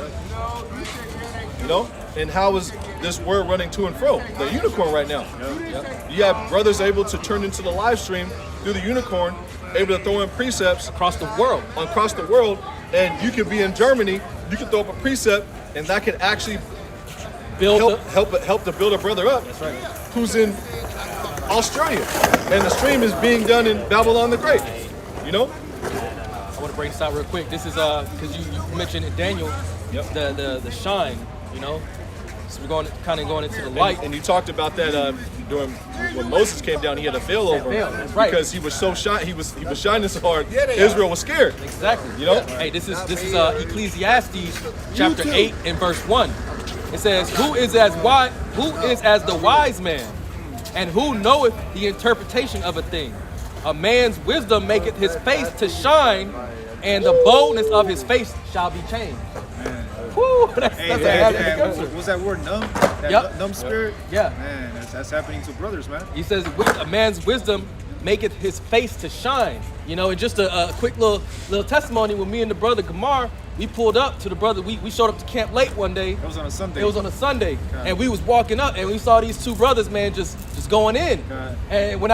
You know? And how is this word running to and fro? The unicorn right now. Yep. You have brothers able to turn into the live stream through the unicorn, able to throw in precepts Across the world. and you could be in Germany, you can throw up a precept, and that can actually Build help to build a brother up. That's right. Who's in Australia, and the stream is being done in Babylon the Great. You know? I want to break this out real quick. This is because you mentioned in Daniel, Yep. the shine, you know. So we're going into the light. And you talked about that during when Moses came down. He had a veil over veil, him that's right. because he was so shine. He was shining so hard. Israel was scared. Exactly. You know? Hey, this is Ecclesiastes chapter 8 and verse 1. It says, "Who is as the wise man, and who knoweth the interpretation of a thing? A man's wisdom maketh his face to shine, and the boldness of his face shall be changed." Woo, that's a heavy What was that word? Numb? That Yep. numb spirit? Yeah. Man, that's happening to brothers, man. He says, "A man's wisdom maketh his face to shine." You know, and just a quick little testimony. When me and the brother Gamar, we pulled up to the brother. We showed up to camp late one day. It was on a Sunday. It was on a Sunday, and we was walking up, and we saw these two brothers, man, just going in. And when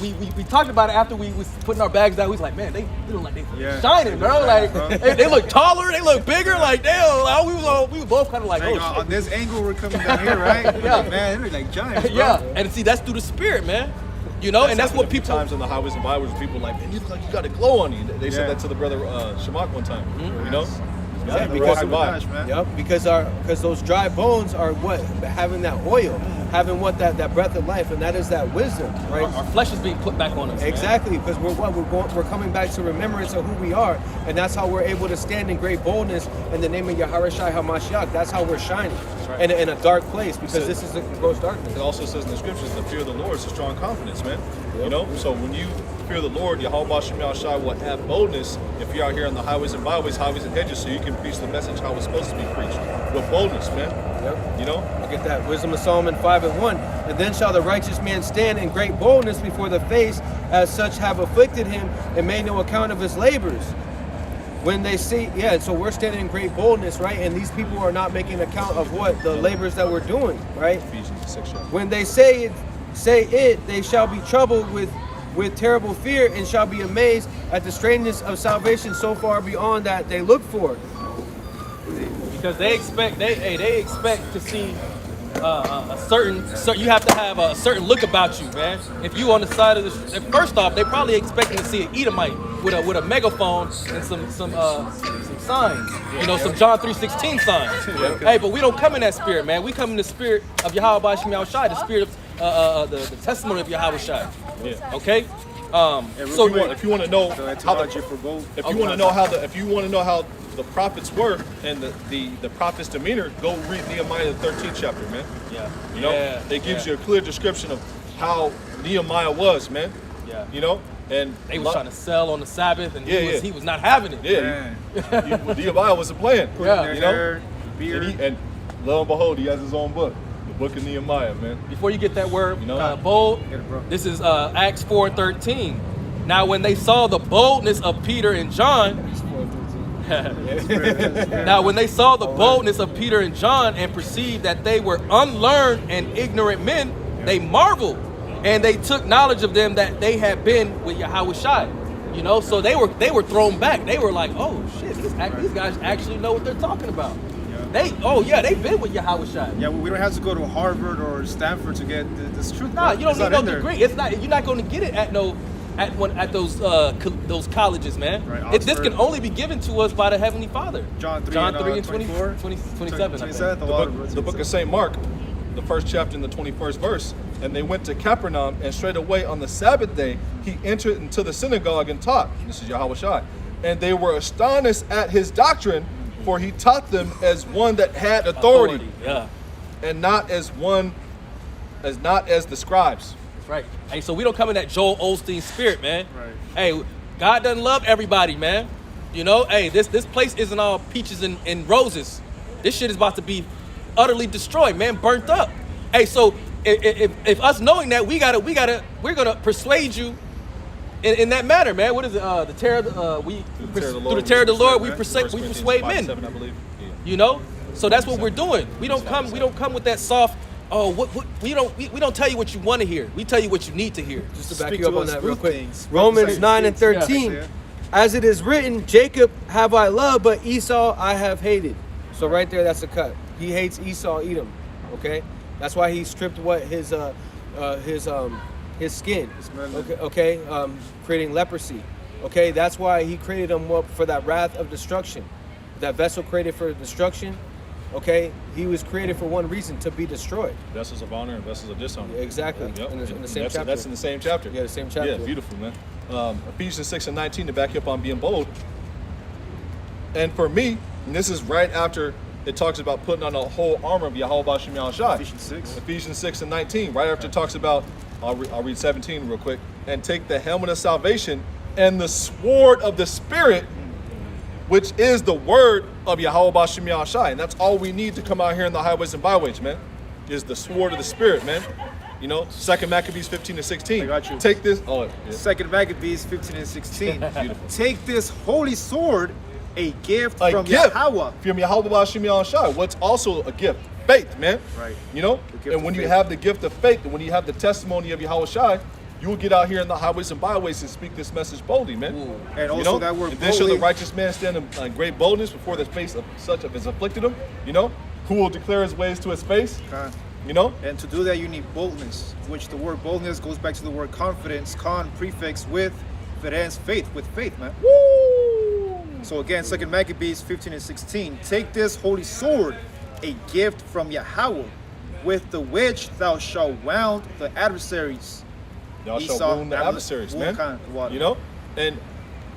we talked about it after we was putting our bags down, we was like, man, they look like they shining, bro. Like they look taller, they look bigger. Like damn, like, we were both kind of like, Dang, oh shit. on this angle we're coming down here, right? Yeah. Like, man, they look like giants, bro. Yeah, and see, that's through the spirit, man. You know, and that's what people. Times on the highways and byways, people like, man, you look like you got a glow on you. They said that to the brother Shamak one time. You know, Yeah, because those dry bones are what having that oil, having that breath of life, and that is that wisdom, right? Our flesh is being put back on us. Exactly, because we're coming back to remembrance of who we are, and that's how we're able to stand in great boldness in the name of Yahawashi HaMashiach. That's how we're shining in a dark place, because this is a gross darkness. It also says in the scriptures, the fear of the Lord is a strong confidence, man. You know, so when you fear the Lord, Yahweh Shem Shai will have boldness if you're out here on the highways and byways, highways and hedges, so you can preach the message how it's supposed to be preached with boldness, man. Yep. You know, look at that wisdom of Solomon 5:1. And then shall the righteous man stand in great boldness before the face, as such have afflicted him and made no account of his labors. When they see, so we're standing in great boldness, right? And these people are not making account of what the labors that we're doing, right? Ephesians 6. When they say it, they shall be troubled with terrible fear and shall be amazed at the strangeness of salvation so far beyond that they look for. Because they expect to see a certain you have to have a certain look about you, man. If you on the side of the first off, they probably expecting to see an Edomite with a megaphone and some signs, some John 3:16 signs. Hey, but we don't come in that spirit, man. We come in the spirit of Yahweh Shem Shai, the spirit of the testimony of Yahweh Shai. Yeah. Okay. So if you want to know how if you want to know how the prophets were and the prophet's demeanor, go read Nehemiah the 13th chapter, man. Yeah. You know, it gives you a clear description of how Nehemiah was, man. Yeah. You know, and they was trying to sell on the Sabbath, and he was not having it. Yeah. Nehemiah wasn't playing. Yeah. You know, and lo and behold, he has his own book. The book of Nehemiah, man. Before you get that word bold, this is Acts 4:13. Now when they saw the boldness of Peter and John, now when they saw the boldness of Peter and John and perceived that they were unlearned and ignorant men, they marveled, and they took knowledge of them that they had been with Yahweh Shai. You know, so they were thrown back. They were like, oh shit, these guys actually know what they're talking about. They've been with Yahweh Shai. Yeah, we don't have to go to Harvard or Stanford to get this truth. Nah, you don't need no degree. It's not. You're not going to get it at those colleges, man. Right, This can only be given to us by the Heavenly Father. John 3 and 27. 27. The book of St. Mark, the first chapter in the 21st verse. And they went to Capernaum, and straightway on the Sabbath day he entered into the synagogue and taught. This is Yahweh Shai. And they were astonished at his doctrine, for he taught them as one that had authority. Yeah. And not as the scribes. That's right. Hey, so we don't come in that Joel Osteen spirit, man. Right. Hey, God doesn't love everybody, man. You know, hey, this place isn't all peaches and roses. This shit is about to be utterly destroyed, man, burnt up. Hey, so if us knowing that, we're gonna persuade you in that matter, man. What is it? The terror of the Lord, we persuade men. 5:7, I believe. Yeah. You know, so that's what we're doing. We don't come with that soft. Oh, we don't tell you what you want to hear. We tell you what you need to hear. Just to back you up on that real quick. Romans 9 and 13. Yeah. As it is written, Jacob have I loved, but Esau I have hated. So right there, that's a cut. He hates Esau, Edom. Okay, that's why he stripped his skin. Okay, creating leprosy. Okay, that's why he created him up for that wrath of destruction. That vessel created for destruction. Okay, he was created for one reason, to be destroyed. Vessels of honor and vessels of dishonor. Exactly. Yep. In the same chapter. That's in the same chapter. Yeah, the same chapter. Yeah, beautiful, man. Ephesians 6 and 19 to back you up on being bold. And for me, and this is right after it talks about putting on a whole armor of Yahweh Shem Shai. Ephesians 6 and 19. Right after it talks about, I'll read 17 real quick. And take the helmet of salvation and the sword of the Spirit, which is the word of Yahweh Shem Shai. And that's all we need to come out here in the highways and byways, man, is the sword of the Spirit, man. You know, 2 Maccabees 15 and 16. I got you. Take this. 2 Maccabees 15 and 16. Beautiful. Take this holy sword, a gift from Yahweh. From Yahweh Shem Shai. What's also a gift? Faith, man. Right. You know? And when you have the gift of faith, and when you have the testimony of Yahweh Shai, you will get out here in the highways and byways and speak this message boldly, man. Ooh. And also that word and then shall the righteous man stand in great boldness before the face of such as afflicted him, you know? Who will declare his ways to his face? You know? And to do that, you need boldness, which the word boldness goes back to the word confidence, prefix with, verens, faith, with faith, man. Woo! So again, 2 Maccabees 15 and 16. Take this holy sword, a gift from Yahweh, with the which thou shalt wound the adversaries. Y'all shall Esau, wound the adversaries, man. Water. You know? And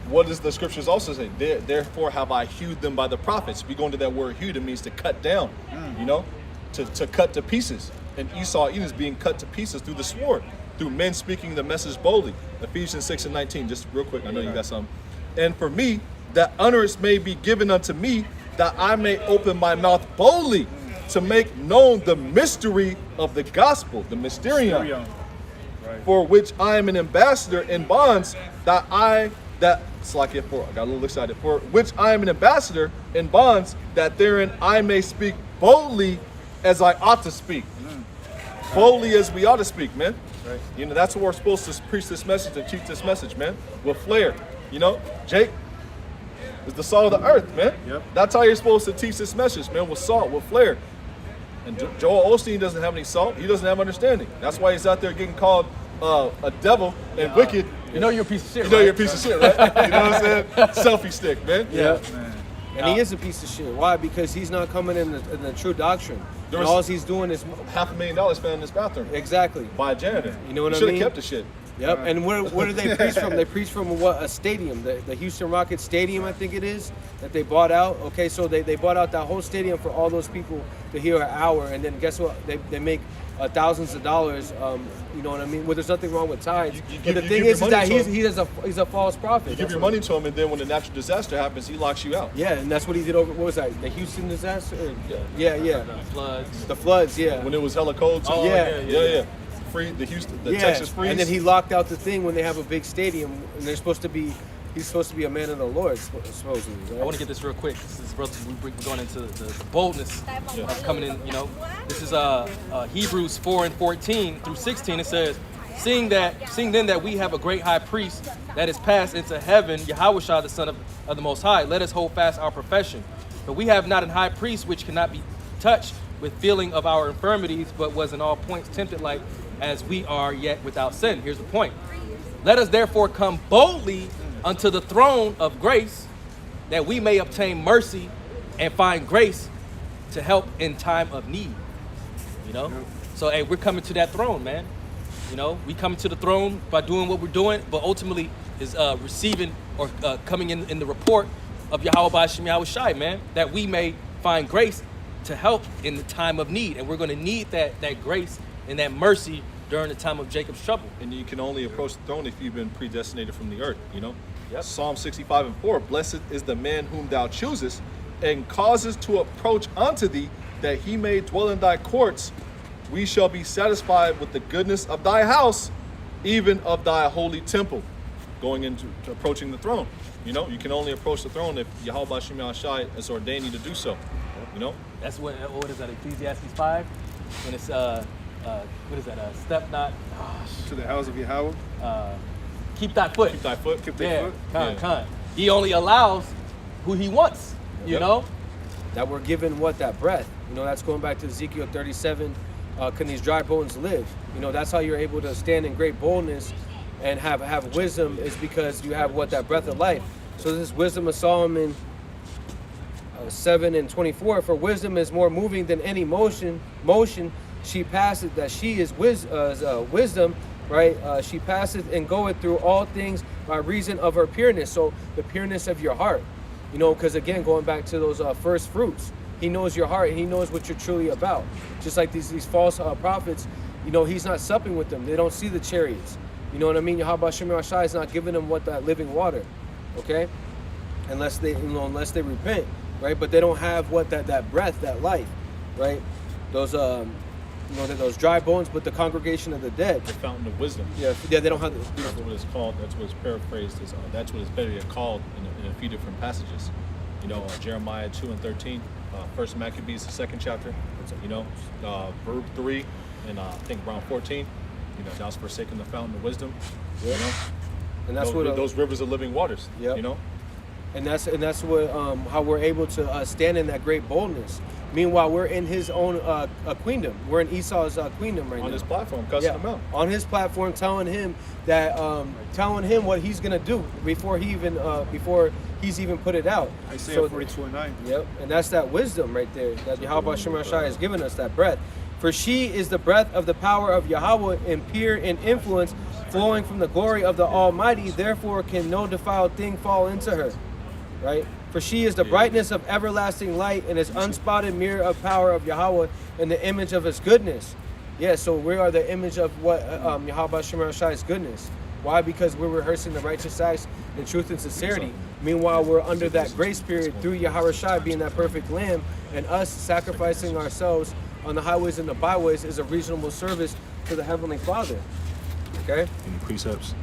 what does the scriptures also say? Therefore have I hewed them by the prophets. If you go into that word hewed, it means to cut down, you know? To cut to pieces. And Esau Edom is being cut to pieces through the sword, through men speaking the message boldly. Ephesians 6 and 19, just real quick, I know you got something. And for me, that utterance may be given unto me, that I may open my mouth boldly to make known the mystery of the gospel, the mysterium, Right. for which I am an ambassador in bonds, I got a little excited, for which I am an ambassador in bonds, that therein I may speak boldly as I ought to speak. Boldly as we ought to speak, man. Right. You know, that's what we're supposed to preach this message and teach this message, man. With flair. You know, Jake is the salt of the earth, man. Yep. That's how you're supposed to teach this message, man, with salt, with flair. And Joel Osteen doesn't have any salt. He doesn't have understanding. That's why he's out there getting called a devil and wicked. You know you're a piece of shit. You know right? you're a piece of shit, right? You know what I'm saying? Selfie stick, man. Yeah. Man. And he is a piece of shit. Why? Because he's not coming in the true doctrine. There And was- all he's doing is $500,000 spent in this bathroom exactly. by a janitor. You know what I Should mean? have kept the shit. Yep. And where do they preach from? They preach from what? A stadium, the Houston Rockets Stadium, I think it is, that they bought out. Okay, so they bought out that whole stadium for all those people to hear an hour, and then guess what? They make thousands of dollars. You know what I mean? Well, there's nothing wrong with tithes. But the you thing give is your that money to he's a false prophet. You give That's your what- money to him, and then when the natural disaster happens, he locks you out. Yeah, and that's what he did over. What was that? The Houston disaster? Yeah. Floods. The floods. Yeah. When it was hella cold, too. Oh, yeah. Free the Texas freeze. And then he locked out the thing when they have a big stadium, and they're supposed to be. He's supposed to be a man of the Lord, supposedly. Right? I want to get this real quick. This is we're going into the boldness of coming in. You know, this is Hebrews 4 and 14 through 16. It says, seeing then that we have a great high priest that is passed into heaven, Yahushua, the Son of the Most High, let us hold fast our profession. But we have not an high priest which cannot be touched with feeling of our infirmities, but was in all points tempted like as we are, yet without sin. Here's the point. Let us therefore come boldly unto the throne of grace, that we may obtain mercy and find grace to help in time of need. You know? So, hey, we're coming to that throne, man. You know, we come to the throne by doing what we're doing, but ultimately is receiving or coming in the report of Yahweh B'Shem Yahweh Shai, man, that we may find grace to help in the time of need. And we're going to need that grace and that mercy during the time of Jacob's trouble. And you can only approach the throne if you've been predestinated from the earth, you know? Yep. Psalm 65 and 4, blessed is the man whom thou choosest, and causes to approach unto thee, that he may dwell in thy courts. We shall be satisfied with the goodness of thy house, even of thy holy temple. Going into approaching the throne. You know, you can only approach the throne if Yahweh B'Shem Yahweh Shai has ordained you to do so. You know? That's what is that, Ecclesiastes 5? When it's, what is that, step not, To the house of Yahweh. keep thy foot. Keep thy foot. Keep their Yeah, foot. con. He only allows who he wants, you Yep. know? That we're given what? That breath. You know, that's going back to Ezekiel 37. Can these dry bones live? You know, that's how you're able to stand in great boldness and have wisdom, is because you have what? That breath of life. So this wisdom of Solomon 7 and 24. For wisdom is more moving than any motion. She passeth, that she is wisdom, right? She passeth and goeth through all things by reason of her pureness. So the pureness of your heart, you know, because again, going back to those first fruits, he knows your heart and he knows what you're truly about. Just like these false prophets, you know, he's not supping with them. They don't see the chariots. You know what I mean? Yahweh Shai is not giving them what? That living water, okay? Unless they repent, right? But they don't have what? That breath, that life, right? Those you know, those dry bones, but the congregation of the dead. The fountain of wisdom. Yeah, they don't have the. That's what it's called. That's what it's paraphrased as. That's what it's better called in a few different passages. You know, Jeremiah 2 and 13, 1 Maccabees, the 2nd chapter. You know, Verb 3, and I think around 14. You know, thou's forsaken the fountain of wisdom. You know, And that's those rivers of living waters. Yep. You know, and that's what how we're able to stand in that great boldness, Meanwhile, we're in his own queendom. We're in Esau's queendom right now. On his platform, cussing him out. On his platform, telling him that, telling him what he's gonna do before he's even put it out. Isaiah So- 42:9. Yep, and that's that wisdom right there that Yahweh Shem Shai has given us, that breath. For she is the breath of the power of Yahweh and pure in influence, flowing from the glory of the Almighty. Therefore can no defiled thing fall into her. Right? For she is the brightness of everlasting light and is unspotted mirror of power of Yahweh and the image of his goodness. Yeah, so we are the image of what Yahweh Shem Shai's goodness. Why? Because we're rehearsing the righteous acts in truth and sincerity. Meanwhile, we're under that grace period through Yahweh Shai being that perfect lamb, and us sacrificing ourselves on the highways and the byways is a reasonable service to the Heavenly Father. Okay? In the precepts.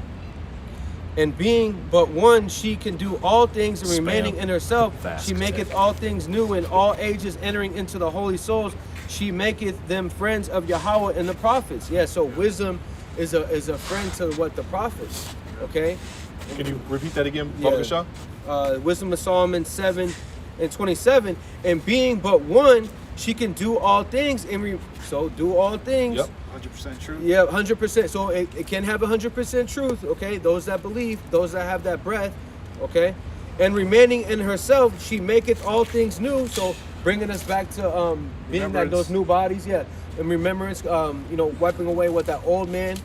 And being but one, she can do all things, and Spam. remaining in herself, Fast she maketh all things new, in all ages entering into the holy souls. She maketh them friends of Yahweh and the prophets. Yeah, so wisdom is a friend to what the prophets. Okay? Can you repeat that again, Baba Shah? Wisdom of Solomon 7:27. And being but one, she can do all things. So do all things. Yep. 100% true. Yeah, 100%. So it can have 100% truth, okay? Those that believe, those that have that breath, okay? And remaining in herself, she maketh all things new. So bringing us back to being like those new bodies, yeah. And remembrance, wiping away what that old man,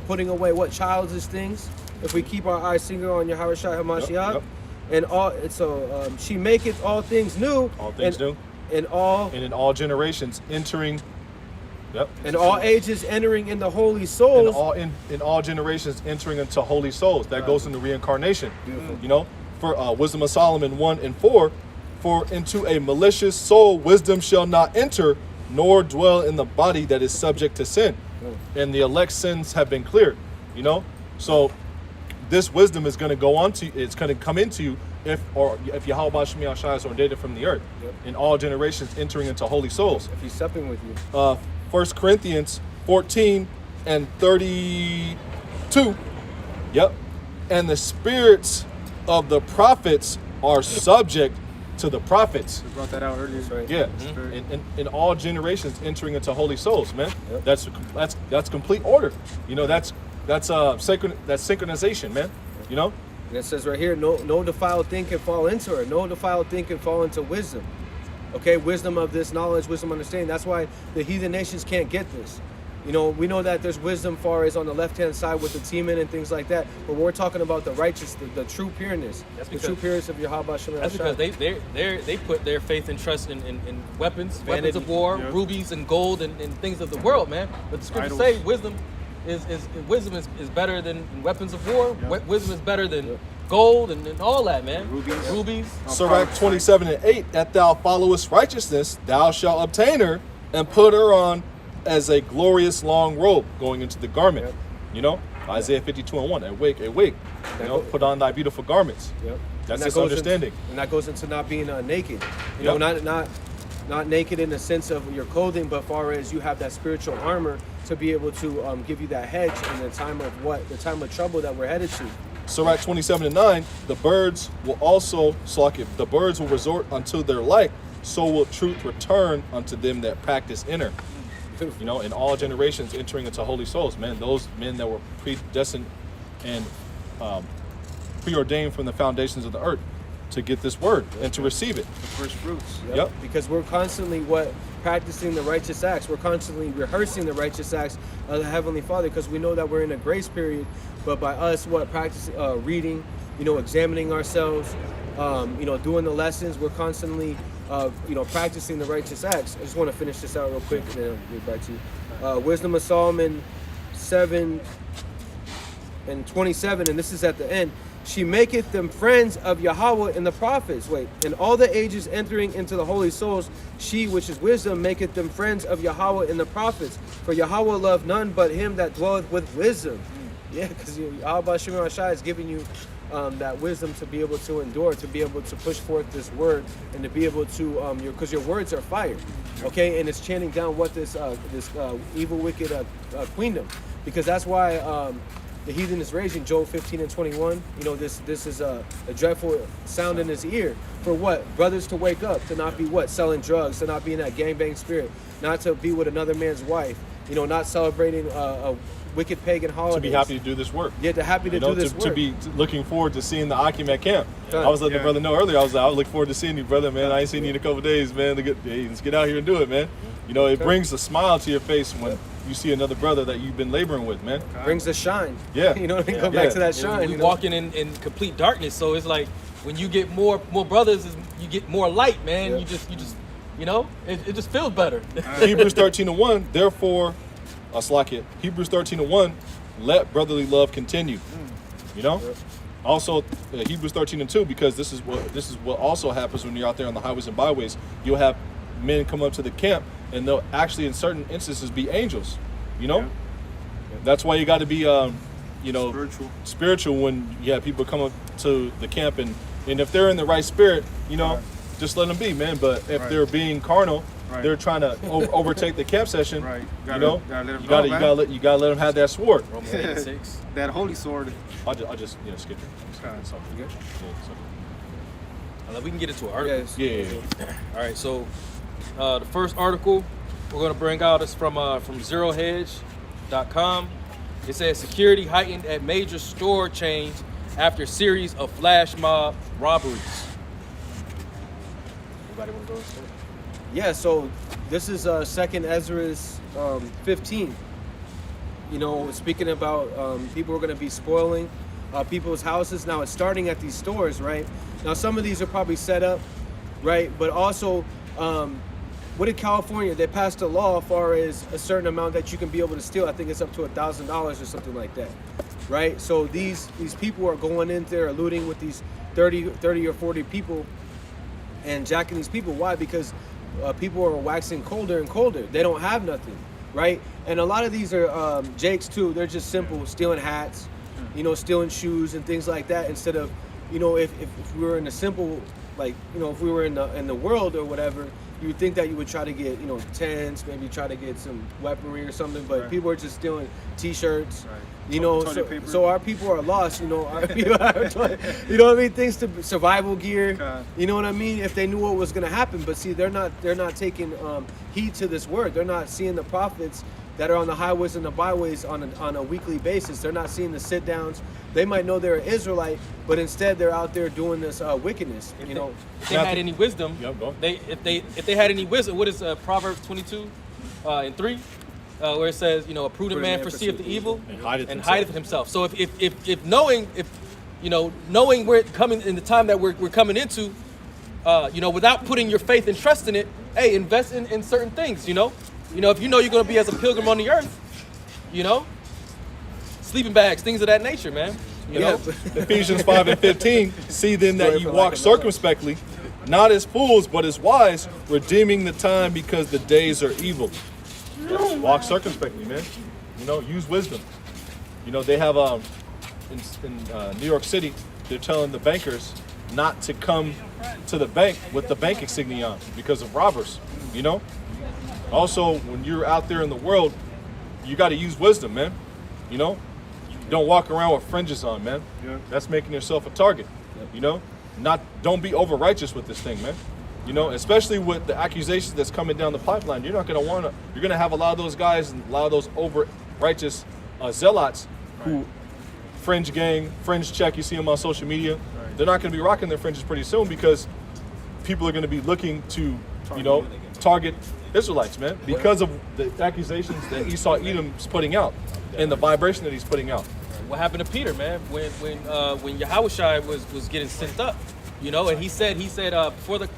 putting away what childish things. If we keep our eyes single on Yahweh Shai HaMashiach, Yep. and all, so she maketh all things new. All things new. And in all generations entering. Yep. in all ages entering in the holy souls. In all generations entering into holy souls. That goes into reincarnation. Beautiful. For Wisdom of Solomon 1:4, for into a malicious soul wisdom shall not enter, nor dwell in the body that is subject to sin. And the elect's sins have been cleared. So this wisdom is going to go on to, it's going to come into you if Yahweh Shem Shai is ordained from the earth. Yep. In all generations entering into holy souls. If he's supping with you. 1 Corinthians 14:32. Yep. And the spirits of the prophets are subject to the prophets. We brought that out earlier. Right. Yeah. Spirit. In all generations entering into holy souls, man. Yep. That's complete order. That's synchronization, man. And it says right here, no defiled thing can fall into her. No defiled thing can fall into wisdom. Okay, wisdom of this knowledge, wisdom understanding. That's why the heathen nations can't get this. We know that there's wisdom far as on the left-hand side with the Teman and things like that. But we're talking about the righteous, the true pureness, the true pureness of Yahweh Shem That's Shai. because they put their faith and trust in weapons of war, Yeah. rubies and gold and things of the world, man. But the scriptures Idols. say wisdom is better than weapons of war. Yeah. Wisdom is better than gold and all that, man. Rubies. Sirach 27:8, that thou followest righteousness, thou shalt obtain her and put her on as a glorious long robe going into the garment. Yep. Isaiah 52:1, a wig. Put on thy beautiful garments. Yep. That's And his goes understanding. and that goes into not being naked. Yep. Not naked in the sense of your clothing, but far as you have that spiritual armor to be able to give you that hedge in the time of trouble that we're headed to. Sirach 27:9, the birds will resort unto their light, so will truth return unto them that practice in her. In all generations entering into holy souls, man, those men that were predestined and preordained from the foundations of the earth to get this word and to receive it. The first fruits. Yep. Because we're constantly practicing the righteous acts. We're constantly rehearsing the righteous acts of the Heavenly Father because we know that we're in a grace period. But by us, practicing, reading, examining ourselves, doing the lessons, we're constantly, practicing the righteous acts. I just want to finish this out real quick and then I'll get back to you. Wisdom of Solomon 7:27, and this is at the end. She maketh them friends of Yahweh and the prophets. In all the ages entering into the holy souls, she, which is wisdom, maketh them friends of Yahweh and the prophets. For Yahweh loved none but him that dwelleth with wisdom. Yeah, because Yahweh Shem Shai is giving you that wisdom to be able to endure, to be able to push forth this word, and to be able to, because your words are fire, okay? And it's chanting down what this evil, wicked queendom. Because that's why the heathen is raging, Job 15:21. You know, this is a dreadful sound in his ear. For what? Brothers to wake up, to not be what? Selling drugs, to not be in that gangbang spirit, not to be with another man's wife, you know, not celebrating a wicked pagan holiday. To be happy to do this work. Yeah, to happy to do this work. To be looking forward to seeing the Akim at camp. Done. I was letting the brother know earlier. I was look forward to seeing you, brother, man. I ain't seen you in a couple of days, man. Hey, let's get out here and do it, man. You know, it brings a smile to your face when you see another brother that you've been laboring with, man. Brings a shine. Yeah. You know what I mean? Go back to that shine. We you know? walking in complete darkness, so it's like when you get more brothers, you get more light, man. Yeah. You just you know, it just feels better. Hebrews 13:1, therefore, Hebrews 13:1, let brotherly love continue. You know? Also, Hebrews 13:2, because this is what also happens when you're out there on the highways and byways. You'll have men come up to the camp, and they'll actually, in certain instances, be angels. You know? That's why you got to be, you know, spiritual when you have people come up to the camp, and if they're in the right spirit, you know, just let them be, man. But if they're being carnal, they're trying to overtake the camp session. Right. You know, gotta you gotta let them have that sword. Romans 8:6. that holy sword. I'll just skip it. Okay. We can get into an article. Yes. Yeah. All right, so the first article we're going to bring out is from zerohedge.com. It says security heightened at major store chains after series of flash mob robberies. Anybody want to go into it? Yeah, so this is Second Ezra's 15. You know, speaking about people are going to be spoiling people's houses. Now it's starting at these stores, right? Now some of these are probably set up, right? But also, what did California? They passed a law as far as a certain amount that you can be able to steal. I think it's up to $1,000 or something like that, right? So these people are going in there looting with these 30 or 40 people and jacking these people. Why? Because people are waxing colder and colder. They don't have nothing, right? And a lot of these are jakes too. They're just simple, stealing hats, you know, stealing shoes and things like that. Instead of, you know, if we were in a simple, like, you know, if we were in the world or whatever, you would think that you would try to get, you know, tents, maybe try to get some weaponry or something. But people are just stealing T-shirts. You know, so our people are lost. You know, our people are, you know what I mean? Things to survival gear. You know what I mean? If they knew what was going to happen, but see, they're not taking heed to this word. They're not seeing the prophets that are on the highways and the byways on a weekly basis. They're not seeing the sit downs. They might know they're an Israelite, but instead they're out there doing this wickedness. If you know, if they had any wisdom, if they had any wisdom, what is Proverbs 22:3? Where it says, you know, a prudent man foreseeth the evil and hideth himself. So if knowing we're coming in the time that we're coming into, you know, without putting your faith and trust in it, hey, invest in certain things. You know, if you know you're going to be as a pilgrim on the earth, you know, sleeping bags, things of that nature, man. You know, Ephesians 5:15. See then that you walk circumspectly, not as fools, but as wise, redeeming the time because the days are evil. Walk circumspectly, man. You know, use wisdom. You know, they have in New York City, they're telling the bankers not to come to the bank with the bank insignia on because of robbers. You know. Also, when you're out there in the world, you got to use wisdom, man. You know, don't walk around with fringes on, man. That's making yourself a target. You know, don't be over righteous with this thing, man. You know, especially with the accusations that's coming down the pipeline, you're going to have a lot of those guys and a lot of those over righteous zealots who fringe gang, fringe check. You see them on social media. They're not going to be rocking their fringes pretty soon because people are going to be looking to, you know, target Israelites, man, because of the accusations that Esau Edom's putting out and the vibration that he's putting out. what happened to Peter, man, when Yahushua was getting sent up, you know, and he said before the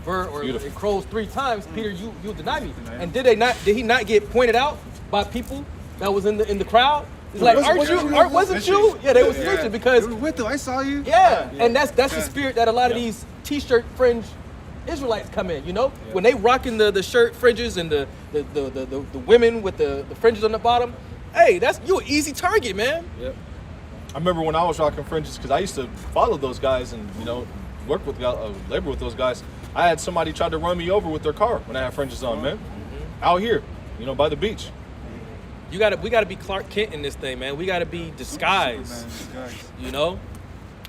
bird or it crows 3 times, Peter, you deny me. And did he not get pointed out by people that was in the crowd? It's like, wasn't you? Yeah, they was snitching because with them, I saw you. Yeah, and that's the spirit that a lot of these t-shirt fringe Israelites come in, you know? Yeah. When they rocking the shirt fringes and the women with the fringes on the bottom, hey, you an easy target, man. Yep. I remember when I was rocking fringes, because I used to follow those guys and, you know, work with labor with those guys. I had somebody try to run me over with their car when I had fringes on, man. Mm-hmm. Out here, you know, by the beach. we gotta be Clark Kent in this thing, man. We gotta be disguised. Superman, disguise. You know,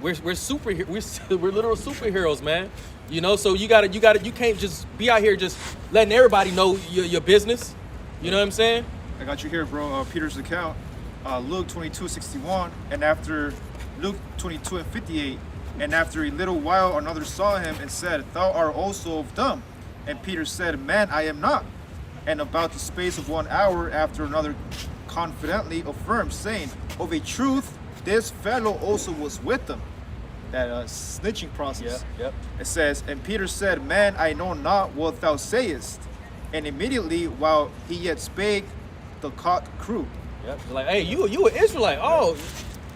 we're we're literal superheroes, man. You know, so you can't just be out here just letting everybody know your business. You know what I'm saying? I got you here, bro. Peter's account, Luke 22:61, and after Luke 22:58, and after a little while another saw him and said, "Thou art also of them." And Peter said, "Man, I am not." And about the space of 1 hour after another confidently affirmed, saying, "Of a truth, this fellow also was with them." That snitching process. Yep. It says, and Peter said, "Man, I know not what thou sayest." And immediately, while he yet spake, the cock crew. Yep. They're like, hey, you an Israelite? Oh,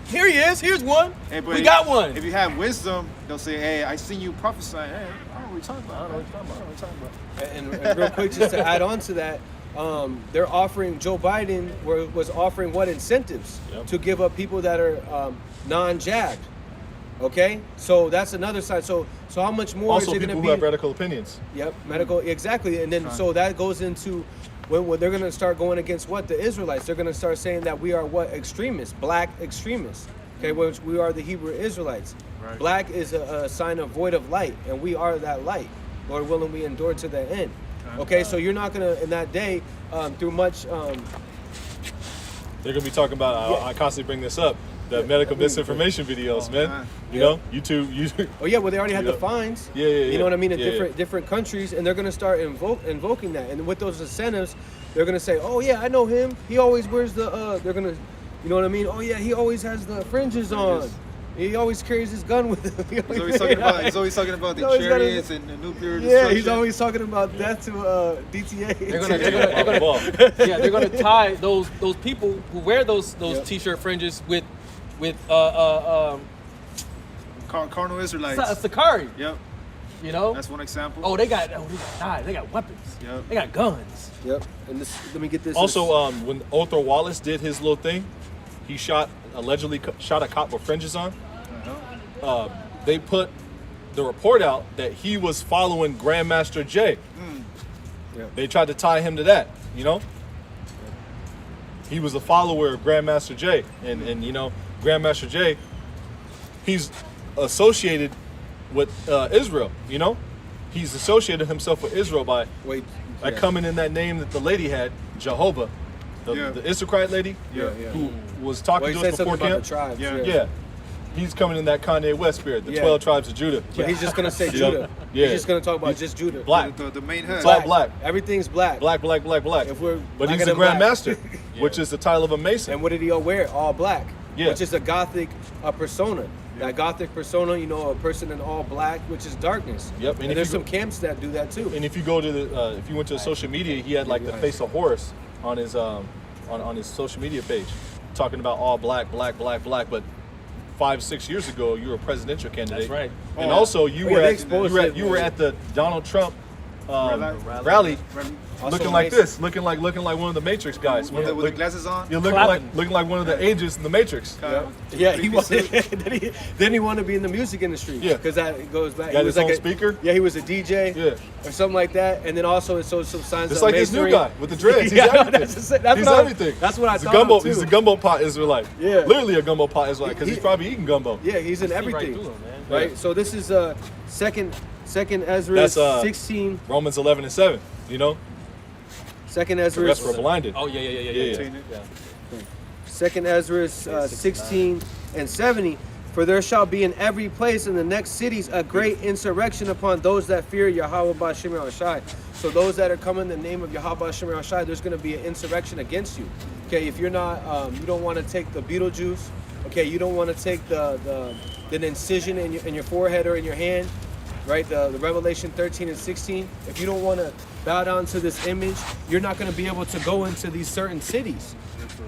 here he is. Here's one. Hey, but we got one. If you have wisdom, they'll say, "Hey, I seen you prophesying." Hey, I don't know what you're talking about. I don't know what you're talking about. And real quick, just to add on to that, they're offering, Joe Biden was offering what incentives to give up people that are non-jabbed. Okay, so that's another side. So how much more Also, is it going people to who be? have radical opinions. Yep, medical, exactly. And then so that goes into when they're going to start going against what? The Israelites. They're going to start saying that we are what? Extremists, black extremists. Okay, which we are the Hebrew Israelites. Right. Black is a sign of void of light, and we are that light. Lord willing, we endure to the end. Okay, so you're not going to, in that day, through much... They're going to be talking about, I constantly bring this up, the medical misinformation videos, man. You know, YouTube. Oh yeah, well they already had the fines. Yeah. You know what I mean? In Yeah, different countries, and they're gonna start invoking that. And with those incentives, they're gonna say, "Oh yeah, I know him. He always wears the." They're gonna, you know what I mean? Oh yeah, he always has the fringes on. He always carries his gun with him. He's always talking about the always gotta- chariots and the nuclear Yeah, destruction. he's always talking about death to DTA. They're gonna tie those people who wear those t-shirt fringes with Carnal Israelites. Sakari. Yep, You know? that's one example. Oh, they got knives. They got weapons. Yep. They got guns. Yep. And this, let me get this. Also, when Othar Wallace did his little thing, he allegedly shot a cop with fringes on. They put the report out that he was following Grandmaster Jay. Yeah. They tried to tie him to that, you know? He was a follower of Grandmaster Jay. And you know, Grandmaster Jay, he's associated with Israel, you know? He's associated himself with Israel by coming in that name that the lady had, Jehovah, the Issachrite lady, who was talking to us before camp. Tribes. Yeah. He's coming in that Kanye West spirit, the 12 tribes of Judah. But he's just gonna say Judah. Yeah. He's just gonna talk about just Judah. Black. The main head. It's all black. Everything's black. Black. If we're But black he's a and black. Grandmaster, which is the title of a Mason. And what did he all wear? All black. Yeah. Which is a Gothic persona. That Gothic persona, you know, a person in all black, which is darkness. Yep. And there's some camps that do that too. And if you go to if you went to social media, he had like the face of Horus on his on his social media page, talking about all black. But 5-6 years ago, you were a presidential candidate. That's right. And also, you were they at the Donald Trump rally, looking like this, looking like one of the Matrix guys. With the glasses on. You're looking like one of the agents in the Matrix. Yeah, he wanted. then he wanted to be in the music industry. Yeah. because that goes back. Got he was his like own speaker? Yeah, he was a DJ. Yeah. or something like that. And then also it shows some signs. It's of like this new masonry. guy with the dreads. He's Yeah, everything. that's He's what everything. That's what I He's a thought. gumbo. Too. He's a gumbo pot Israelite. Yeah. Literally a gumbo pot Israelite because he's probably eating gumbo. Yeah, he's in everything. Right through him, man. Right. Yeah. So this is second Ezra That's 16. Romans 11:7. You know, Second the Ezra. rest were blinded. Oh yeah. Second Ezra 16 and 70. For there shall be in every place in the next cities a great insurrection upon those that fear Yahweh Ba'Shem Shai. So those that are coming in the name of Yahweh Ba'Shem Shai, there's going to be an insurrection against you. Okay, if you're not, you don't want to take the Beetlejuice. Okay, you don't want to take the incision in your forehead or in your hand, right? The Revelation 13 and 16. If you don't want to bow down to this image, you're not going to be able to go into these certain cities.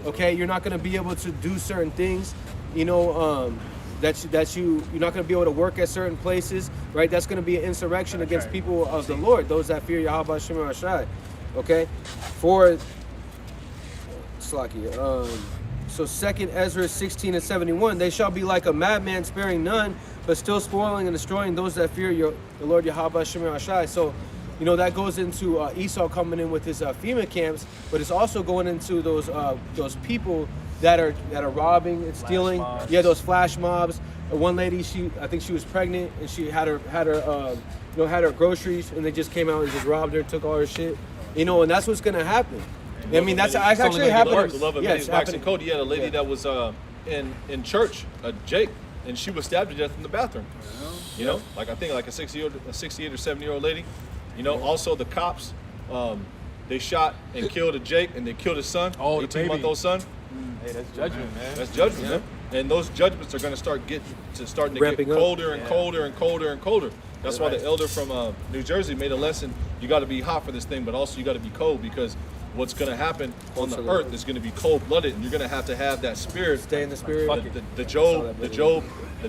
Okay, you're not going to be able to do certain things. You know, you're not going to be able to work at certain places, right? That's going to be an insurrection against people of the Lord, those that fear Yahweh Shemar Ashai. Okay, for Slaki. So 2 Ezra 16 and 71, they shall be like a madman, sparing none, but still spoiling and destroying those that fear the Lord Yahweh Shemar Ashai. So you know, that goes into Esau coming in with his FEMA camps, but it's also going into those people that are robbing and stealing. mobs. Yeah, those flash mobs. One lady, I think she was pregnant, and she had her groceries, and they just came out and just robbed her, took all her shit. You know, and that's what's gonna happen. I mean, that's It's only actually gonna get happening. worse. The love of Yeah, many it's is waxing happening. cold. You had a lady that was in church, Jake, and she was stabbed to death in the bathroom. You know, like I think like a 68 or 70-year-old lady. You know, also the cops, they shot and killed a Jake, and they killed his son, Oh, the baby. 18-month-old son. Hey, that's judgment, man. That's judgment, man. And those judgments are going to starting to Ramping get up. colder and colder and colder and colder. That's why the elder from New Jersey made a lesson. You got to be hot for this thing, but also you got to be cold, because what's going to happen on the earth is going to be cold-blooded, and you're going to have that spirit. Stay in the spirit. The Job, the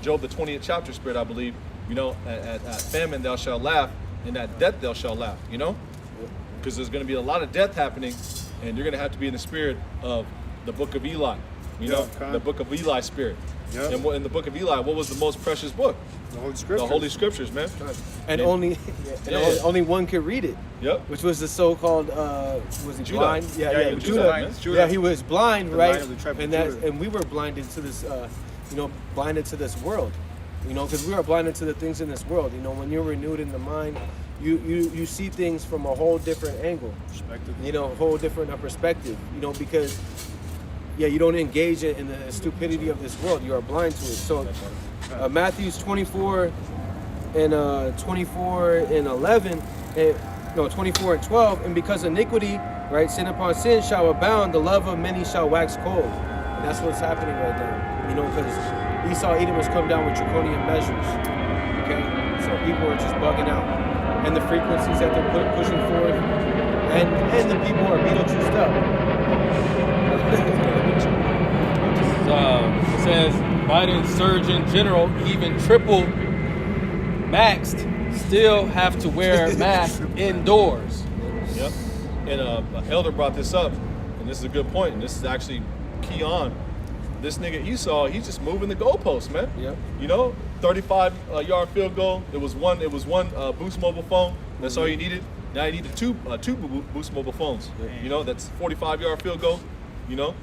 20th chapter spirit, I believe. You know, at famine thou shalt laugh, and at death thou shalt laugh. You know, because there's going to be a lot of death happening, and you're going to have to be in the spirit of the book of Eli. You know, the book of Eli spirit. Yeah. And in the book of Eli, what was the most precious book? The Holy Scriptures. The Holy Scriptures, man. And Yeah. only only one could read it. Yep. Which was the so-called was he Judah. blind? Yeah, Judah, Judah. man. It's Judah. Yeah, he was blind, The right? line of the tribe of And that, Judah. and we were blinded to this, blinded to this world, because we are blinded to the things in this world. You know, when you're renewed in the mind, you see things from a whole different angle. Perspective. You know, a whole different perspective. You know, because you don't engage in the stupidity of this world. You are blind to it. So, Matthew's 24 and 11, 24 and 12, and because iniquity, right, sin upon sin shall abound, the love of many shall wax cold. And that's what's happening right now. You know, because Esau, Edom has come down with draconian measures. Okay, so people are just bugging out, and the frequencies that they're pushing forward, and the people are Beetlejuiced up. It says Biden Surgeon General even triple maxed still have to wear masks indoors. Yep. And an elder brought this up, and this is a good point, and this is actually key on. This nigga Esau, he's just moving the goalposts, man. Yep. You know, 35-yard field goal. It was one Boost mobile phone. That's all you needed. Now you needed two Boost mobile phones. You know, that's 45-yard field goal. You know,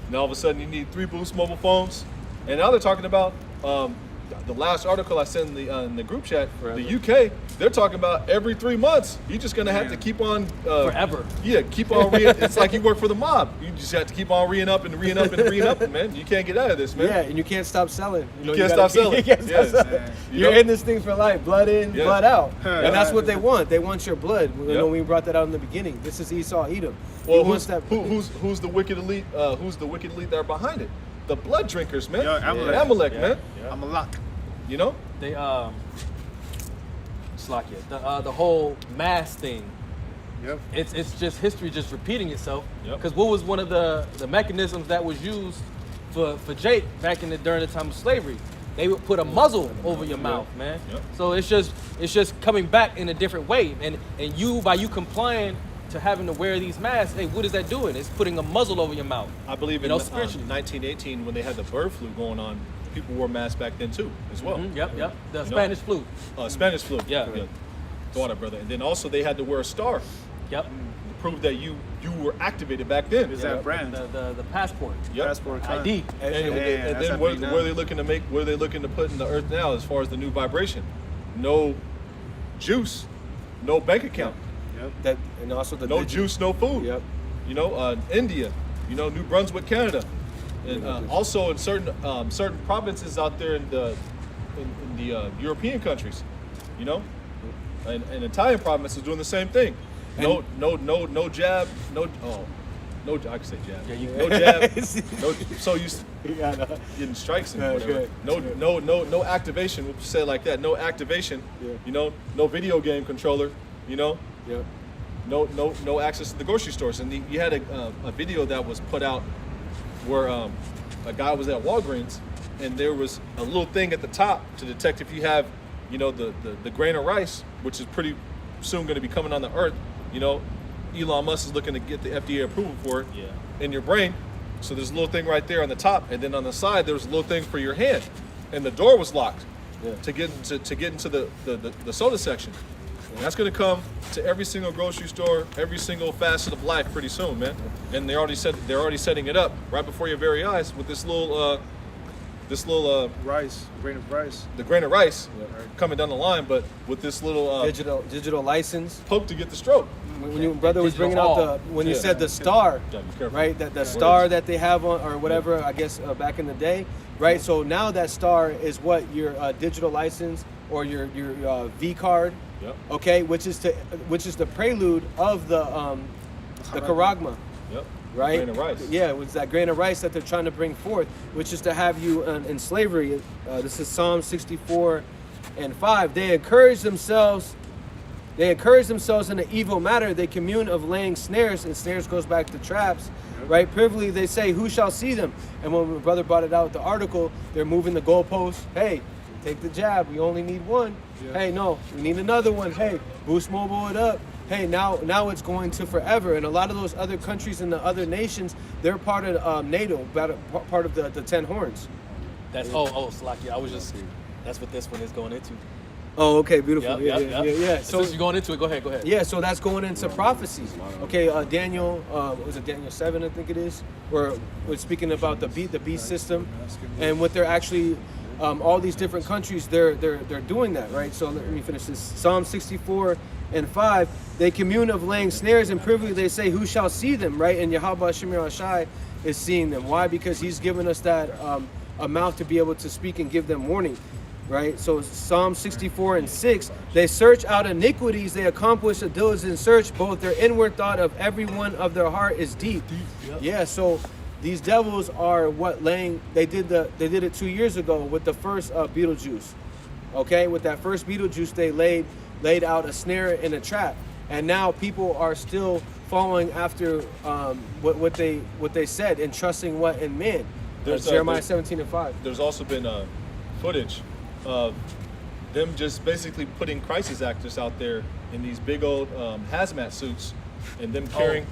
and all of a sudden you need 3 Boost mobile phones. And now they're talking about the last article I sent in the group chat. The UK, they're talking about every 3 months. You're just gonna have to keep on Forever. Yeah, keep on it's like you work for the mob. You just have to keep on re-ing up, man. You can't get out of this, man. Yeah, and you can't stop selling. You can't stop selling. You can't stop Yes. selling. You You're know? in this thing for life, blood in, Yeah. blood out, Yeah. and that's what they want. They want your blood. You know, Yep. we brought that out in the beginning. This is Esau, Edom. Well, He wants that. who's the wicked elite? Who's the wicked elite that are behind it? The blood drinkers, man. Yeah, Amalek. Amalek, man. I'm a lock. You know? They Slakia, the whole mass thing. Yep. It's just history just repeating itself. Yep. Because what was one of the mechanisms that was used for Jake back during the time of slavery? They would put a muzzle over your mouth, man. Yep. So it's just coming back in a different way. And by you complying to having to wear these masks, hey, what is that doing? It's putting a muzzle over your mouth. I believe in spiritually. 1918 when they had the bird flu going on, people wore masks back then too, as well. Yep. The You know? Spanish flu. Spanish flu. Yeah. Daughter, brother. And then also they had to wear a star Yep. to prove that you were activated back then. Is that brand? The passport. Yep. Passport card. ID. And that's then what happening are they looking to make? What are they looking to put in the earth now as far as the new vibration? No juice, no bank account. Yep. That and also the No juice, no food. Yep. You know, India. You know, New Brunswick, Canada, and also in certain provinces out there in the European countries. You know, and Italian province is doing the same thing. No jab. No, I can say jab. Yeah, no jab. No, so used to Yeah, no. getting strikes and Yeah, whatever. good. No activation. We'll say it like that. No activation. Yeah. You know, no video game controller. You know, Yep. no access to the grocery stores. And you had a video that was put out where a guy was at Walgreens, and there was a little thing at the top to detect if you have, you know, the grain of rice, which is pretty soon going to be coming on the earth. You know, Elon Musk is looking to get the FDA approval for it in your brain. So there's a little thing right there on the top, and then on the side there's a little thing for your hand, and the door was locked to get into the soda section. And that's going to come to every single grocery store, every single facet of life pretty soon, man. And they're already setting it up right before your very eyes with this little Rice, grain of rice. the grain of rice coming down the line, but with this little digital license. poke to get the stroke. When your brother was bringing out when you said the star, Gotta be careful. right? That the star that they have on or whatever, I guess back in the day, right? So now that star is what your digital license or your V card, Yep. okay, which is the prelude of the charagma. Yep. Right? Grain of rice. Yeah, it was that grain of rice that they're trying to bring forth, which is to have you in slavery. This is Psalm 64 and 5. They encourage themselves in an evil matter. They commune of laying snares, and snares goes back to traps, right? Privily they say, who shall see them? And when my brother brought it out, the article, they're moving the goalposts. Hey, take the jab. We only need one. Yeah. Hey, no, we need another one. Hey, Boost Mobile it up. Hey, now it's going to forever. And a lot of those other countries and the other nations, they're part of NATO, part of the 10 horns. That's Slaki. That's what this one is going into. Oh, okay, beautiful. Yep. Yeah. So since you're going into it, go ahead. Yeah, so that's going into prophecy. Okay, Daniel, was it Daniel 7, I think it is? Where we're speaking about the beast system and what they're actually, all these different countries, they're doing that, right? So let me finish this. Psalm 64 and 5, they commune of laying snares, and privily they say, who shall see them, right? And Yahweh Shemir Ashai is seeing them. Why? Because he's given us that a mouth to be able to speak and give them warning, right? So Psalm 64 and 6, they search out iniquities, they accomplish a diligent search, both their inward thought of every one of their heart is deep. Yeah, so these devils are they did it 2 years ago with the first Beetlejuice. Okay, with that first Beetlejuice, they laid out a snare and a trap, and now people are still following after what they said and trusting what in man. Jeremiah 17 and 5. There's also been footage of them just basically putting crisis actors out there in these big old hazmat suits, and them carrying.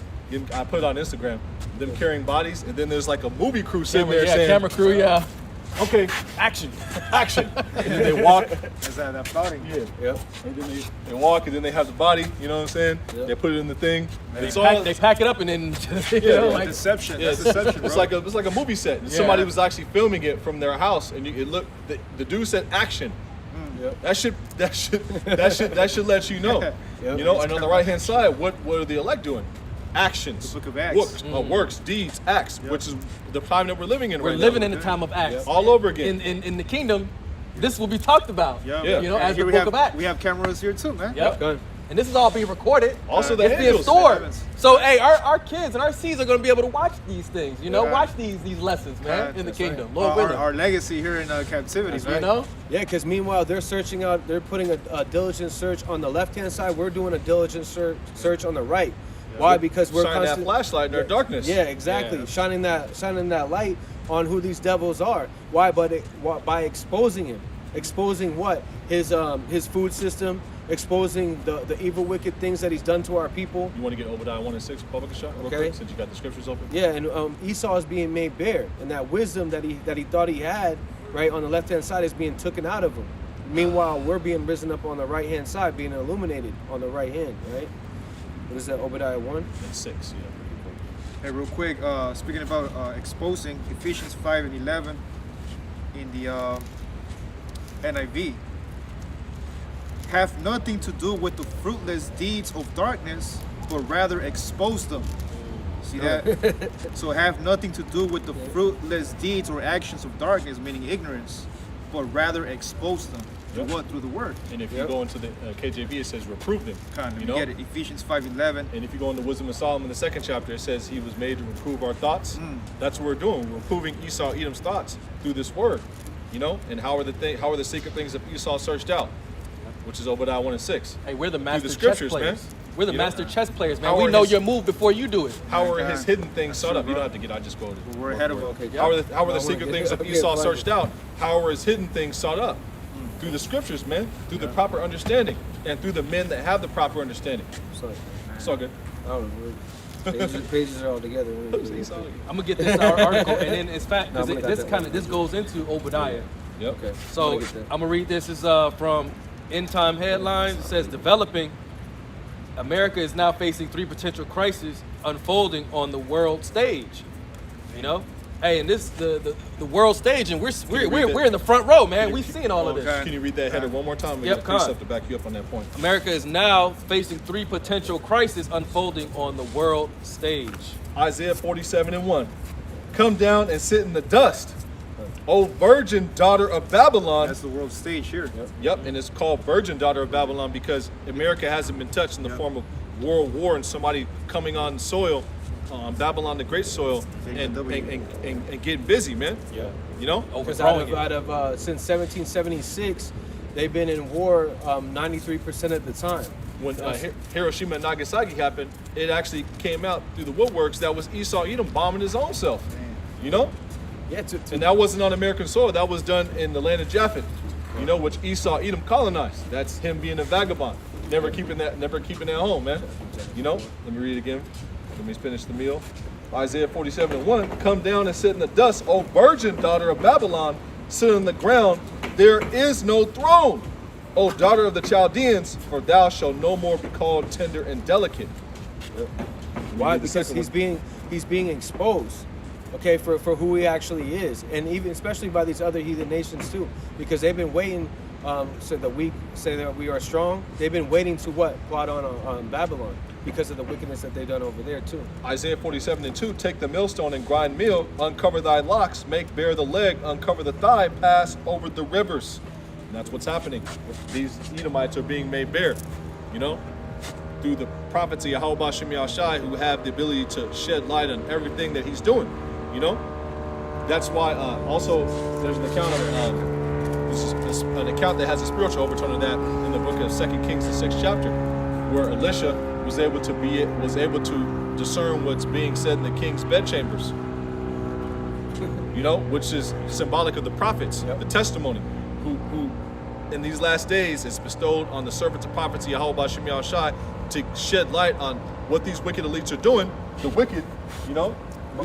I put it on Instagram. Them carrying bodies, and then there's like a movie crew sitting there saying, camera crew, yeah. Okay, action. And then they walk. Is that applauding? Yeah. And then they walk, and then they have the body. You know what I'm saying? Yeah. They put it in the thing. They pack it up and then like deception. Yeah, That's deception, bro. it's like a movie set. And somebody was actually filming it from their house, and it looked. The dude said action. That should let you know. You know, and on the right hand side, what are the elect doing? Actions, The book of Acts. works, deeds, acts, which is the time that we're living in. We're right living now. in the time of Acts. All over again. In the kingdom, this will be talked about. Yeah. You know, And as the here book of Acts. we have cameras here too, man. Yep. Good. And this is all being recorded. Also, the it's being angels. stored. Heavens. So, hey, our kids and our seeds are going to be able to watch these things. You know, Yeah. watch these lessons, man, in the That's kingdom. right. Lord willing. Our legacy here in captivity, You right? know. Yeah, because meanwhile they're searching out, they're putting a diligent search on the left-hand side. We're doing a diligent search on the right. Why? Because we're Shining that flashlight in our darkness. Yeah, exactly. Yeah. Shining that light on who these devils are. Why? By exposing him, exposing what his food system, exposing the evil, wicked things that he's done to our people. You want to get Obadiah 1 and 6 public shot real Okay. quick, since you got the scriptures open? Yeah, and Esau is being made bare, and that wisdom that he thought he had, right, on the left-hand side is being taken out of him. Meanwhile, we're being risen up on the right-hand side, being illuminated on the right hand, right? What is that, Obadiah 1? And 6, yeah. Hey, real quick, speaking about exposing, Ephesians 5 and 11 in the NIV, have nothing to do with the fruitless deeds of darkness, but rather expose them. See that? So have nothing to do with the fruitless deeds or actions of darkness, meaning ignorance, but rather expose them. Yep. Through what? Through the word. And if you go into the KJV, it says reprove them. Kind of, you you know? get it. Ephesians 5:11. And if you go into Wisdom of Solomon, the 2nd chapter, it says he was made to reprove our thoughts. That's what we're doing. We're reproving Esau, Edom's thoughts through this word. You know, and how are the secret things of Esau searched out, which is Obadiah 1 and 6. Hey, we're the master the chess scriptures, players. man. We're the You know? master chess players, man. How We are know his- your move before you do it. How are God. his hidden things sought true, up? You bro. don't have to get. I just quoted. We're ahead of them. Okay, How are the I secret wanna things get- of okay, Esau fine. searched out? How are his hidden things sought up? Through the scriptures, man. Through the proper understanding, and through the men that have the proper understanding. Sorry. It's all good. I don't know. Pages are all together. I'm gonna get this article, and then it's fact No, I'm because gonna got that one. this goes into Obadiah. Yep. Okay. So I'm gonna get that. I'm gonna read this. Is from end time headlines. It says developing. America is now facing 3 potential crises unfolding on the world stage. You know, hey, and this the world stage, and we're in the front row, man. We've seen all of this. Can you read that header one more time? We Yep, got Con. precept to back you up on that point. America is now facing 3 potential crises unfolding on the world stage. Isaiah 47:1. Come down and sit in the dust, O virgin daughter of Babylon. That's the world stage here. Yep, and it's called virgin daughter of Babylon because America hasn't been touched in the form of world war and somebody coming on soil, Babylon the great soil, and getting busy, man. Yeah. You know? Because Overthrowing out of since 1776, they've been in war 93% of the time. When Hiroshima and Nagasaki happened, it actually came out through the woodworks that was Esau Edom bombing his own self. You know? Yeah, And that wasn't on American soil. That was done in the land of Japheth, you know, which Esau Edom colonized. That's him being a vagabond, never keeping that home, man. You know. Let me read it again. Let me finish the meal. Isaiah 47:1. Come down and sit in the dust, O virgin daughter of Babylon. Sit on the ground. There is no throne, O daughter of the Chaldeans, for thou shalt no more be called tender and delicate. Why? Because he's being exposed, okay, for who he actually is, and even especially by these other heathen nations too, because they've been waiting. So that we say that we are strong. They've been waiting to plot on Babylon because of the wickedness that they've done over there too. Isaiah 47:2. Take the millstone and grind meal, uncover thy locks, make bare the leg, uncover the thigh, pass over the rivers. And that's what's happening. These Edomites are being made bare, you know, through the prophets of Yahweh Bashem Yahushai, who have the ability to shed light on everything that he's doing, you know. That's why also there's an account of this is an account that has a spiritual overtone of that in the book of 2 Kings, the 6th chapter, where Elisha was able to discern what's being said in the king's bedchambers. You know, which is symbolic of the prophets, the testimony, who in these last days is bestowed on the servants and prophets of Yahweh Bashem Yahushai to shed light on what these wicked elites are doing. The wicked, you know.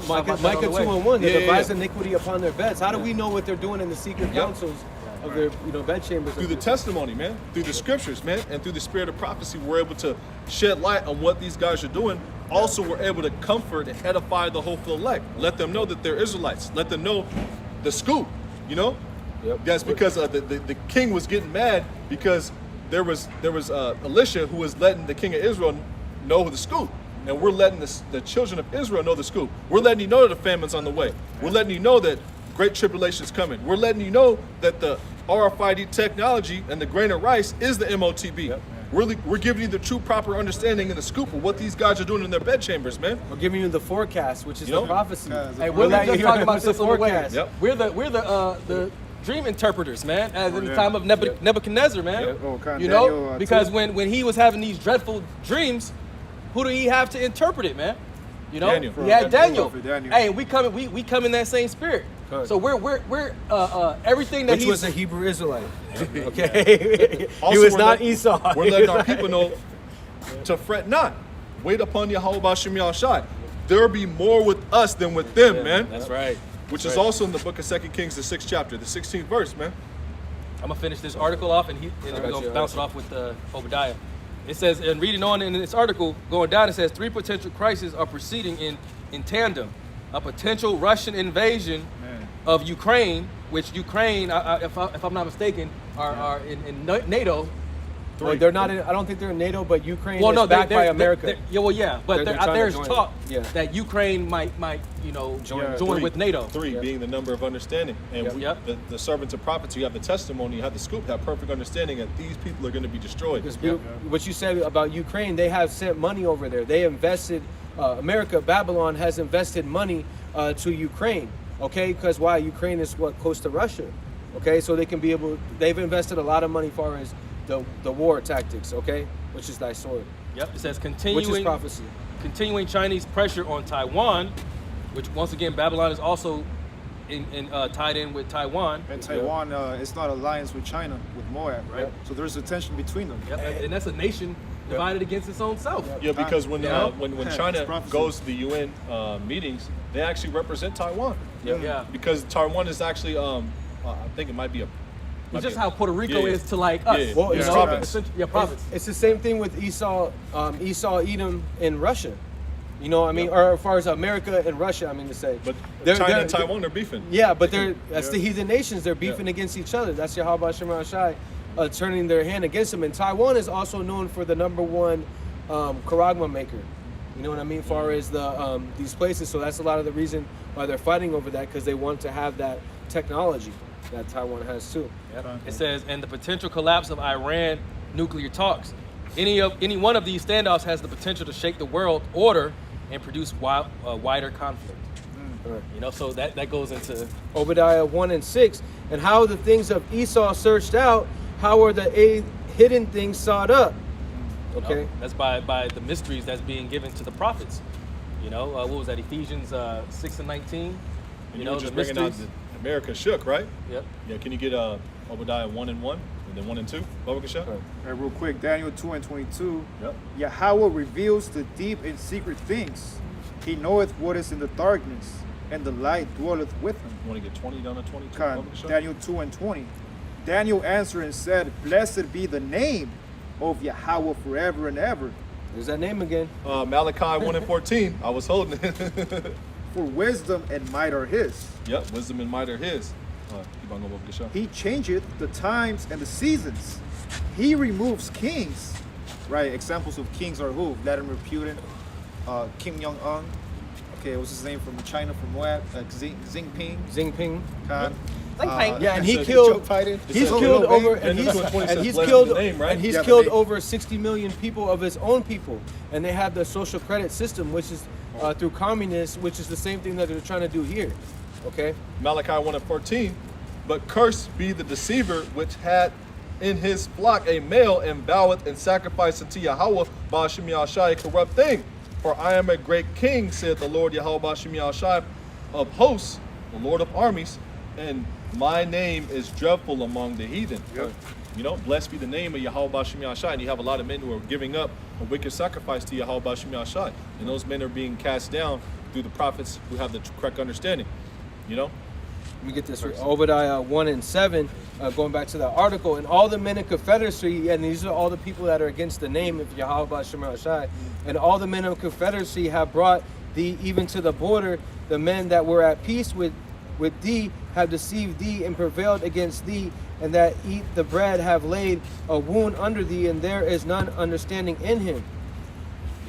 Micah 2:1. They devise iniquity upon their beds. How do we know what they're doing in the secret councils of their, bedchambers? Through the testimony, man, through the scriptures, man, and through the spirit of prophecy, we're able to shed light on what these guys are doing. Also, we're able to comfort and edify the hopeful elect. Let them know that they're Israelites. Let them know the scoop, you know. Yep. That's because the king was getting mad because there was Elisha who was letting the king of Israel know the scoop. And we're letting the children of Israel know the scoop. We're letting you know that the famine's on the way. We're letting you know that great tribulation is coming. We're letting you know that the RFID technology and the grain of rice is the MOTB. Yep. We're giving you the true proper understanding and the scoop of what these guys are doing in their bedchambers, man. We're giving you the forecast, which is You the know? prophecy. Hey, we're just talking about this on the way. forecast. Yep. We're the dream interpreters, man, as in the time of Nebuchadnezzar, man. Yep. Oh, kind of You know, Daniel, because too. when he was having these dreadful dreams, who do he have to interpret it, man? You know, Daniel. he had Daniel. Daniel. Hey, we come in that same spirit. Correct. So we're everything that Which he's was a Hebrew Israelite. Okay, he Also, was we're not let- Esau. We're letting our people know to fret not. Wait upon Yahweh Bashem Yahushai. There be more with us than with them, man. That's right. Which is also in the book of 2 Kings, the 6th chapter, the 16th verse, man. I'm gonna finish this article off, and we're gonna bounce it off with Obadiah. It says, and reading on in this article, going down, it says 3 potential crises are proceeding in tandem. A potential Russian invasion of Ukraine, which Ukraine, if I'm not mistaken, are in NATO. Well, they're not. I don't think they're in NATO, but Ukraine Well, is no, backed by America. But They're trying to there's join. talk Yeah. that Ukraine might join with NATO. 3 being the number of understanding. And Yep. the servants of prophets, you have the testimony, you have the scoop, have perfect understanding that these people are going to be destroyed. Because what you said about Ukraine, they have sent money over there. They invested. Babylon has invested money to Ukraine. Okay, because why? Ukraine is close to Russia. Okay, so they can be able. They've invested a lot of money as far as the war tactics. Okay, which is thy sword. Yep. It says Which is prophecy. continuing Chinese pressure on Taiwan, which once again Babylon is also tied in with Taiwan. And Taiwan, it's not alliance with China, with Moab, right? Yep. So there's a tension between them. Yep. And that's a nation divided against its own self. Yeah, because when It's China prophecy. goes to the UN meetings, they actually represent Taiwan. Yeah. Because Taiwan is actually, I think it might be It's just how Puerto Rico Yeah. is to like us. Yeah. Well, you it's know? province. Yeah, province. It's the same thing with Esau, Edom in Russia. You know what I mean? Or as far as America and Russia, I mean to say. But They're- China they're- and Taiwan are beefing. Yeah, but that's the heathen nations. They're beefing against each other. That's Yahweh Shema Shai turning their hand against them. And Taiwan is also known for the #1 charagma maker. You know what I mean? Far as the these places. So that's a lot of the reason why they're fighting over that, because they want to have that technology that Taiwan has too. Yep. It says, and the potential collapse of Iran nuclear talks. Any one of these standoffs has the potential to shake the world order and produce wider conflict. Right. You know, so that goes into Obadiah 1 and 6. And how the things of Esau searched out, how are the hidden things sought up? you know, Okay. that's by the mysteries that's being given to the prophets. You know, what was that? Ephesians 6 and 19. And You know, were just the bringing out mysteries. America shook, right? Yep. Yeah, can you get Obadiah 1 and 1 and then 1 and 2? Baba Kasha? Right. Real quick, Daniel 2 and 22. Yep. Yahweh reveals the deep and secret things. He knoweth what is in the darkness, and the light dwelleth with him. You want to get 20 down to 22? Con, Baba Kasha? Daniel 2 and 20. Daniel answered and said, Blessed be the name of Yahweh forever and ever. There's that name again. Malachi 1 and 14. I was holding it. For wisdom and might are his. Yep, wisdom and might are his. Keep on going, Baba Kasha. He changeth the times and the seasons. He removes kings. Right, examples of kings are who? Vladimir Putin, Kim Jong-un. Okay, what's his name from China, from what? Xi Jinping. Xingping. Con. Yeah, and he said killed. Joe Biden. He's said- killed no, over, and and the he's 2:20 says, and he's "Blessed be killed, the name," right? and he's Yeah, but killed they- over 60 million people of his own people, and they have the social credit system, which is through communists, which is the same thing that they're trying to do here. Okay. Malachi 1 and 14. But cursed be the deceiver which had in his flock a male and voweth and sacrificed unto Yahweh Ba'ashem Yahshai a corrupt thing. For I am a great king, saith the Lord Yahweh Ba'ashem Yahshai of hosts, the Lord of armies, and my name is dreadful among the heathen. Yep. You know, blessed be the name of Yahweh Ba'ashem Yahshai. And you have a lot of men who are giving up a wicked sacrifice to Yahweh Ba'ashem Yahshai. And those men are being cast down through the prophets who have the correct understanding. You know? Let me get this right. Obadiah 1 and 7, going back to the article, and all the men in confederacy, and these are all the people that are against the name of Yahweh Ba'ashem Yahshai, and all the men of confederacy have brought thee even to the border. The men that were at peace with thee have deceived thee and prevailed against thee, and that eat the bread have laid a wound under thee, and there is none understanding in him.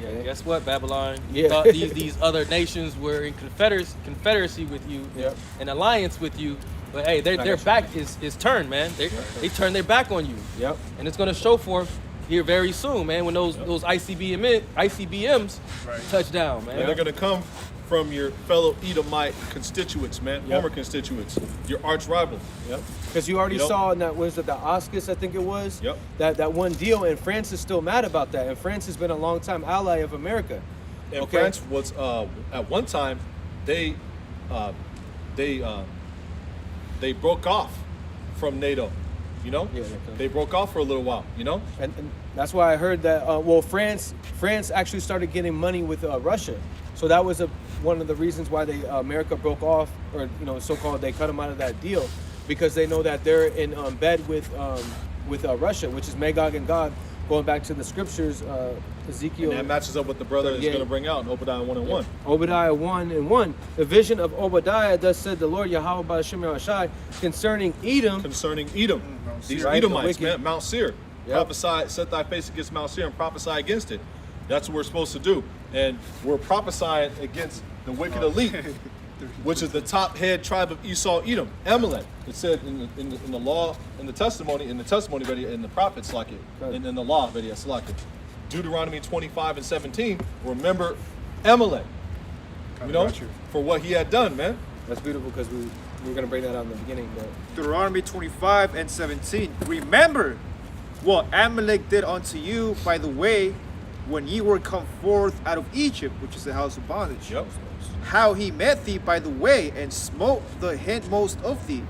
Yeah, guess what, Babylon? You Yeah. thought these other nations were in confederacy with you, Yep. an alliance with you, but hey, their back is turned, man. They turned their back on you, Yep. and it's gonna show forth here very soon, man. When those ICBMs touch down, man. And they're going to come from your fellow Edomite constituents, man. Yep. Former constituents. Your arch rival. Yep. Because you already Yep. saw in that, was it the Oscars, I think it was? Yep. That one deal, and France is still mad about that. And France has been a long time ally of America. And Okay. France was at one time they broke off from NATO. You know, Yeah, okay. they broke off for a little while. You know, And that's why I heard that, France actually started getting money with Russia. So that was one of the reasons why America broke off, or, so-called, they cut them out of that deal, because they know that they're in bed with Russia, which is Magog and Gog, going back to the scriptures, Ezekiel. and that matches up with the brother is Yeah. going to bring out in Obadiah 1 and 1. Obadiah 1 and 1. The vision of Obadiah, thus said the Lord Yahweh Ba'ashem Yahshai, concerning Edom. Concerning Edom, these Right, the Edomites, wicked. man, Mount Seir. Yep. Prophesy, set thy face against Mount Seir and prophesy against it. That's what we're supposed to do. And we're prophesying against the wicked elite, which is the top head tribe of Esau, Edom, Amalek. It said in the law, in the testimony ready, in the prophets, like it, Right. in the law, ready, it's like it. Deuteronomy 25 and 17, remember Amalek, you know, for what he had done, man. That's beautiful, because we were going to bring that out in the beginning. But Deuteronomy 25 and 17. Remember what Amalek did unto you by the way when ye were come forth out of Egypt, which is the house of bondage. Yep. How he met thee by the way and smote the hindmost of thee,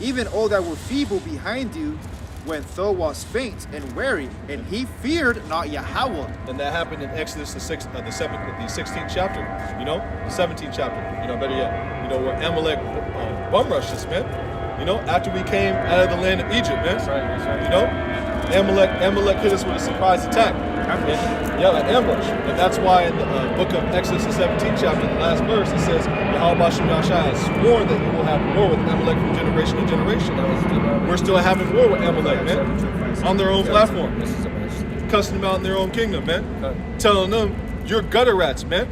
even all that were feeble behind you, when thou wast faint and weary, and he feared not Yahweh. And that happened in Exodus the 16th chapter, you know, the 17th chapter, you know, better yet, you know, where Amalek bum rushed us, man. You know, after we came out of the land of Egypt, man. That's right. You know, Amalek hit us with a surprise attack. An ambush. And that's why in the book of Exodus, the 17th chapter, the last verse, it says, Yahweh has sworn that he will have war with Amalek from generation to generation. We're still having war with Amalek, man. On their own platform. Cussing them out in their own kingdom, man. Telling them, you're gutter rats, man.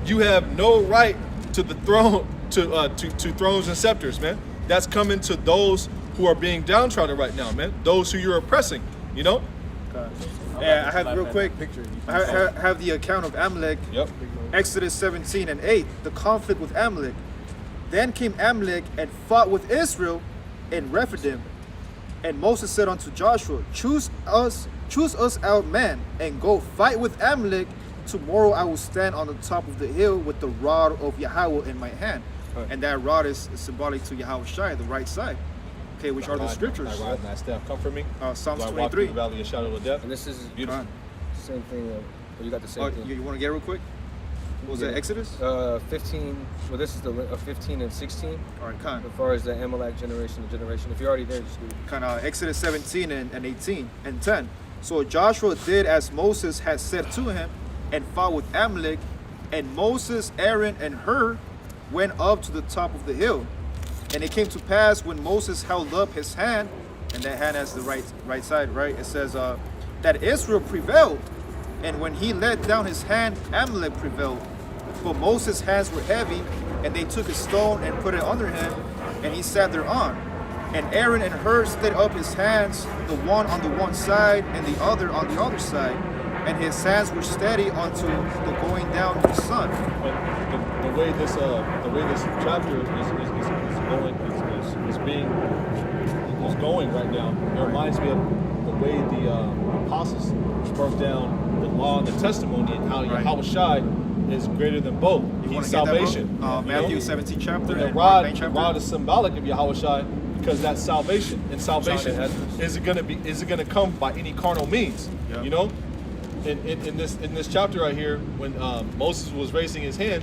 You have no right to the throne, to thrones and scepters, man. That's coming to those who are being downtrodden right now, man. Those who you're oppressing, you know? Yeah, I have real quick. I have the account of Amalek. Yep. Exodus 17 and 8. The conflict with Amalek. Then came Amalek and fought with Israel in Rephidim. And Moses said unto Joshua, Choose us out men, and go fight with Amalek. Tomorrow I will stand on the top of the hill with the rod of Yahweh in my hand. Right. And that rod is symbolic to Yahweh Shai, the right side. Okay, which are the scriptures. That rod and that staff come from me. Psalms Do I walk 23. through the valley of shadow of death. And this is Beautiful. same thing. You got the same thing. You want to get it real quick? What was that, Exodus? 15. Well, this is the 15 and 16. All right, Khan. As far as the Amalek generation to generation. If you're already there, just do it. Kind of Exodus 17 and 18 and 10. So Joshua did as Moses had said to him and fought with Amalek. And Moses, Aaron, and Hur went up to the top of the hill. And it came to pass when Moses held up his hand, and that hand has the right side, right? It says that Israel prevailed. And when he let down his hand, Amalek prevailed. But Moses' hands were heavy, and they took a stone and put it under him, and he sat thereon. And Aaron and Hur stayed up his hands, the one on the one side and the other on the other side. And his hands were steady unto the going down of the sun. But the way this chapter is going right now, it reminds me of the way the apostles broke down the law and the testimony, and how Yahweh Shai is greater than both. He's salvation. Matthew 17 chapter. The rod is symbolic of Yahweh Shai, because that's salvation. And salvation is it gonna come by any carnal means? Yeah. You know? In this chapter right here, when Moses was raising his hand,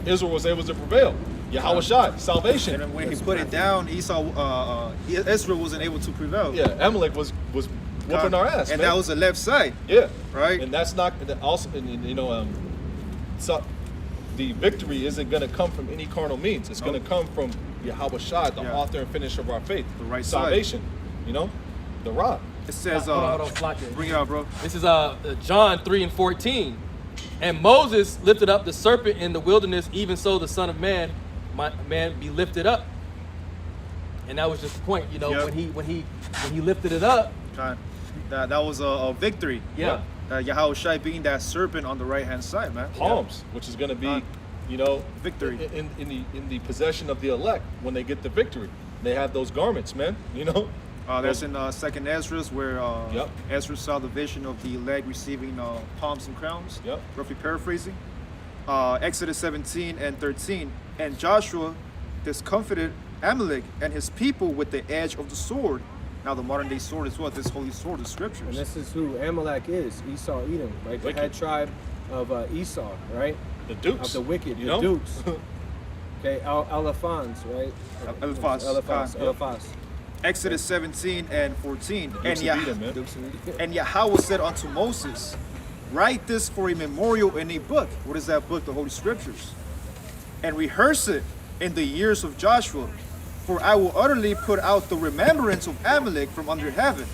Israel was able to prevail. Yahweh Shai, salvation. And then when he put it down, Israel wasn't able to prevail. Yeah, Amalek was whooping our ass, and man. that was the left side. Yeah, right. And that's not also, so the victory isn't going to come from any carnal means. It's going to come from Yahweh Shai, the author and finisher of our faith. The right salvation, side. The rod. It says, hold on, flock it. Bring it out, bro. This is John 3 and 14. And Moses lifted up the serpent in the wilderness, even so the Son of Man be lifted up. And that was just the point, when he lifted it up. That was a victory. Yeah. Yahweh Shai being that serpent on the right hand side, man. Palms, which is going to be, victory in the possession of the elect when they get the victory. They have those garments, man. That's in 2nd Ezra, where Ezra saw the vision of the elect receiving palms and crowns. Yep. Roughly paraphrasing. Exodus 17 and 13. And Joshua discomfited Amalek and his people with the edge of the sword. Now the modern day sword is what? This holy sword, the scriptures. And this is who Amalek is, Esau, Edom, right? The head tribe of Esau, right? The dukes. Of the wicked, the dukes. Okay, Eliphaz, right? Eliphaz. Exodus 17 and 14. And Edom, Yahweh said unto Moses, write this for a memorial in a book. What is that book? The Holy Scriptures. And rehearse it in the years of Joshua. For I will utterly put out the remembrance of Amalek from under heaven.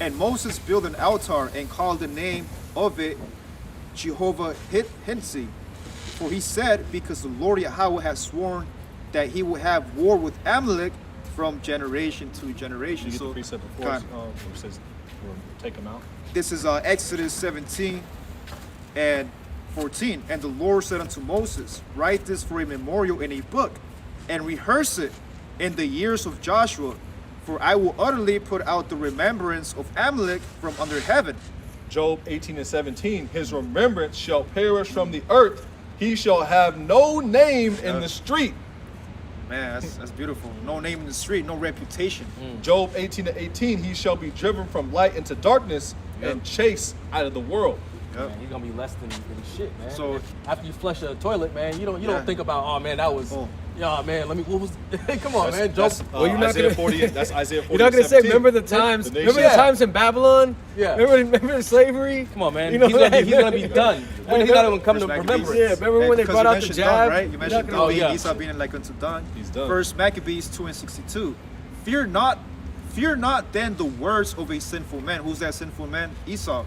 And Moses built an altar and called the name of it Jehovah Hinsi. For he said, because the Lord Yahweh has sworn that he will have war with Amalek from generation to generation. You get so, the precept before it says, take them out. This is Exodus 17 and 14. And the Lord said unto Moses, write this for a memorial in a book, and rehearse it in the years of Joshua, for I will utterly put out the remembrance of Amalek from under heaven. Job 18 and 17, his remembrance shall perish from the earth. He shall have no name in the street. Man, that's beautiful. No name in the street, no reputation. Job 18 and 18, he shall be driven from light into darkness and chased out of the world. Man, he's gonna be less than shit, man. So after you flush a toilet, man, you don't think about, oh man, that was Yeah, man. Let me. What was? Come on, man. Jump. That's, Well, you're not Isaiah gonna- 40. That's Isaiah 40. You're not gonna say, 17. remember the times? The Remember the nation- times in Babylon? Yeah. Remember slavery? Come on, man. You know, he's gonna like- be done. He's not even come to First remembrance. Maccabees. Yeah, remember when they Because brought you out the mentioned jab? Done, right? You mentioned You're not Done, gonna- Oh, yeah. Esau being like unto done. He's done. First Maccabees 2:62. Fear not then the words of a sinful man. Who's that sinful man? Esau.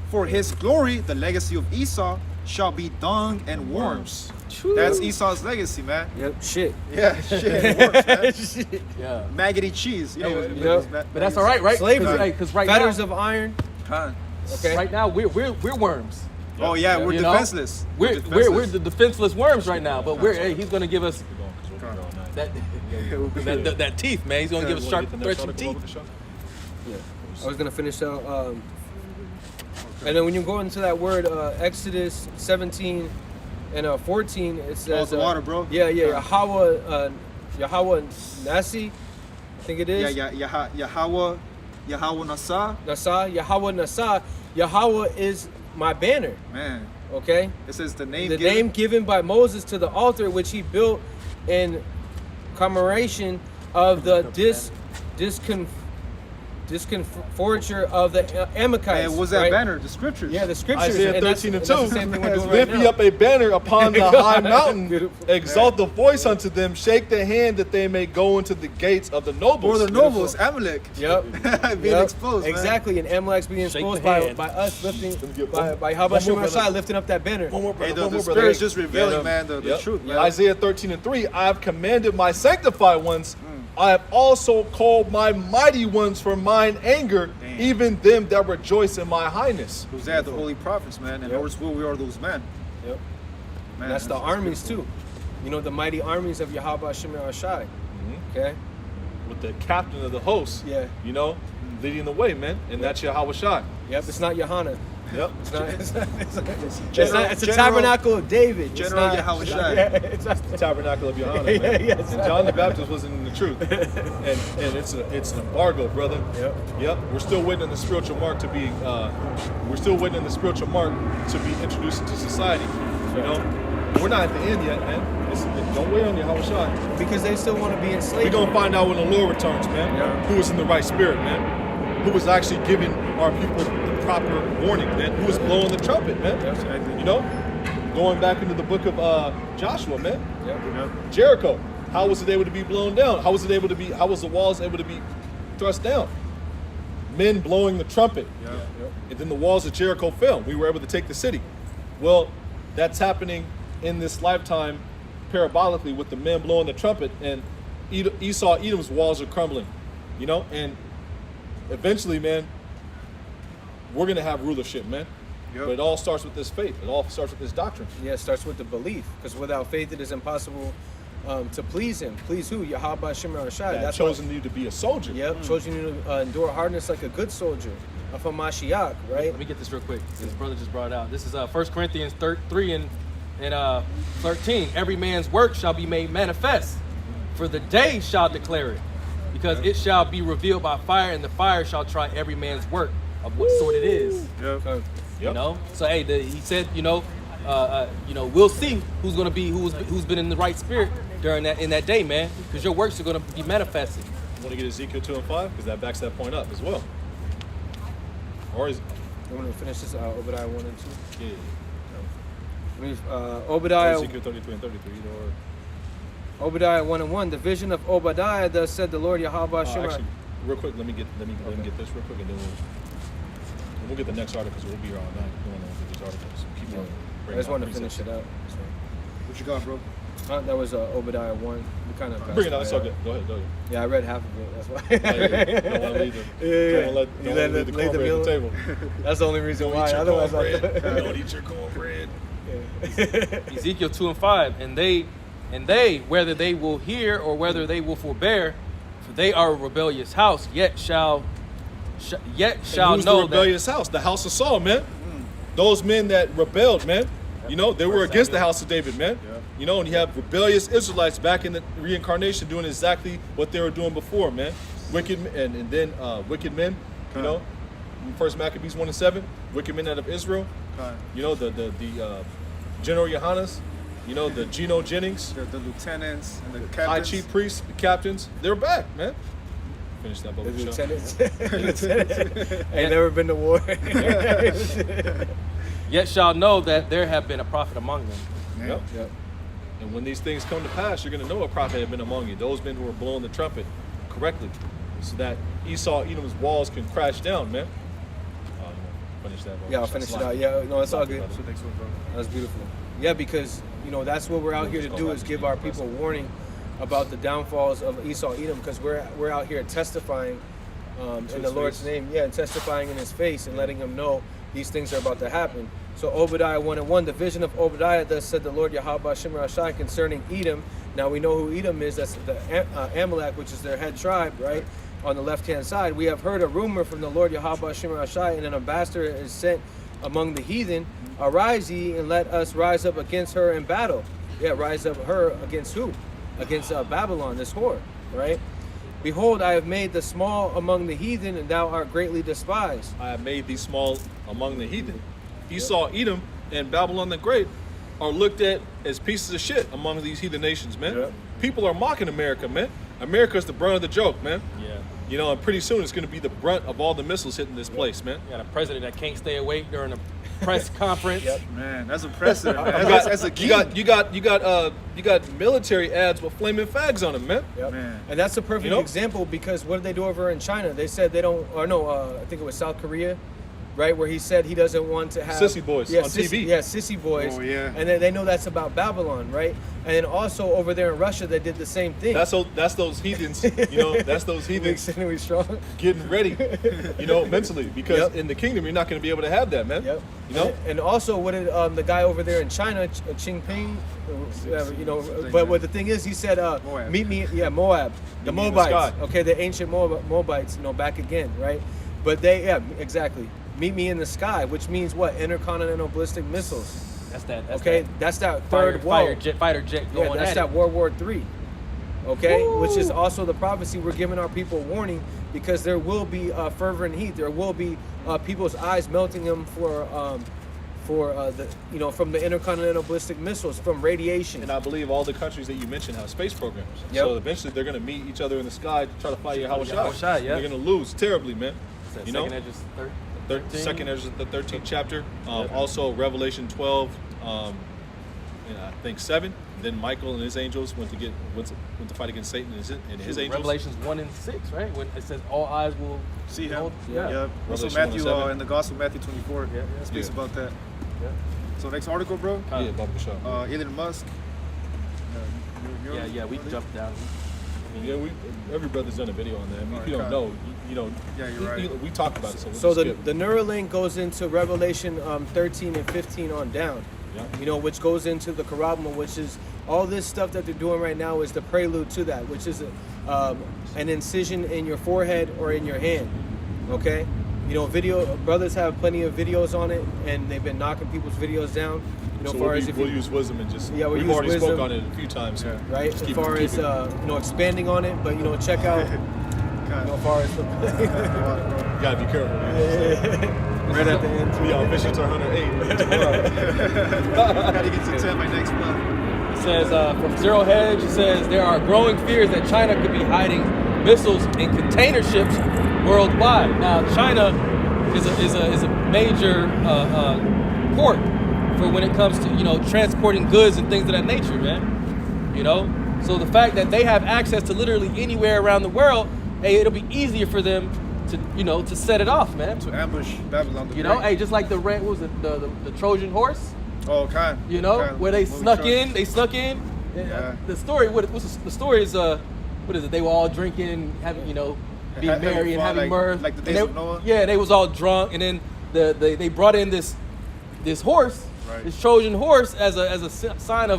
For his glory, the legacy of Esau shall be dung and worms. That's Esau's legacy, man. Yep, shit. Yeah, shit, worms, man. Shit. Yeah. Maggoty cheese. You know, Hey, what yeah. But that's all right, right? Slavery. Because right Fetters now, of iron. Huh. Okay. right now we're worms. Oh yeah, we're You know? defenseless. We're the defenseless worms right now. But he's gonna give us that teeth, man. He's gonna give us sharp, threshing teeth. I was gonna finish out. And then when you go into that word, Exodus 17 and 14, it says the water, bro. Yeah, Yahweh Nasi, I think it is. Yeah, Yahweh Nasa. Nasa, Yahweh Nasa. Yahweh is my banner. Man, Okay. it says the name. The given- name given by Moses to the altar which he built in commemoration of the discomfiture of the Amalekites. Man, what's that right? banner? The scriptures. Yeah, the scriptures. Isaiah and that's- 13 and that's the 2. same thing we're doing right Lift ye now. up a banner upon the high mountain. Beautiful. Exalt the voice unto them. Shake the hand that they may go into the gates of the nobles. For the nobles, Amalek. Yep. Being Yep. exposed. Man. Exactly, and Amalek's being Shake exposed the by hand. us lifting, get by one Habashim more, brother. Rashai lifting up that banner. One more, brother. Hey, one the more, brother. Spirit's just revealing, Yeah. man, the Yep. truth, man. Isaiah 13 and 3. I have commanded my sanctified ones. I have also called my mighty ones for mine anger, Damn. even them that rejoice in my highness. Who's that? The holy prophets, man. And Yep. Lord's will, we are those men. Yep. Man, That's the armies too. You know, the mighty armies of Yahweh Shemir Rashai. Okay? With the captain of the host, Yeah. you know, leading the way, man. And that's Yahweh Shai. Yep, it's not Yohana. Yep. It's not. It's a General- tabernacle of David. It's General not- Yahweh Shai. Yeah, it's not. The tabernacle of Johanna, Yeah, man. yeah, it's And not- John the Baptist wasn't in the truth. and it's an embargo, brother. Yep. Yep. We're still waiting on the spiritual mark to be introduced into society. You know? We're not at the end yet, man. Don't wait on Yahweh Shai. Because they still want to be We're enslaved. gonna find out when the Lord returns, man. Yeah. Who was in the right spirit, man. Who was actually giving our people the proper warning, man. Who was blowing the trumpet, man. Exactly. You know? Going back into the book of Joshua, man. Yep. Jericho. How was it able to be blown down? How was the walls able to be thrust down? Men blowing the trumpet. And then the walls of Jericho fell. We were able to take the city. Well, that's happening in this lifetime parabolically with the men blowing the trumpet, and Edom's walls are crumbling. You know, and eventually, man, we're gonna have rulership, man. Yep. But it all starts with this faith. It all starts with this doctrine. Yeah, it starts with the belief. Because without faith, it is impossible to please Him. Please who? Yahweh Shemir Rashai. That That's chosen you to be a soldier. Yep, chosen you to endure hardness like a good soldier of a Mashiach, right? Let me get this real quick. This brother just brought it out. This is 1 Corinthians 3 and 13. Every man's work shall be made manifest, for the day shall declare it, because it shall be revealed by fire, and the fire shall try every man's work of what sort it is. Yep. You know. So hey, he said, we'll see who's been in the right spirit during that day, man, because your works are gonna be manifested. You want to get Ezekiel 2 and 5 because that backs that point up as well. Or is I'm going to finish this Obadiah 1 and 2. yeah. Obadiah Ezekiel 33 and 33. Or Obadiah 1 and 1. The vision of Obadiah, thus said the Lord Yahweh Shemir. actually, real quick, let me get this real quick, and then we'll get the next article because we'll be here all night going on with these articles. Keep going. I just wanted to finish it out. What you got, bro? That was Obadiah 1. We kind of Bring it out. It's okay. Go ahead. Yeah, I read half of it. That's why. Don't want to leave the cornbread at the table. That's the only reason Don't why. eat your Otherwise, cornbread. Don't eat your cornbread. Ezekiel 2 and 5, and they, whether they will hear or whether they will forbear, for they are a rebellious house, yet shall Who's know the that. rebellious house? The house of Saul, man. Those men that rebelled, man. You know, they were against the house of David, man. Yeah. You know, and you have rebellious Israelites back in the reincarnation doing exactly what they were doing before, man. Wicked men, and then wicked men, you know. In First Maccabees 1 and 7, wicked men out of Israel. Okay. You know, the General Yohanas, You know, the Geno Jennings, The lieutenants and the high captains. chief priests, the captains, they're back, man. Finish that The bubble show. lieutenants. Ain't never been to war. Yet shall know that there have been a prophet among them. Yep. Yep. And when these things come to pass, you're going to know a prophet had been among you. Those men who are blowing the trumpet correctly, so that Esau, Edom's walls can crash down, man. Finish that. Yeah, I'll finish it out. Yeah, no, it's all good. So next one, bro. That's beautiful. Yeah, because that's what we're out here to do, is give our people warning about the downfalls of Esau, Edom, because we're out here testifying in the Lord's name. Yeah, testifying in His face and letting Him know these things are about to happen. So Obadiah 1:1, the vision of Obadiah, thus said the Lord Yahweh Shemar Ashai concerning Edom. Now we know who Edom is. That's the Amalek, which is their head tribe, right? On the left-hand side, we have heard a rumor from the Lord Yahweh Shemar Ashai, and an ambassador is sent among the heathen. Arise ye, and let us rise up against her in battle. Yeah, rise up her against who? Against Babylon, this whore, right? Behold, I have made the small among the heathen, and thou art greatly despised. I have made thee small among the heathen. Esau, Edom, and Babylon the Great are looked at as pieces of shit among these heathen nations, man. Yep. People are mocking America, man. America's the brunt of the joke, man. Yeah. You know, and pretty soon it's going to be the brunt of all the missiles hitting this place, man. You got a president that can't stay awake during a press conference. Man, that's a precedent, man. You got, That's a key. you got military ads with flaming fags on them, man. Yep. Man. And that's a perfect You know? example, because what did they do over in China? They said they don't, or no, I think it was South Korea, right? Where he said he doesn't want to have Sissy boys on TV. Yeah, sissy boys. Oh, yeah. And then they know that's about Babylon, right? And then also over there in Russia, they did the same thing. That's those heathens, you know, that's those heathens extremely strong. getting ready, you know, mentally. Because Yep. in the kingdom, you're not going to be able to have that, man. Yep. You know? And also, what did the guy over there in China, Jinping, you know? But what the thing is, he said, Moab. "Meet me, yeah, Moab, the Meet me in the Moabites, sky. okay, the ancient Moabites, back again, right? But yeah, exactly. Meet me in the sky, which means what? Intercontinental ballistic missiles. That's that. That's that Fire, third wall. fighter jet going Yeah, that's at that it. World War III. Okay, which is also the prophecy we're giving our people warning, because there will be fervent heat. There will be people's eyes melting them for the from the intercontinental ballistic missiles, from radiation. And I believe all the countries that you mentioned have space programs. Yep. So eventually they're going to meet each other in the sky to try to fight Yahweh Yahweh Shai, yeah. They're going to lose terribly, man. That You know? second edges, third. Second is the 13th chapter. Yep. Also Revelation 12, and I think 7. Then Michael and his angels went to fight against Satan and his angels. Revelations 1 and 6, right? When it says all eyes will See him. behold. Yeah. Yeah. Also Revelation Matthew 1:7. in the Gospel Matthew 24 speaks Yeah. about that. Yeah. So next article, bro. Yeah, Bubba Show. Elon Musk. Yeah, we can jump down. Yeah, every brother's done a video on that. I mean, if you don't know, you know. Yeah, you're right. We talked about it, so we'll So just the skip. the Neuralink goes into Revelation 13 and 15 on down. Yeah. Which goes into the Karabma, which is all this stuff that they're doing right now is the prelude to that, which is an incision in your forehead or in your hand. Okay, video brothers have plenty of videos on it, and they've been knocking people's videos down. So as far as if we'll you, use wisdom and just. Yeah, we'll we've use already wisdom. spoke on it a few times. So right, just as keep far it- as keep it- expanding on it, but check out as far as the you gotta be careful. Man. right at the end. We on mission to 108 tomorrow. Gotta get to 10 by next month. It says from Zero Hedge, it says there are growing fears that China could be hiding missiles in container ships worldwide. Now, China is a major port for when it comes to transporting goods and things of that nature, man. So the fact that they have access to literally anywhere around the world, hey, it'll be easier for them to set it off, man. To ambush Babylon. the You know, Great. hey, just like the what was it, the Trojan horse? Oh, kind. Where they snuck in. They snuck in. Yeah. The story. The story is what is it? They were all drinking, having being Had- merry and fun, having mirth. like the And days they, of Noah? Yeah, they was all drunk, and then they brought in this horse, Right. this Trojan horse, as a sign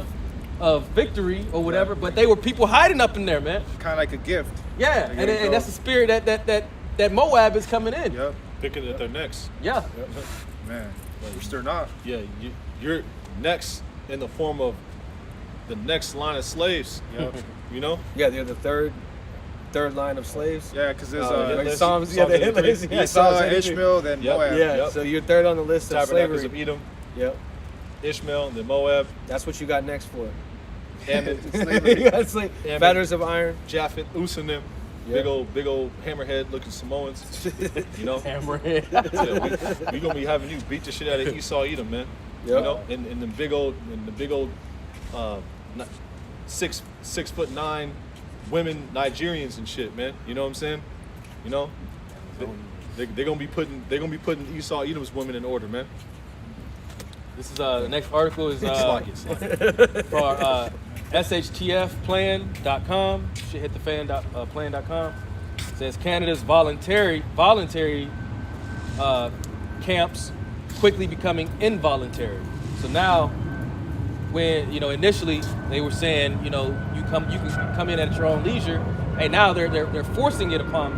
of victory or whatever. Yeah. But they were people hiding up in there, man. Kind of like a gift. Yeah, There you go. and that's the spirit that Moab is coming in. Yep. Picking at their necks. Yeah. Man. Which they're not. Yeah, you're next in the form of the next line of slaves. Yep. Yeah, they're the third line of slaves. Yeah, because there's Hit Like list. Psalms, Psalms the 83. Hitler's, yeah, Esau, Psalms 83. Ishmael, then Yep. Moab. Yeah, Yep. so you're third on the list of Tabernacles slavery. of Edom. Yep. Ishmael, then Moab, That's what you got next for. Ammon, You got slave. Ammon. Fetters of iron. Japheth, Us and them. Yeah. Big old hammerhead looking Samoans. You know? Hammerhead. Yeah, we gonna be having you beat the shit out of Esau Edom, man. You Yep. know, in the big old 6'9" women Nigerians and shit, man. You know what I'm saying? You know, they're gonna be putting Esau Edom's women in order, man. This is the next article is Slack it. for shtfplan.com. Should hit the plan.com. It says Canada's voluntary camps quickly becoming involuntary. So now, when initially they were saying you can come in at your own leisure, hey, now they're forcing it upon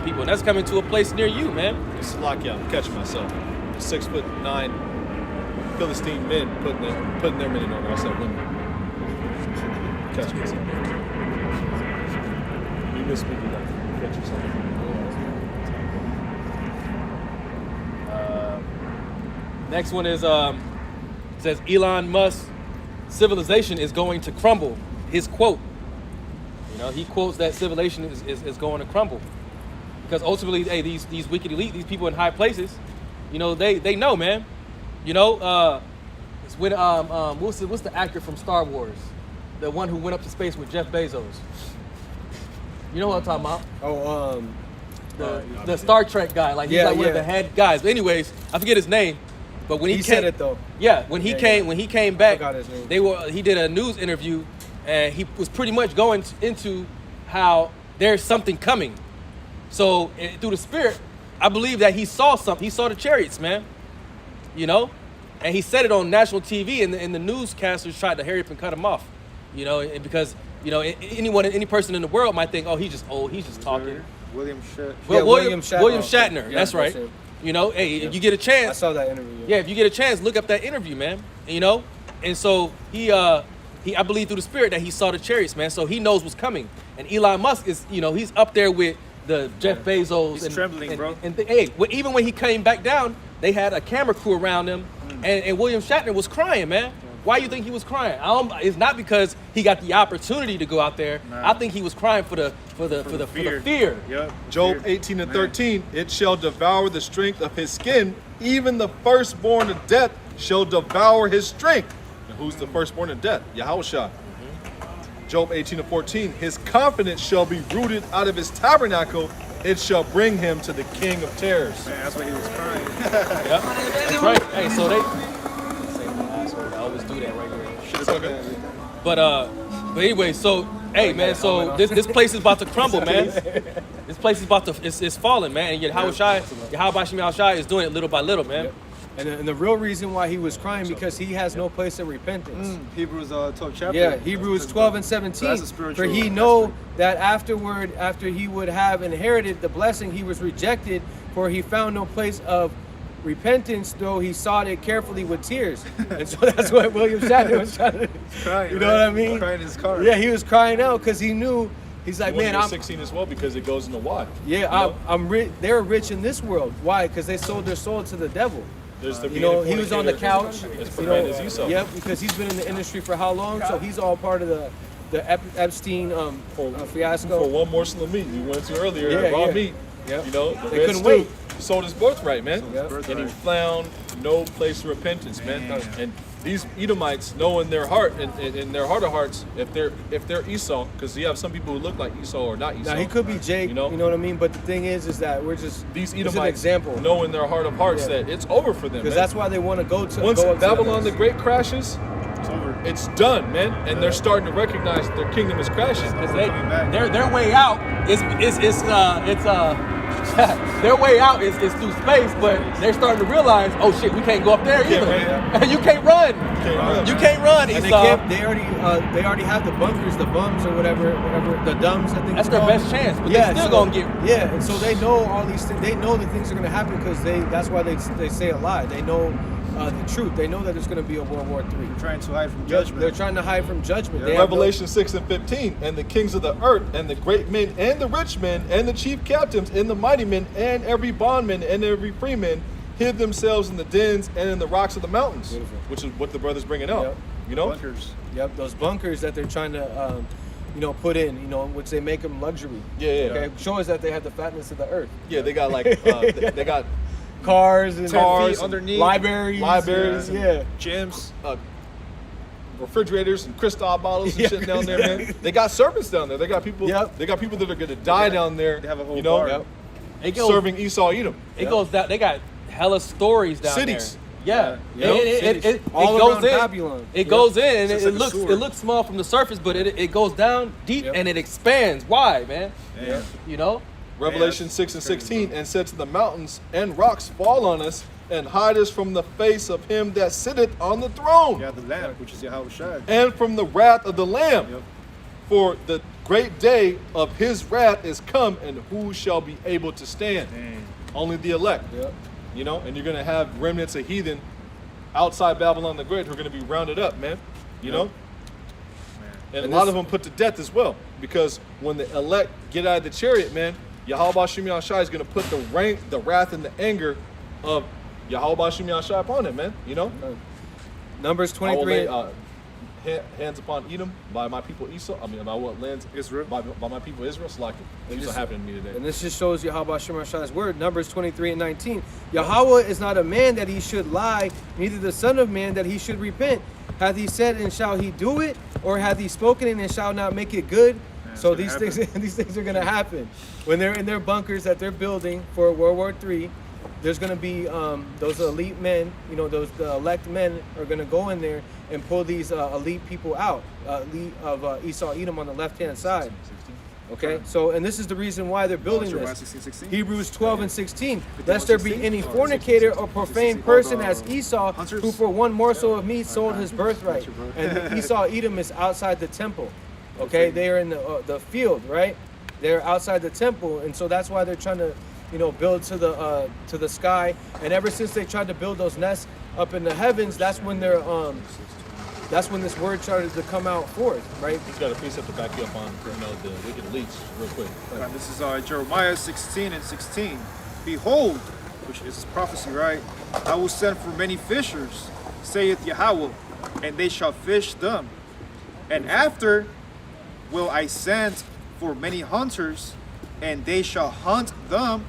people, and that's coming to a place near you, man. Slack it. I'm catching myself. 6'9" Philistine men putting their men in order. I said women. Catch myself. You misspeaking that. Catch yourself. Next one is it says Elon Musk's civilization is going to crumble. His quote. He quotes that civilization is going to crumble. Because ultimately, hey, these wicked elite, these people in high places, they know, man. It's when what's the actor from Star Wars? The one who went up to space with Jeff Bezos. You know what I'm talking about? Oh, The Star Trek guy, he's one of the head guys. But anyways, I forget his name. But when he said it though. Yeah, when he came back, I forgot his name. he did a news interview, and he was pretty much going into how there's something coming. So through the spirit, I believe that he saw something. He saw the chariots, man. And he said it on national TV, and the newscasters tried to hurry up and cut him off. And because any person in the world might think, oh, he's just old, he's just talking. William Shatner. Well, William William Shatner. Shatner. Yeah, That's right. that's it. Hey, if you get a chance, I saw that interview. yeah, if you get a chance, look up that interview, man. And so he I believe through the spirit that he saw the chariots, man. So he knows what's coming. And Elon Musk is, he's up there with the Jeff Bezos. He's trembling, bro. Hey, even when he came back down, they had a camera crew around him, and William Shatner was crying, man. Why do you think he was crying? It's not because he got the opportunity to go out there. Nah. I think he was crying for the fear. Yep. Job Fear. 18 and Man. 13, it shall devour the strength of his skin, even the firstborn of death shall devour his strength. And who's the firstborn of death? Yahushua. Job 18 and 14, his confidence shall be rooted out of his tabernacle, it shall bring him to the king of terrors. Man, that's why he was crying. Yep. That's right. Hey, so I always do that right here. It's okay. But anyway, so hey man, so this place is about to crumble, man. This place is about to it's falling, man. And Yahweh Shai is doing it little by little, man. Yep. And the real reason why he was crying because he has no place of repentance. Hebrews 12 chapter. Yeah, Hebrews 12 and 17. So that's a spiritual For he know that after he would have inherited the blessing, he was rejected, for he found no place of repentance, though he sought it carefully with tears. And so that's what William Shatner was trying to, Crying, you know what I mean? Crying in his car. Yeah, he was crying out because he knew, he's like, man, I'm 16 as well because it goes into why. Yeah, I'm rich. They're rich in this world. Why? Because they sold their soul to the devil. There's the He was on the couch. It's prepared as Esau. Yep, because he's been in the industry for how long? So he's all part of the Epstein fiasco. For one morsel of meat, we went to earlier, Yeah, raw yeah. meat. Yep. The They red couldn't stew wait. sold his birthright, man. Yep. And he found no place of repentance, man. And these Edomites know in their heart, in their heart of hearts, if they're Esau, because you have some people who look like Esau or not Esau. Now he could be Jake, you know what I mean? But the thing is that we're just These it's an Edomites example. know in their heart of hearts Yeah. that it's over for them. Because man. that's why they want to go to Once go up to Babylon the others. Great crashes, It's over. it's done, man. And they're starting to recognize that their kingdom is crashing. Because their way out is their way out is through space, but they're starting to realize, oh shit, we can't go up there either. You can't run. You can't run, And Esau. they already have the bunkers, the bums or whatever, the dumbs. I think That's it's their called. best chance, but they're still gonna get. Yeah, and so they know all these things. They know that things are gonna happen because that's why they say a lie. They know the truth. They know that there's gonna be a World War III. Trying to hide from judgment. They're trying to hide from judgment. They have Revelation 6 and 15, and the kings of the earth, and the great men, and the rich men, and the chief captains, and the mighty men, and every bondman, and every freeman hid themselves in the dens and in the rocks of the mountains, Beautiful. which is what the brother's bringing out. Yep. You know, Bunkers. Yep, those bunkers that they're trying to, put in, which they make them luxury. Yeah. Okay, show us that they have the fatness of the earth. Yeah, they got like they got Cars and Cars underneath. libraries, yeah. Gyms. refrigerators and Cristal bottles and Yeah. shit down there, man. They got servants down there. They got people. Yep. They got people that are gonna die down there. They have a whole you know, bar. Yep. It goes, serving Esau Edom. it goes down. They got hella stories down Cities. there. Yeah, Yeah. it All goes around in. Babylon. It Yep. goes in, and It's it like a sewer. looks small from the surface, but it goes down deep Yep. and it expands wide, man. Yeah. You know, Revelation that's 6 and crazy, 16, bro. and said to the mountains and rocks, fall on us and hide us from the face of him that sitteth on the throne, Yeah, the lamb, which is Yahweh Shai. and from the wrath of the Lamb. Yep. For the great day of his wrath is come, and who shall be able to stand? Dang. Only the elect. Yep. You know, and you're going to have remnants of heathen outside Babylon the Great who are going to be rounded up, man. You know? Man. And And a lot this- of them put to death as well. Because when the elect get out of the chariot, man, Yahweh Shem Shai is going to put the wrath and the anger of Yahweh Shem Shai upon him, man. You know? Numbers I will 23. lay hands upon Edom by my people Esau. I mean, by what lands? Israel. By my people Israel. Select it. Things are happening to me today. And this just shows Yahweh Shem Shai's word, Numbers 23 and 19. Yahweh is not a man that he should lie, neither the son of man that he should repent. Hath he said, and shall he do it? Or hath he spoken, and shall not make it good? So it's these gonna things, these things are going to happen. When they're in their bunkers that they're building for World War III, there's going to be those elite men, the elect men are going to go in there and pull these elite people out, elite of Esau Edom on the left-hand side. Okay, so, and this is the reason why they're building Jeremiah this. 16, 16. Hebrews 12 and 16. Lest there be any fornicator or profane person as Esau, who for one morsel of meat sold his birthright. And Esau Edom is outside the temple. Okay, they are in the field, right? They're outside the temple, and so that's why they're trying to, build to the sky. And ever since they tried to build those nests up in the heavens, that's when they're that's when this word started to come out forth, right? He's got a precept to back you up on, the wicked elites, real quick. Right, this is Jeremiah 16 and 16. Behold, which is prophecy, right? I will send for many fishers, saith Yahweh, and they shall fish them. And after will I send for many hunters, and they shall hunt them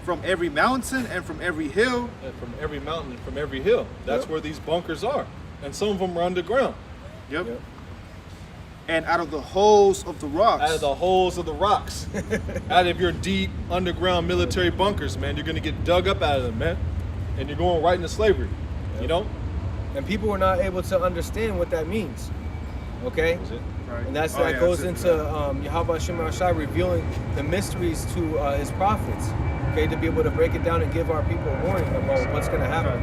from every mountain and from every hill. And from every mountain and from every hill. That's Yep. where these bunkers are. And some of them are underground. Yep. And out of the holes of the rocks. Out of the holes of the rocks. Out of your deep underground military bunkers, man. You're going to get dug up out of them, man. And you're going right into slavery. You know? And people were not able to understand what that means. Okay? That's it. Right. And that Oh, yeah, goes that's into it. Yahweh Shem Shai revealing the mysteries to his prophets. Okay, to be able to break it down and give our people a warning about what's going to happen.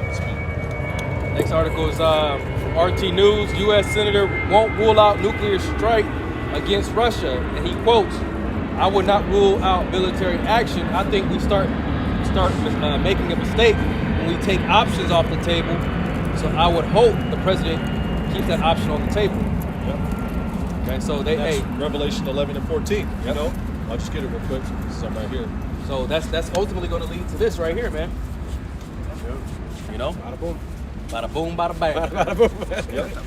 That's me. next article is from RT News. U.S. Senator won't rule out nuclear strike against Russia, and he quotes, "I would not rule out military action. I think we start making a mistake when we take options off the table. So I would hope the president keeps that option on the table." Okay, so they That's Revelation 11 and 14. You Yep. know? I'll just get it real quick. Some right here. so that's ultimately going to lead to this right here, man. You know, Bada boom. bada boom, bada bang. Bada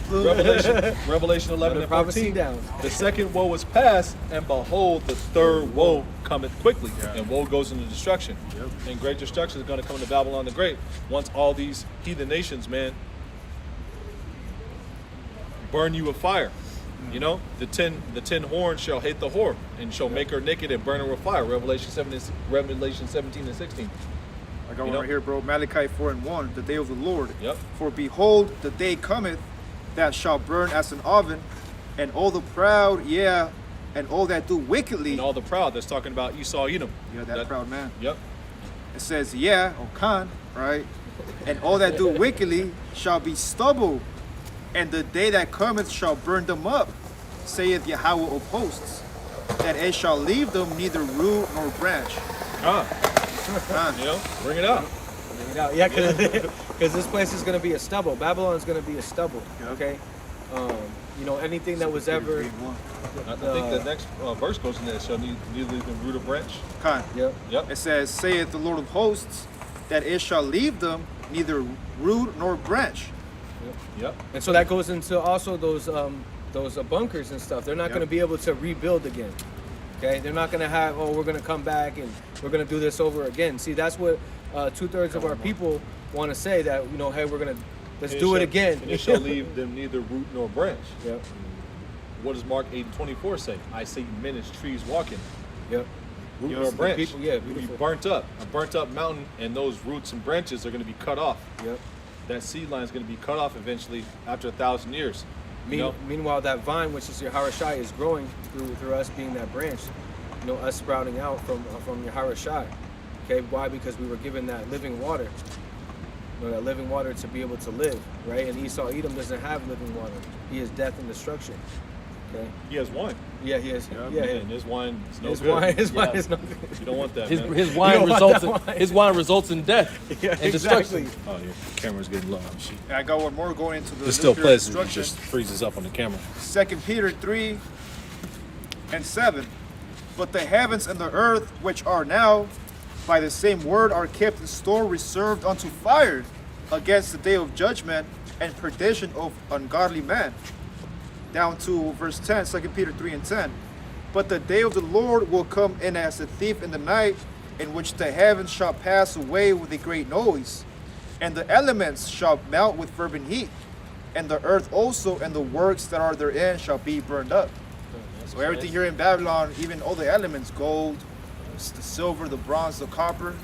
boom. Revelation 11 and Prophecy 14. down. The second woe is past, and behold, the third woe cometh quickly. And woe goes into destruction. And great destruction is going to come to Babylon the Great once all these heathen nations, man, burn you with fire. You know, the ten horns shall hate the whore, and shall make her naked and burn her with fire. Revelation 17 and 16. I got You one know? right here, bro. Malachi 4 and 1, the day of the Lord. Yep. For behold, the day cometh that shall burn as an oven, and all the proud, yeah, and all that do wickedly. And all the proud, that's talking about Esau Edom. Yeah, that proud man. Yep. It says, yeah, or Khan, right? And all that do wickedly shall be stubble, and the day that cometh shall burn them up, saith Yahweh of hosts, that it shall leave them neither root nor branch. You know, bring it out. Yeah, because this place is going to be a stubble. Babylon is going to be a stubble. Okay, anything that was ever. I think the next verse goes in there. Shall neither leave them root or branch. Khan. Yep. Yep. It says, saith the Lord of hosts, that it shall leave them neither root nor branch. Yep. And so that goes into also those bunkers and stuff. They're not going to be able to rebuild again. Okay, they're not going to have, oh, we're going to come back and we're going to do this over again. See, that's what 2/3 of our people want to say, that, you know, hey, let's do it again. And it shall leave them neither root nor branch. Yep. What does Mark 8:24 say? I see men as trees walking. Yep. Root Yes, nor the branch. people, yeah, Will be beautiful. burnt up. A burnt up mountain, and those roots and branches are going to be cut off. Yep. That seed line is going to be cut off eventually after 1,000 years. You know? Meanwhile, that vine, which is Yahawashi, is growing through us being that branch. You know, us sprouting out from Yahawashi. Okay, why? Because we were given that living water. You know, that living water to be able to live, right? And Esau Edom doesn't have living water. He is death and destruction. Okay. He has wine. Yeah, he is. Yeah, Yeah, and his wine is no his good. wine is Yeah. no good. You don't want that, His, man. his You wine don't want results that wine. his wine results in death Yeah, and destruction. exactly. Oh, your camera's getting low. Shit. And I got one more going into the It's still nuclear pleasant. It destruction. just freezes up on the camera. 2 Peter 3:7. But the heavens and the earth, which are now, by the same word, are kept in store, reserved unto fire, against the day of judgment and perdition of ungodly men. Down to verse 10, 2 Peter 3:10. But the day of the Lord will come in as a thief in the night, in which the heavens shall pass away with a great noise, and the elements shall melt with fervent heat, and the earth also and the works that are therein shall be burned up. So everything here in Babylon, even all the elements, gold, the silver, the bronze, the copper,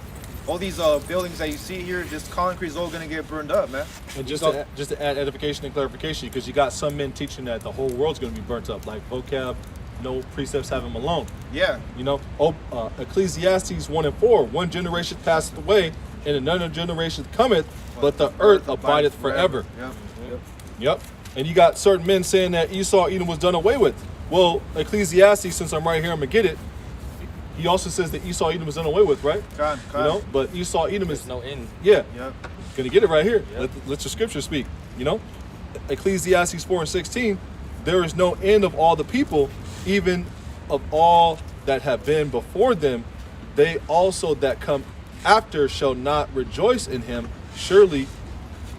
all these buildings that you see here, this concrete is all going to get burned up, man. And just to add edification and clarification, because you got some men teaching that the whole world's going to be burnt up, like vocab, no precepts have him alone. Yeah. You know, Ecclesiastes 1:4, one generation passeth away, and another generation cometh, but the earth abideth forever. Yep. Yep. And you got certain men saying that Esau Edom was done away with. Well, Ecclesiastes, since I'm right here, I'm gonna get it. He also says that Esau Edom was done away with, right? Con. You know, but Esau Edom There's is no end. yeah. Yep. Gonna get it right here. Yep. Let the scripture speak. You know, Ecclesiastes 4:16. There is no end of all the people, even of all that have been before them. They also that come after shall not rejoice in him. Surely,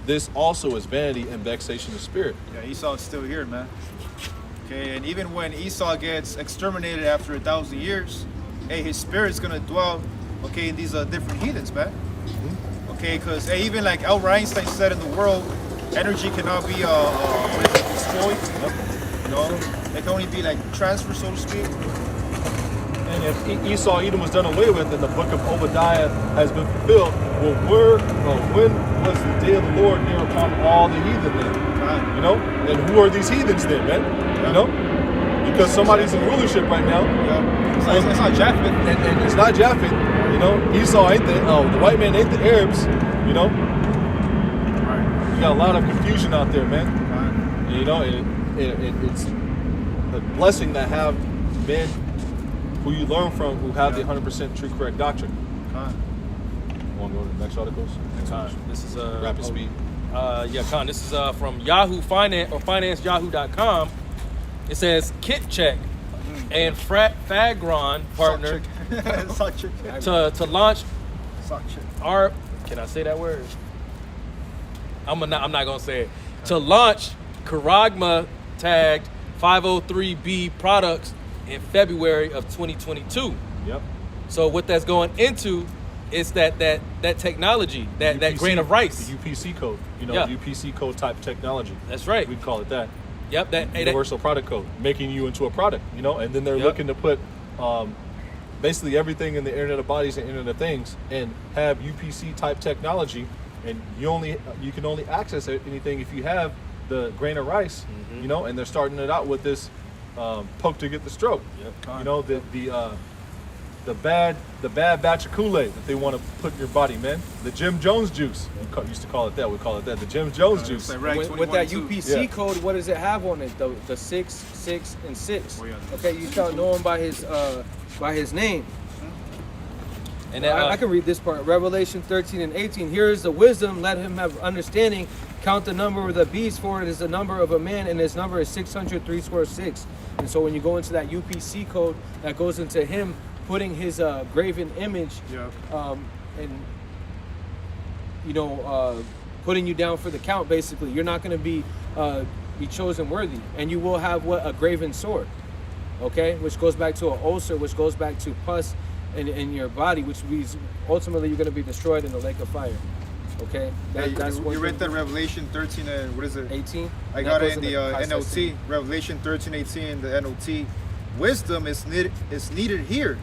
this also is vanity and vexation of spirit. Yeah, Esau's still here, man. Okay, and even when Esau gets exterminated after 1,000 years, hey, his spirit's gonna dwell, okay, in these different heathens, man. Okay, because hey, even like Albert Einstein said, in the world, energy cannot be destroyed. You know, it can only be like transferred, so to speak. And if Esau Edom was done away with, and the book of Obadiah has been fulfilled, well, when was the day of the Lord near upon all the heathen then? Right. You know? And who are these heathens then, man? You know? Because somebody's in rulership right now. Yeah. It's not Japheth. And it's not Japheth. You know? Esau ain't the white man ain't the Arabs. You know? Right. You got a lot of confusion out there, man. Right. And, you know, it's a blessing to have men who you learn from who have the 100% true correct doctrine. Right. Want to go to the next articles? This is Rapid speed. Yeah, Con. This is from Yahoo Finance or FinanceYahoo.com. It says Kit Check and Fagron partner Suck chick. to launch Suck chick. our. Can I say that word? I'm not gonna say it. To launch Karagma tagged 503B products in February of 2022. Yep. So what that's going into is that technology, that UPC, grain of rice. The UPC code. You know, Yeah. UPC code type technology. That's right. We'd call it that. Yep. That Universal product code, making you into a product, you know, and then they're Yep. looking to put basically everything in the Internet of Bodies and Internet of Things and have UPC type technology, and you can only access anything if you have the grain of rice, you know, and they're starting it out with this poke to get the stroke. Yep. You know, the bad batch of Kool-Aid that they want to put in your body, man. The Jim Jones juice. We used to call it that. We call it that. The Jim Jones juice. Like Reg With that 21 too. UPC Yeah. code, what does it have on it? The 6, 6, and 6. Oh, yeah. Okay, you shall know him by his name. and I can read this part. Revelation 13 and 18. Here is the wisdom. Let him have understanding. Count the number of the beast, for it is the number of a man, and his number is 603 And so when you go into that UPC code, that goes into him putting his graven image Yeah. and putting you down for the count. Basically, you're not going to be chosen worthy, and you will have a graven sword. Okay, which goes back to an ulcer, which goes back to pus in your body, which means ultimately you're going to be destroyed in the lake of fire. Okay, that's you read that Revelation 13 and what is it? 18. I got it in the NLT. Revelation 13:18 the NLT. Wisdom is needed here.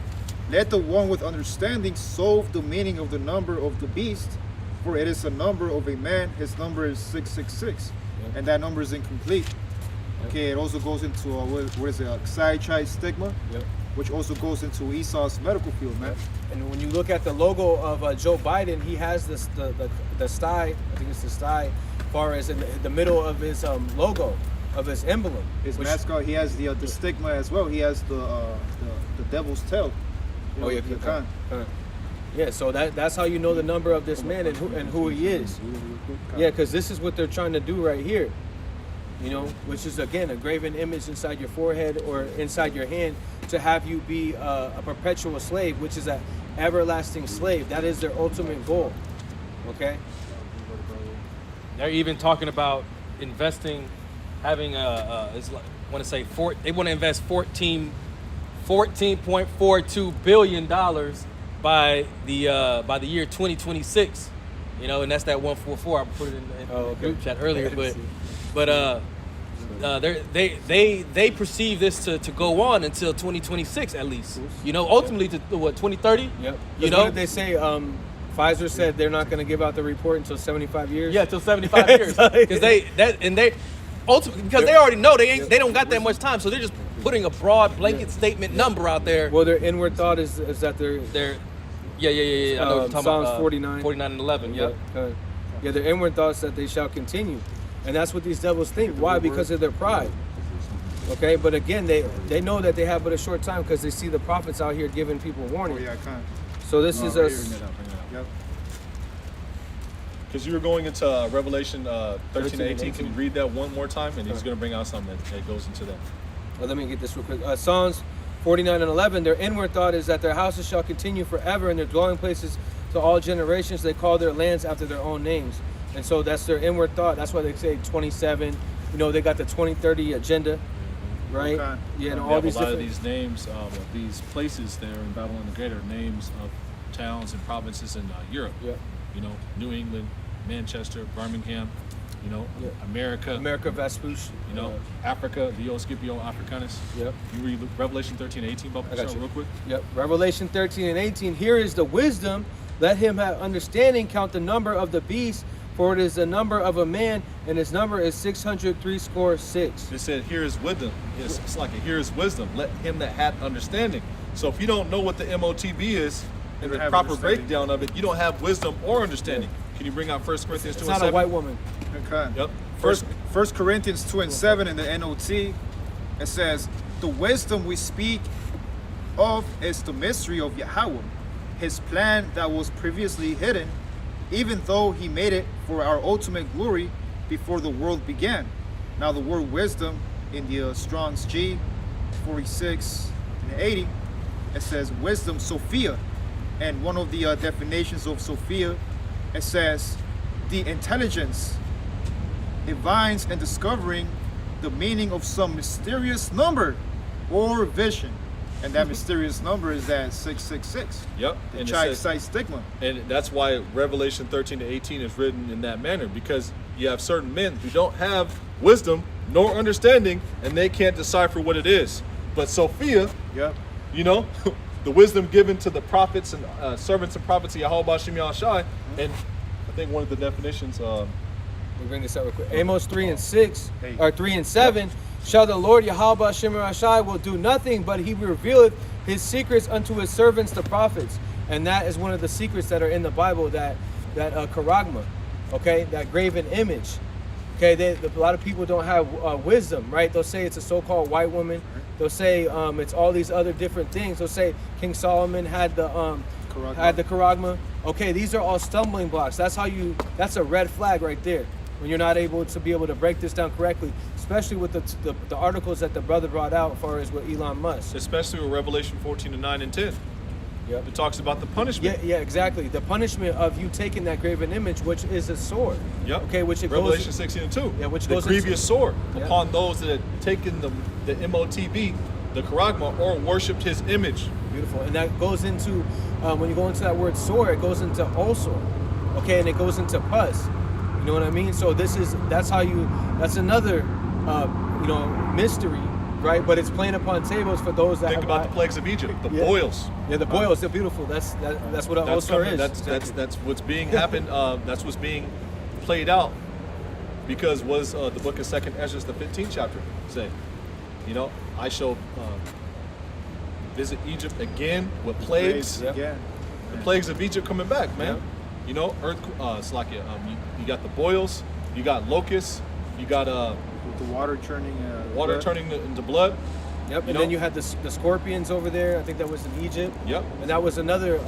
Let the one with understanding solve the meaning of the number of the beast, for it is a number of a man. His number is 666, and that number is incomplete. Okay, it also goes into what is it? A Psychic stigma, which also goes into Esau's medical field, man. And when you look at the logo of Joe Biden, he has the sty. I think it's the sty, far as in the middle of his logo, of his emblem. His mascot. He has the stigma as well. He has the devil's tail. Oh yeah, yeah. So that's how you know the number of this man and who he is. Yeah, because this is what they're trying to do right here. Which is again a graven image inside your forehead or inside your hand to have you be a perpetual slave, which is an everlasting slave. That is their ultimate goal. Okay. They're even talking about investing, having they want to invest $14.42 billion by the year 2026. And that's that 144. I put it in the group chat earlier, but they perceive this to go on until 2026 at least. Ultimately to what 2030. Yep. What did they say? Pfizer said they're not going to give out the report until 75 years. Yeah, until 75 years. Because they already know they don't got that much time, so they're just putting a broad blanket statement number out there. Well, their inward thought is that they're yeah. I know what you're talking Psalms about, 49 and 11. Yep. Yeah, their inward thoughts that they shall continue. And that's what these devils think. Why? Because of their pride. Okay, but again, they know that they have but a short time because they see the prophets out here giving people warning. Oh, yeah, I can't. So this is us. Yep. Because you were going into Revelation 13 and 18. Can you read that one more time? And he's going to bring out something that goes into that. Well, let me get this real quick. Psalms 49 and 11. Their inward thought is that their houses shall continue forever, and their dwelling places to all generations. They call their lands after their own names. And so that's their inward thought. That's why they say 27. They got the 2030 agenda, right? Okay. Yeah, and all these a lot different... of these names of these places there in Babylon the Great are names of towns and provinces in Europe. Yeah. New England, Manchester, Birmingham. America Vespucci. Africa, the Scipio Africanus. Yep. You read Revelation 13 and 18, Bob, real quick. Yep. Revelation 13 and 18. Here is the wisdom. Let him have understanding. Count the number of the beast. For it is the number of a man, and his number is 666. It said, here is wisdom. It's like here is wisdom. Let him that hath understanding. So if you don't know what the MOTB is, and the proper breakdown of it, you don't have wisdom or understanding. Can you bring out 1 Corinthians 2 and 7? It's not a white woman. Okay. Yep. First Corinthians 2 and 7 in the NOT, it says, the wisdom we speak of is the mystery of Yahweh, his plan that was previously hidden, even though he made it for our ultimate glory before the world began. Now the word wisdom in the Strong's G 46 and 80, it says wisdom Sophia. And one of the definitions of Sophia, it says the intelligence divines and discovering the meaning of some mysterious number or vision. And that mysterious number is that 666. Yep. The Psychic stigma. And that's why Revelation 13 to 18 is written in that manner, because you have certain men who don't have wisdom nor understanding, and they can't decipher what it is. But Sophia, yep. The wisdom given to the prophets and servants and prophets of Yahweh Shem Yahshai, and I think one of the definitions. Let me bring this up real quick. Amos 3 and 6 or 3 and 7. Shall the Lord Yahweh Shem Yahshai will do nothing, but he revealeth his secrets unto his servants the prophets. And that is one of the secrets that are in the Bible, that charagma, okay, that graven image. Okay, a lot of people don't have wisdom, right? They'll say it's a so-called white woman. They'll say it's all these other different things. They'll say King Solomon had the charagma. Okay, these are all stumbling blocks. That's a red flag right there when you're not able to break this down correctly, especially with the articles that the brother brought out as far as with Elon Musk. Especially with Revelation 14 and 9 and 10. Yep. it talks about the punishment. Yeah, exactly. The punishment of you taking that graven image, which is a sword. Yep. Okay, which it Revelation goes. 16 and 2. Yeah, which the goes grievous sword Yeah. upon those that had taken the MOTB, the charagma, or worshipped his image. Beautiful, and that goes into when you go into that word sword, it goes into also, okay, and it goes into pus. You know what I mean? So that's another mystery, right? But it's playing upon tables for those that Think have about the plagues of Egypt, the Yeah. boils. Yeah, the boils, they're beautiful. That's what an That's ulcer coming. is. That's what's being happened. That's what's being played out. Because was the book of 2nd Ezra, the 15th chapter, say, I shall visit Egypt again with plagues. Yep. Again. The plagues of Egypt coming back, man. Slakia. You got the boils, you got locusts, you got With the water turning. water turning into blood. Yep, and then you had the scorpions over there. I think that was in Egypt. Yep. And that was another,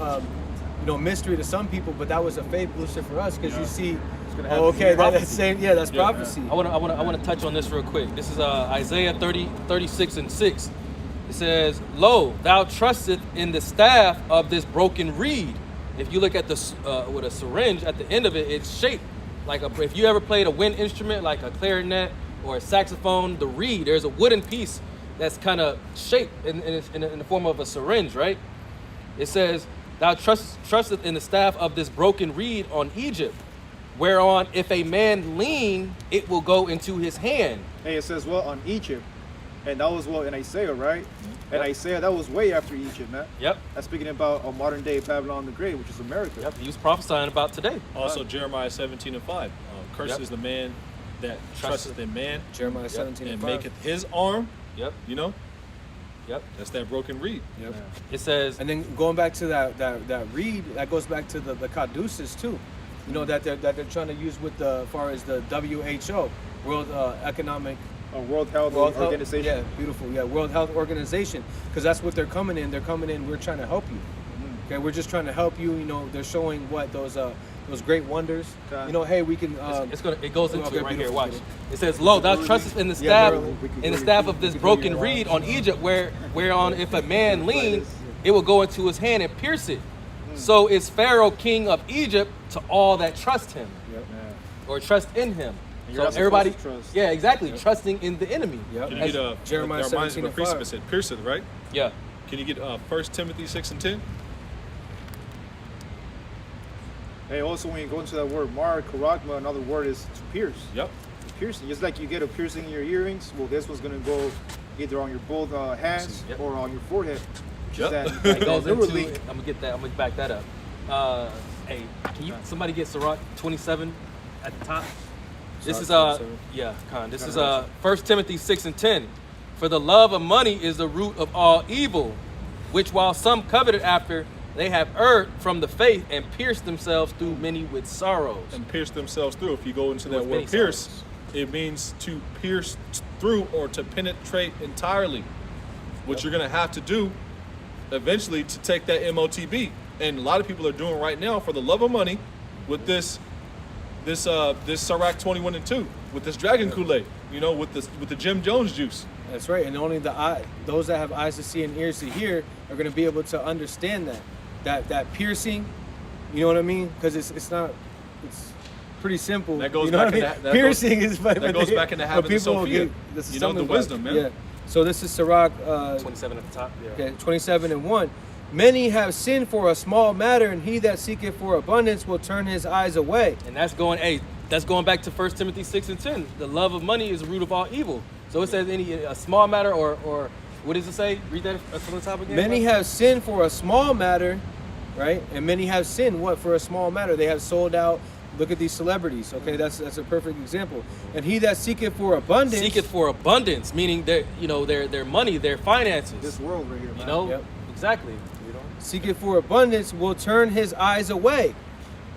mystery to some people, but that was a faith booster for us because you see, gonna happen. okay, that's Prophecy. same, that's prophecy. I want to touch on this real quick. This is Isaiah 36 and 6. It says, "Lo, thou trusteth in the staff of this broken reed." If you look at this with a syringe at the end of it, it's shaped like if you ever played a wind instrument like a clarinet or a saxophone, the reed, there's a wooden piece that's kind of shaped in the form of a syringe, right? It says, "Thou trusteth in the staff of this broken reed on Egypt, whereon if a man lean, it will go into his hand." Hey, it says on Egypt, and that was in Isaiah, right? And Yep. Isaiah, that was way after Egypt, man. Yep. That's speaking about a modern day Babylon the Great, which is America. Yep. He was prophesying about today. Also, Jeremiah 17 and 5. Cursed Yep. is the man that trusteth in man Jeremiah 17 and 5. maketh his arm. Yep. Yep. That's that broken reed. Yep. It says, And then going back to that reed, that goes back to the caduceus too. That they're trying to use with as far as the WHO, World Economic World Health Organization. Yeah, beautiful. Yeah, World Health Organization, because that's what they're coming in. They're coming in. We're trying to help you. Okay, we're just trying to help you. They're showing what those great wonders. Okay. Hey, we can. it goes into okay, it right here. beautiful. Watch. It says, "Lo, thou trustest in the staff, of this broken reed on Egypt, whereon if a man lean, it will go into his hand and pierce it. So is Pharaoh king of Egypt to all that trust him, or trust in him." And So you're not everybody, supposed to trust. yeah, exactly, trusting in the enemy. Yep. Can you get Jeremiah that reminds me 17 of and precept 5. said pierceth, right? Yeah. Can you get 1 Timothy 6 and 10? Hey, also when you go into that word mark, charagma, another word is to pierce. Yep. Piercing, just like you get a piercing in your earrings. Well, this was gonna go either on your both hands Yep. or on your forehead. Yep. That, It goes literally, into. I'm gonna get that. I'm gonna back that up. Hey, can you somebody get Sirach 27 at the top? This is Sirach 27. yeah, Khan. This is 1 Timothy 6 and 10. "For the love of money is the root of all evil, which while some coveted after, they have erred from the faith and pierced themselves through many with sorrows." And pierce themselves through. If you go into that With many word pierce, sorrows. it means to pierce through or to penetrate entirely. What you're going to have to do eventually to take that MOTB. And a lot of people are doing right now for the love of money with this Sirach 21 and 2, with this Dragon Kool-Aid, with the Jim Jones juice. That's right, and only those that have eyes to see and ears to hear are going to be able to understand that piercing. You know what I mean? Because it's pretty simple. That goes you know back what I mean? into- that piercing goes- is but that goes back into having the Sophia. The wisdom, man. Yeah. So this is Sirach 27 at the top. Yeah. okay, 27 and 1. "Many have sinned for a small matter, and he that seeketh for abundance will turn his eyes away." And that's going back to 1 Timothy 6 and 10. The love of money is the root of all evil. So it says a small matter or what does it say? Read that from the top again. Many have sinned for a small matter, right? And many have sinned for a small matter. They have sold out. Look at these celebrities. Okay, that's a perfect example. "And he that seeketh for abundance." Seeketh for abundance, meaning their money, their finances. this world right here, man. You know? Yep. Exactly. Seeketh for abundance will turn his eyes away.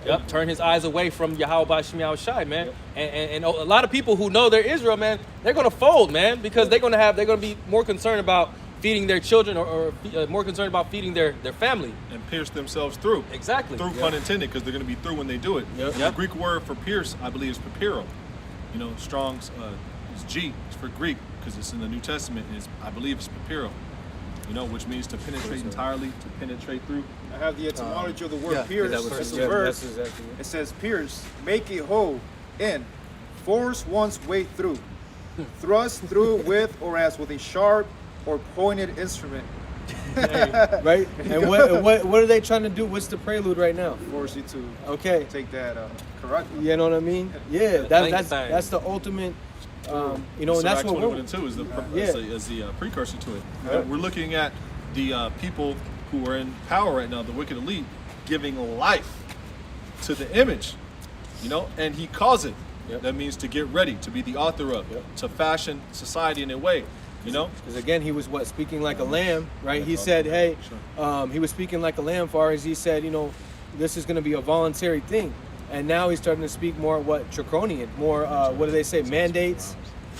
Yep. Turn his eyes away from Yahweh Bashim Shai, man. And a lot of people who know they're Israel, man, they're gonna fold, man, because they're gonna be more concerned about feeding their children or more concerned about feeding their family. And pierce themselves through. Exactly. Through, pun intended, because they're going to be through when they do it. Yep. And Yep. the Greek word for pierce, I believe, is papiro. Strong's is G. It's for Greek because it's in the New Testament. I believe it's papiro. you know, which means to penetrate entirely, to penetrate through. I have the etymology of the word yeah, pierce. that was- That's yeah, a verb. that's exactly it. It says pierce, make a hole in, force one's way through, thrust through with or as with a sharp or pointed instrument. Right? And what are they trying to do? What's the prelude right now? Force you to Okay. take that correctly. You know what I mean? Yeah, that's thing. that's the ultimate. You know, and that's Sirach what 21 we're. and 2 is the, Yeah. is the precursor to it. We're looking at the people who are in power right now, the wicked elite, giving life to the image, you know, and he calls it. Yep. That means to get ready, to be the author of, to fashion society in a way, you know. Because again, he was speaking like a lamb, right? He said, hey, he was speaking like a lamb, far as he said, you know, this is going to be a voluntary thing, and now he's starting to speak more draconian, more what do they say, mandates,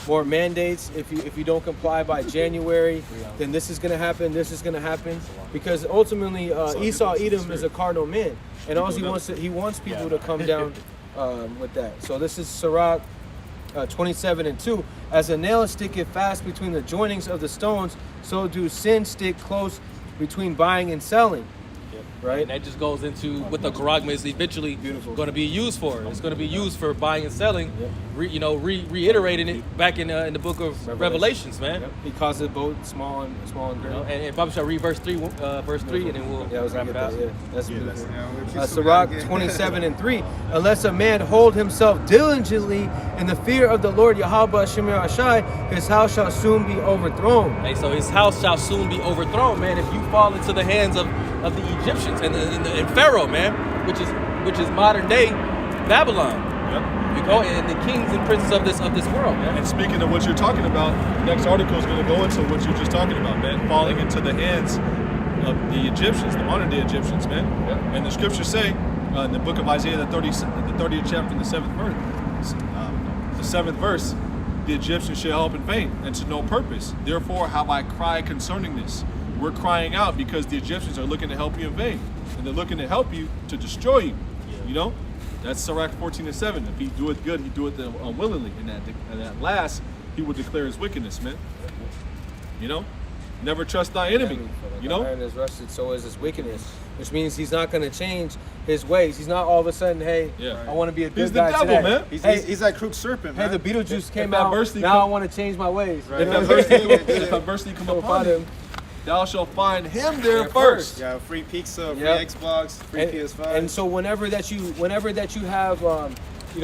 more mandates. If you don't comply by January, then this is going to happen. This is going to happen, because ultimately Esau Edom is a carnal man, and all he wants people to come down with that. So this is Sirach 27 and 2. As a nail sticketh fast between the joinings of the stones, so do sin stick close between buying and selling. Right? And that just goes into what the Garagma is eventually going to be used for. It's going to be used for buying and selling, reiterating it back in the book of Revelations, man. Yep. He calls it both small and great. You know, and Bobby shall read verse 3, and then we'll Yeah, I was wrap gonna it get out. that. Yeah, that's beautiful. Yeah, Sirach 27 and 3. Unless a man hold himself diligently in the fear of the Lord Yahweh Shemir Ashai, his house shall soon be overthrown. Hey, so his house shall soon be overthrown, man, if you fall into the hands of the Egyptians and Pharaoh, man, which is modern day Babylon. Yep. You go and the kings and princes of this world, man. And speaking of what you're talking about, the next article is going to go into what you're just talking about, man. Falling into the hands of the Egyptians, the modern day Egyptians, man. Yep. And the scriptures say in the book of Isaiah, the 30th chapter, and the 7th verse, the Egyptians shall help in vain and to no purpose. Therefore have I cried concerning this. We're crying out because the Egyptians are looking to help you in vain, and they're looking to help you to destroy you. You know, that's Sirach 14 and 7. If he do it good, he do it unwillingly, and at last he will declare his wickedness, man. You know, never trust thy enemy. You know, iron is rusted, so is his wickedness, which means he's not going to change his ways. He's not all of a sudden, hey, I want to be a good he's the guy devil, today. man. He's that crooked serpent, man. Hey, the Beetlejuice came that out. adversity Now come- I want to change my ways. Right. You know if what I'm saying? adversity come So upon find him, him. thou shalt find him there There first. Yeah, free pizza, free Yep. Xbox, free PS5. And so whenever that you have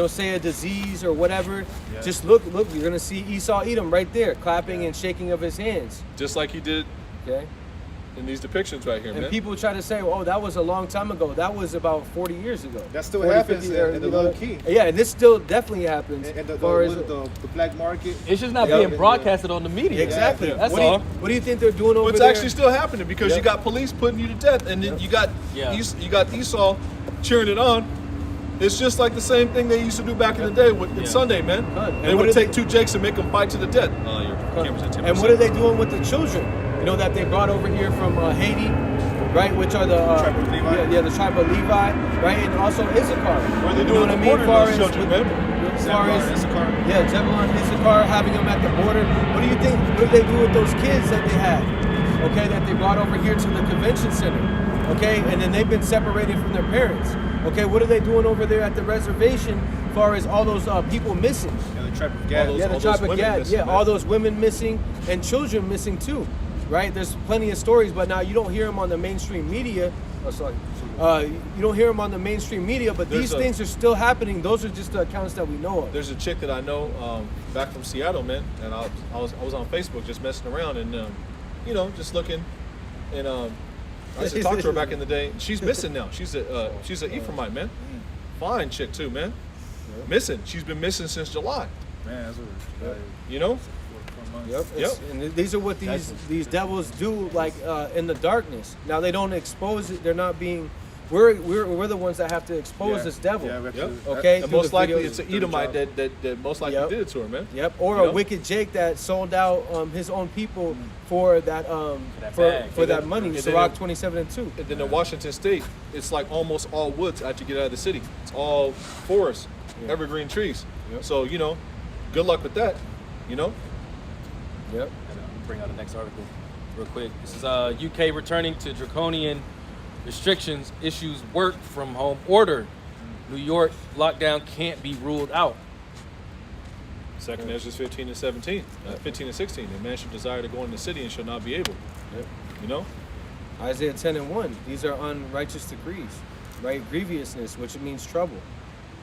say a disease or whatever, just look, you're gonna see Esau Edom right there, clapping and shaking of his hands. Just like he did Okay. in these depictions right here, And man. people try to say, oh, that was a long time ago. That was about 40 years ago. That still 40, happens 50, in the you know, low key. Yeah, and this still definitely happens. And as far as the black market. It's just not Yeah. being broadcasted on the media. exactly. Yeah. That's what all. what do you think they're doing over What's there? actually still happening because Yep. you got police putting you to death, and then you got Esau cheering it on. It's just like the same thing they used to do back in the day with Sunday, man. And They what would are take two Jakes and make them fight to the death. Your camera's at 10%. And what are they doing with the children? You know that they brought over here from Haiti, right? Which are the Tribe of Levi. the tribe of Levi, right? And also Issachar. What are they You know doing what I with mean? the Far those as children, with- man? As far as Issachar. Zebulon, Issachar, having them at the border. What do you think? What do they do with those kids that they had? Okay, that they brought over here to the convention center. Okay, and then they've been separated from their parents. Okay, what are they doing over there at the reservation? As far as all those people missing. Yeah, the tribe of Gad. All Yeah, the those tribe of women Gad. missing, Yeah, man. all those women missing and children missing too, right? There's plenty of stories, but now you don't hear them on the mainstream media. Oh, sorry. You don't hear them on the mainstream media, but these things are still happening. Those are just the accounts that we know of. There's a chick that I know back from Seattle, man, and I was on Facebook just messing around and just looking, and I used to talk to her back in the day. She's missing now. She's an Ephraimite, man. Fine chick too, man. Missing. She's been missing since July. Man, that's what You know. 4 months. Yep. And these are what these devils do, like in the darkness. Now they don't expose it. They're not being. We're the ones that have to expose this devil. Yeah, we have Yep. to- Okay. And through most the likely videos. it's an Edomite that most likely Yep. did it to her, man. Yep, or You a know? wicked Jake that sold out his own people for that for that money. And then Sirach it- 27 and 2. And then in Washington State, it's like almost all woods after you get out of the city. It's all forest, evergreen trees. Yep. So, good luck with that, Yep. Bring out the next article. real quick. This is UK returning to draconian restrictions, issues work from home order. New York lockdown can't be ruled out. Second Ezra 15 and 17, 15 and 16. A man should desire to go in the city and shall not be able. Yep. You know? Isaiah 10 and 1. These are unrighteous decrees, right? Grievousness, which means trouble.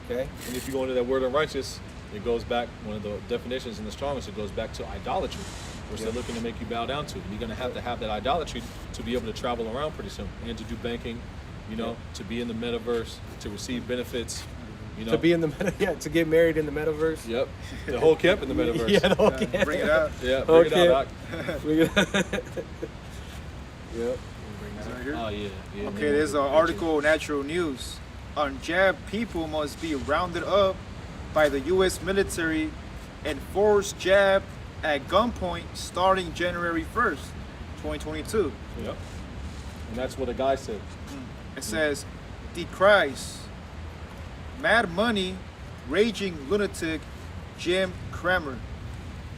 Okay? And if you go into that word unrighteous, it goes back, one of the definitions in the strongest, it goes back to idolatry, which they're looking to make you bow down to. You're going to have that idolatry to be able to travel around pretty soon and to do banking, you know, to be in the metaverse, to receive benefits, you know. To be in the to get married in the metaverse. Yep. The whole camp in the metaverse. Yeah, the whole camp. Bring it out. Yeah, bring it out, Doc. Bring it out. Yep. Right here. Oh yeah. Okay, there's an article, Natural News. Unjabbed people must be rounded up by the U.S. military and forced jab at gunpoint starting January 1st, 2022. Yep. And that's what a guy said. It says, decries Mad Money, raging lunatic Jim Cramer.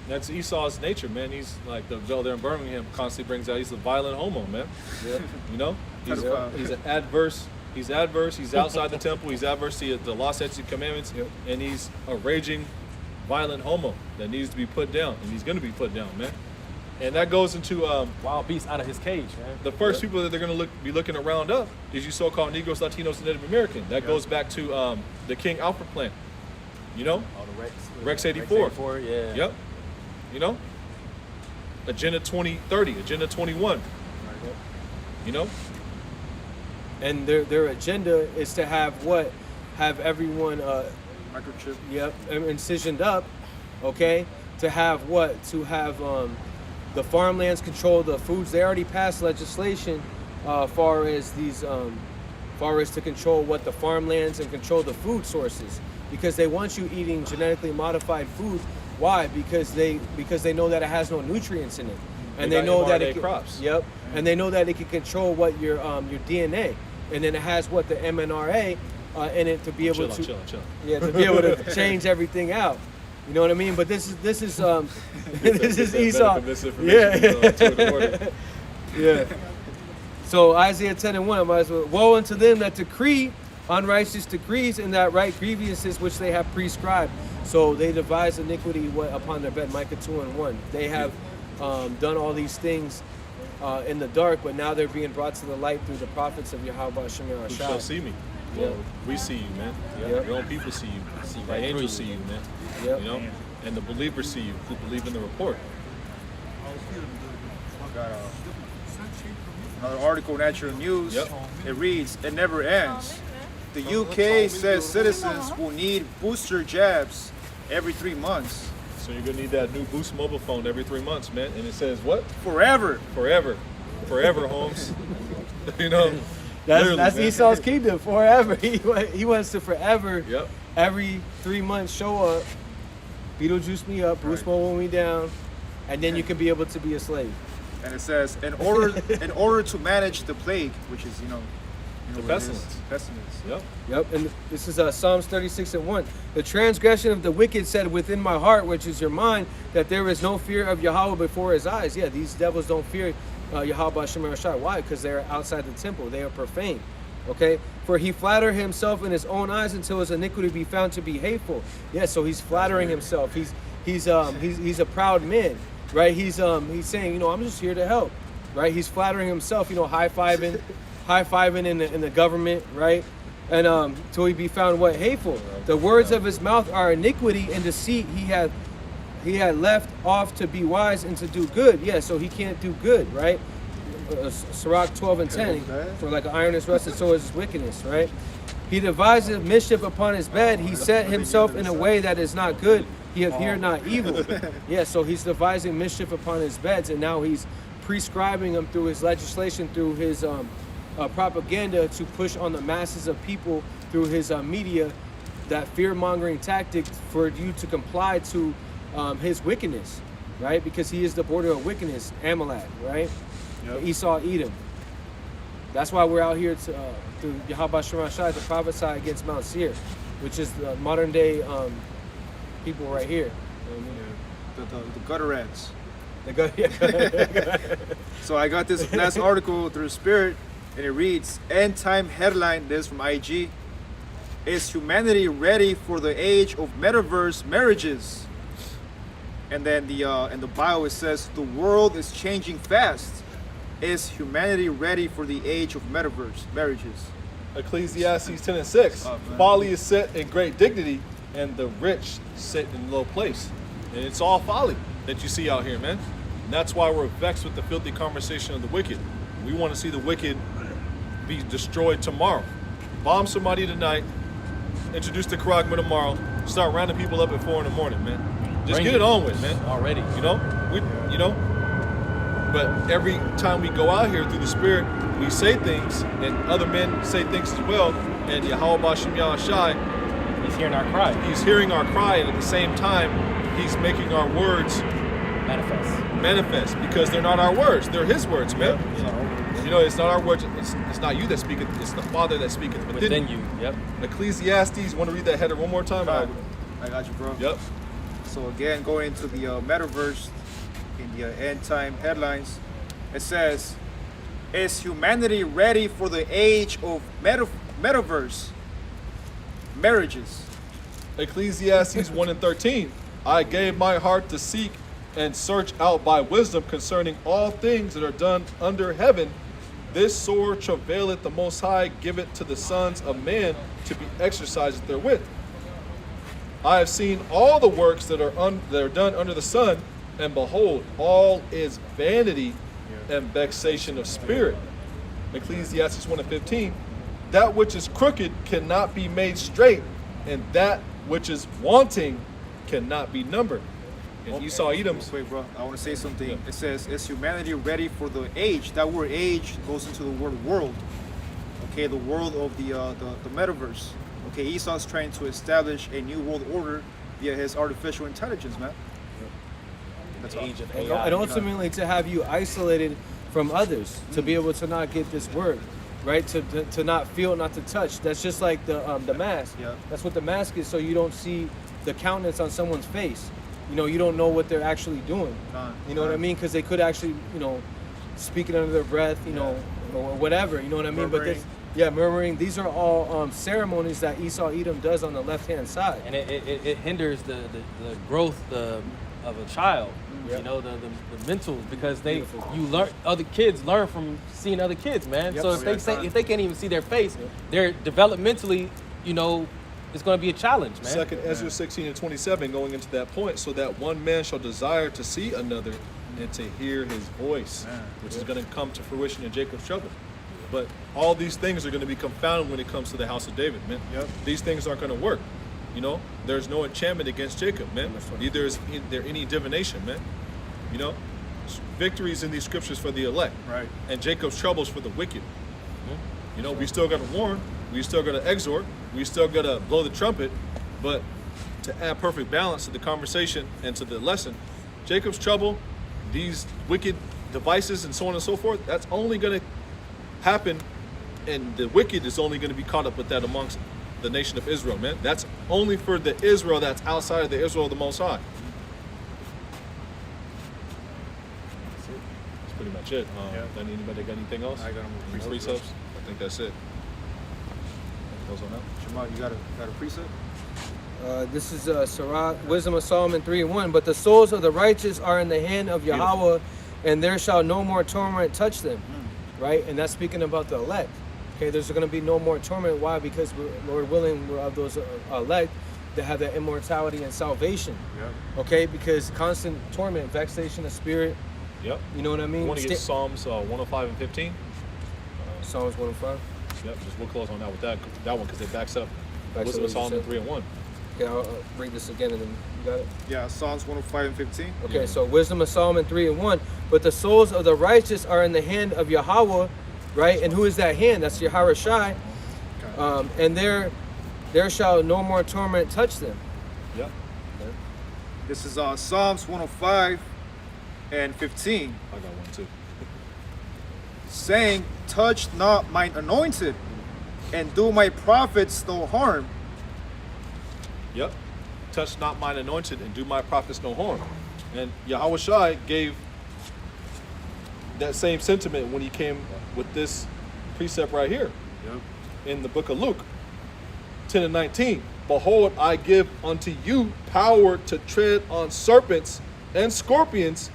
That's Esau's nature, man. He's like the Bell there in Birmingham constantly brings out. He's a violent homo, man. Yeah. You know, he's an adverse. He's adverse. He's outside the temple. He's adverse to the law, statutes, and commandments. Yep. And he's a raging, violent homo that needs to be put down, and he's going to be put down, man. And that goes into Wild beast out of his cage, man. the first people that they're going to be looking to round up is you so-called Negroes, Latinos, and Native American. That goes back to the King Alfred plan. You know, Oh, the Rex 84. 84, yeah. Yep. You know, Agenda 2030, Agenda 21. You know, And their agenda is to have what? Have everyone Microchip. yep, incisioned up, okay? To have what? To have the farmlands control the foods. They already passed legislation far as to control what the farmlands and control the food sources, because they want you eating genetically modified food. Why? Because they know that it has no nutrients in it, and they know that it can, crops. Yep, and they know that it can control what your DNA, and then it has what the mRNA in it to be able to chill. yeah, to be able to change everything out. You know what I mean? But this is this is Esau. Yeah. Yeah. So Isaiah 10 and 1, I might as well. Woe unto them that decree unrighteous decrees and that right grievances which they have prescribed. So they devise iniquity upon their bed. Micah 2 and 1. They have done all these things in the dark, but now they're being brought to the light through the prophets of Yahweh Shem Who shall see me? Yeah. Well, we see you, man. Yep. Your own people see you. The angels see you, man. Yep. You know, and the believers see you who believe in the report. Got another article, Natural News. Yep. It reads, it never ends. The UK says citizens will need booster jabs every 3 months. So you're gonna need that new Boost mobile phone every 3 months, man. And it says what? Forever. Forever, Holmes. You know, That's literally, man. Esau's kingdom, forever. He wants to forever, Yep. every 3 months, show up, Beetlejuice me up, Bruce Mobile me down, and then you can be able to be a slave. And it says, in order to manage the plague, which is, The what it is. pestilence. Pestilence. Yep. Yep, and this is Psalms 36 and 1. The transgression of the wicked said within my heart, which is your mind, that there is no fear of Yahweh before his eyes. Yeah, these devils don't fear Yahweh Shem Rashai. Why? Because they're outside the temple. They are profane. Okay? For he flatter himself in his own eyes until his iniquity be found to be hateful. Yeah, so he's flattering himself. He's a proud man, right? He's saying, I'm just here to help, right? He's flattering himself, high-fiving in the government, right? And till he be found what? Hateful. The words of his mouth are iniquity and deceit. He had left off to be wise and to do good. Yeah, so he can't do good, right? Sirach 12 and 10. For like an iron is rusted, so is his wickedness, right? He deviseth mischief upon his bed. He set himself in a way that is not good. He appeared not evil. Yeah, so he's devising mischief upon his beds, and now he's prescribing them through his legislation, through his propaganda to push on the masses of people through his media, that fear-mongering tactic for you to comply to his wickedness, right? Because he is the border of wickedness, Amalek, right? Yep. Esau, Edom. That's why we're out here to through Yahweh Shem Rashai to prophesy against Mount Seir, which is the modern day people right here. You know what I mean? The gutter rats. They go, yeah. So I got this last article through Spirit, and it reads, End Time Headline, this is from IG. Is humanity ready for the age of metaverse marriages? And then in the bio it says, the world is changing fast. Is humanity ready for the age of metaverse marriages? Ecclesiastes 10 and 6. Folly is set in great dignity, and the rich sit in low place. And it's all folly that you see out here, man. And that's why we're vexed with the filthy conversation of the wicked. We want to see the wicked be destroyed tomorrow. Bomb somebody tonight, introduce the Karagma tomorrow, start rounding people up at 4 in the morning, man. Just Bring get it on with, man. Already. You know? But every time we go out here through the Spirit, we say things, and other men say things as well, and Yahweh Bashim Yahushai, He's hearing our cry. he's hearing our cry, and at the same time, he's making our words manifest, because they're not our words, they're his words, man. You know, it's not our words, it's not you that speaketh, it's the Father that speaketh Within you. Yep. Ecclesiastes, want to read that header one more time? I got you, bro. Yep. So again, going into the metaverse in the end time headlines, it says, is humanity ready for the age of metaverse marriages? Ecclesiastes 1 and 13. I gave my heart to seek and search out by wisdom concerning all things that are done under heaven. This sword travaileth the Most High, give it to the sons of men to be exercised therewith. I have seen all the works that are done under the sun, and behold, all is vanity and vexation of spirit. Ecclesiastes 1 and 15. That which is crooked cannot be made straight, and that which is wanting cannot be numbered. And Esau Edom's. Wait, bro, I want to say something. Yeah. It says, is humanity ready for the age? That word age goes into the word world. Okay, the world of the metaverse. Okay, Esau's trying to establish a new world order via his artificial intelligence, man. That's all. Age of And, AI. and ultimately to have you isolated from others, to be able to not get this word, right? To not feel, not to touch. That's just like the mask. Yeah. That's what the mask is, so you don't see the countenance on someone's face. You know, you don't know what they're actually doing. You know what I mean? Because they could actually, you know, speak it under their breath, you know, or whatever. You know what I mean? Murmuring. But murmuring. These are all ceremonies that Esau Edom does on the left-hand side. And it hinders the growth of a child. Yep. You know, the mentals, because Beautiful. other kids learn from seeing other kids, man. Yep. So if they can't even see their face, they're developmentally, you know, it's going to be a challenge, man. Second Ezra 16 and 27, going into that point, so that one man shall desire to see another and to hear his voice, which is going to come to fruition in Jacob's trouble. But all these things are going to be confounded when it comes to the house of David, man. Yep. These things aren't going to work. You know, there's no enchantment against Jacob, man. Neither is there any divination, man. You know, victories in these scriptures for the elect, Right. and Jacob's troubles for the wicked. You know, we still got to warn, we still got to exhort, we still got to blow the trumpet, but to add perfect balance to the conversation and to the lesson, Jacob's trouble, these wicked devices and so on and so forth, that's only going to happen, and the wicked is only going to be caught up with that amongst the nation of Israel, man. That's only for the Israel that's outside of the Israel of the Most High. That's pretty much it. Anybody got anything else? I got them Any precepts? I think that's it. Goes on now. Jamal, you got a precept? This is Sirach, Wisdom of Solomon 3:1. But the souls of the righteous are in the hand of Yahweh, and there shall no more torment touch them. Right? And that's speaking about the elect. Okay, there's going to be no more torment. Why? Because Lord willing, we're of those elect that have that immortality and salvation. Yeah. Okay, because constant torment, vexation of spirit. Yep. You know what I mean? You want to get Psalms 105 and 15? Psalms 105. Yep, just we'll close on that with that one because it backs up Backs Wisdom up of what you Solomon said. 3 and 1. Okay, I'll read this again and then you got it. Yeah, Psalms 105 and 15. Okay, so Wisdom of Solomon 3:1. But the souls of the righteous are in the hand of Yahweh, right? And who is that hand? That's Yahweh Shai. And there shall no more torment touch them. Yep. This is Psalms 105 and 15, I got one too. saying, touch not mine anointed, and do my prophets no harm. Yep. Touch not mine anointed and do my prophets no harm. And Yahweh Shai gave that same sentiment when he came with this precept right here in the book of Luke 10 and 19. Behold, I give unto you power to tread on serpents and scorpions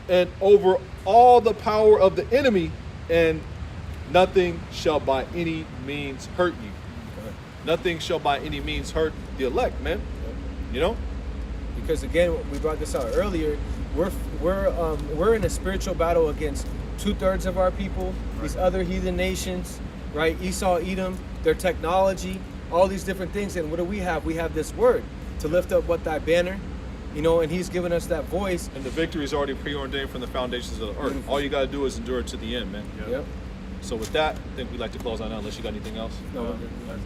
and over all the power of the enemy, and nothing shall by any means hurt you. Nothing shall by any means hurt the elect, man. You know? Because again, we brought this out earlier. We're in a spiritual battle against 2/3 of our people, these other heathen nations, right? Esau, Edom, their technology, all these different things. And what do we have? We have this word to lift up what thy banner, you know, and he's given us that voice. And the victory is already preordained from the foundations of the earth. All you got to do is endure it to the end, man. Yep. So with that, I think we'd like to close on out, unless you got anything else. No.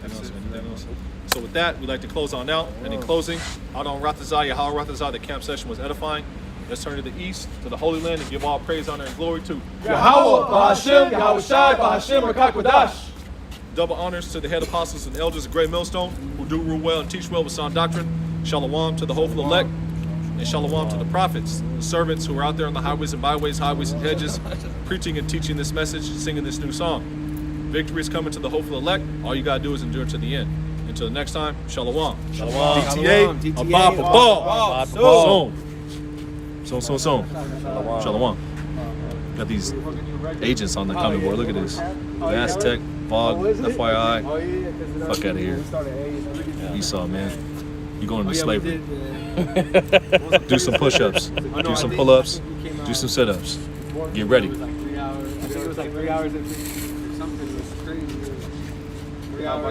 Anything else? So with that, we'd like to close on out. And in closing, Adon Rathazah, Yahweh Rathazah, the camp session was edifying. Let's turn to the east, to the Holy Land, and give all praise, honor, and glory to Yahweh, Bahashem, Yahweh Shai, Bahashem, Rakakwadash. double honors to the head apostles and elders of Great Millstone, who do rule well and teach well with sound doctrine. Shalom to the hopeful elect, and shalom to the prophets, the servants who are out there on the highways and byways, highways and hedges, preaching and teaching this message, singing this new song. Victory is coming to the hopeful elect. All you got to do is endure to the end. Until the next time, shalom. Shalom. DTA, Abba Babal. Zone. Shalom. Got these agents on the coming board. Look at this. Aztec, Vog, FYI. Fuck out of here. Esau, man. You going into slavery. Do some push-ups. Do some pull-ups. Do some sit-ups. Get ready. I think it was like 3 hours and something. It was crazy. 3 hours.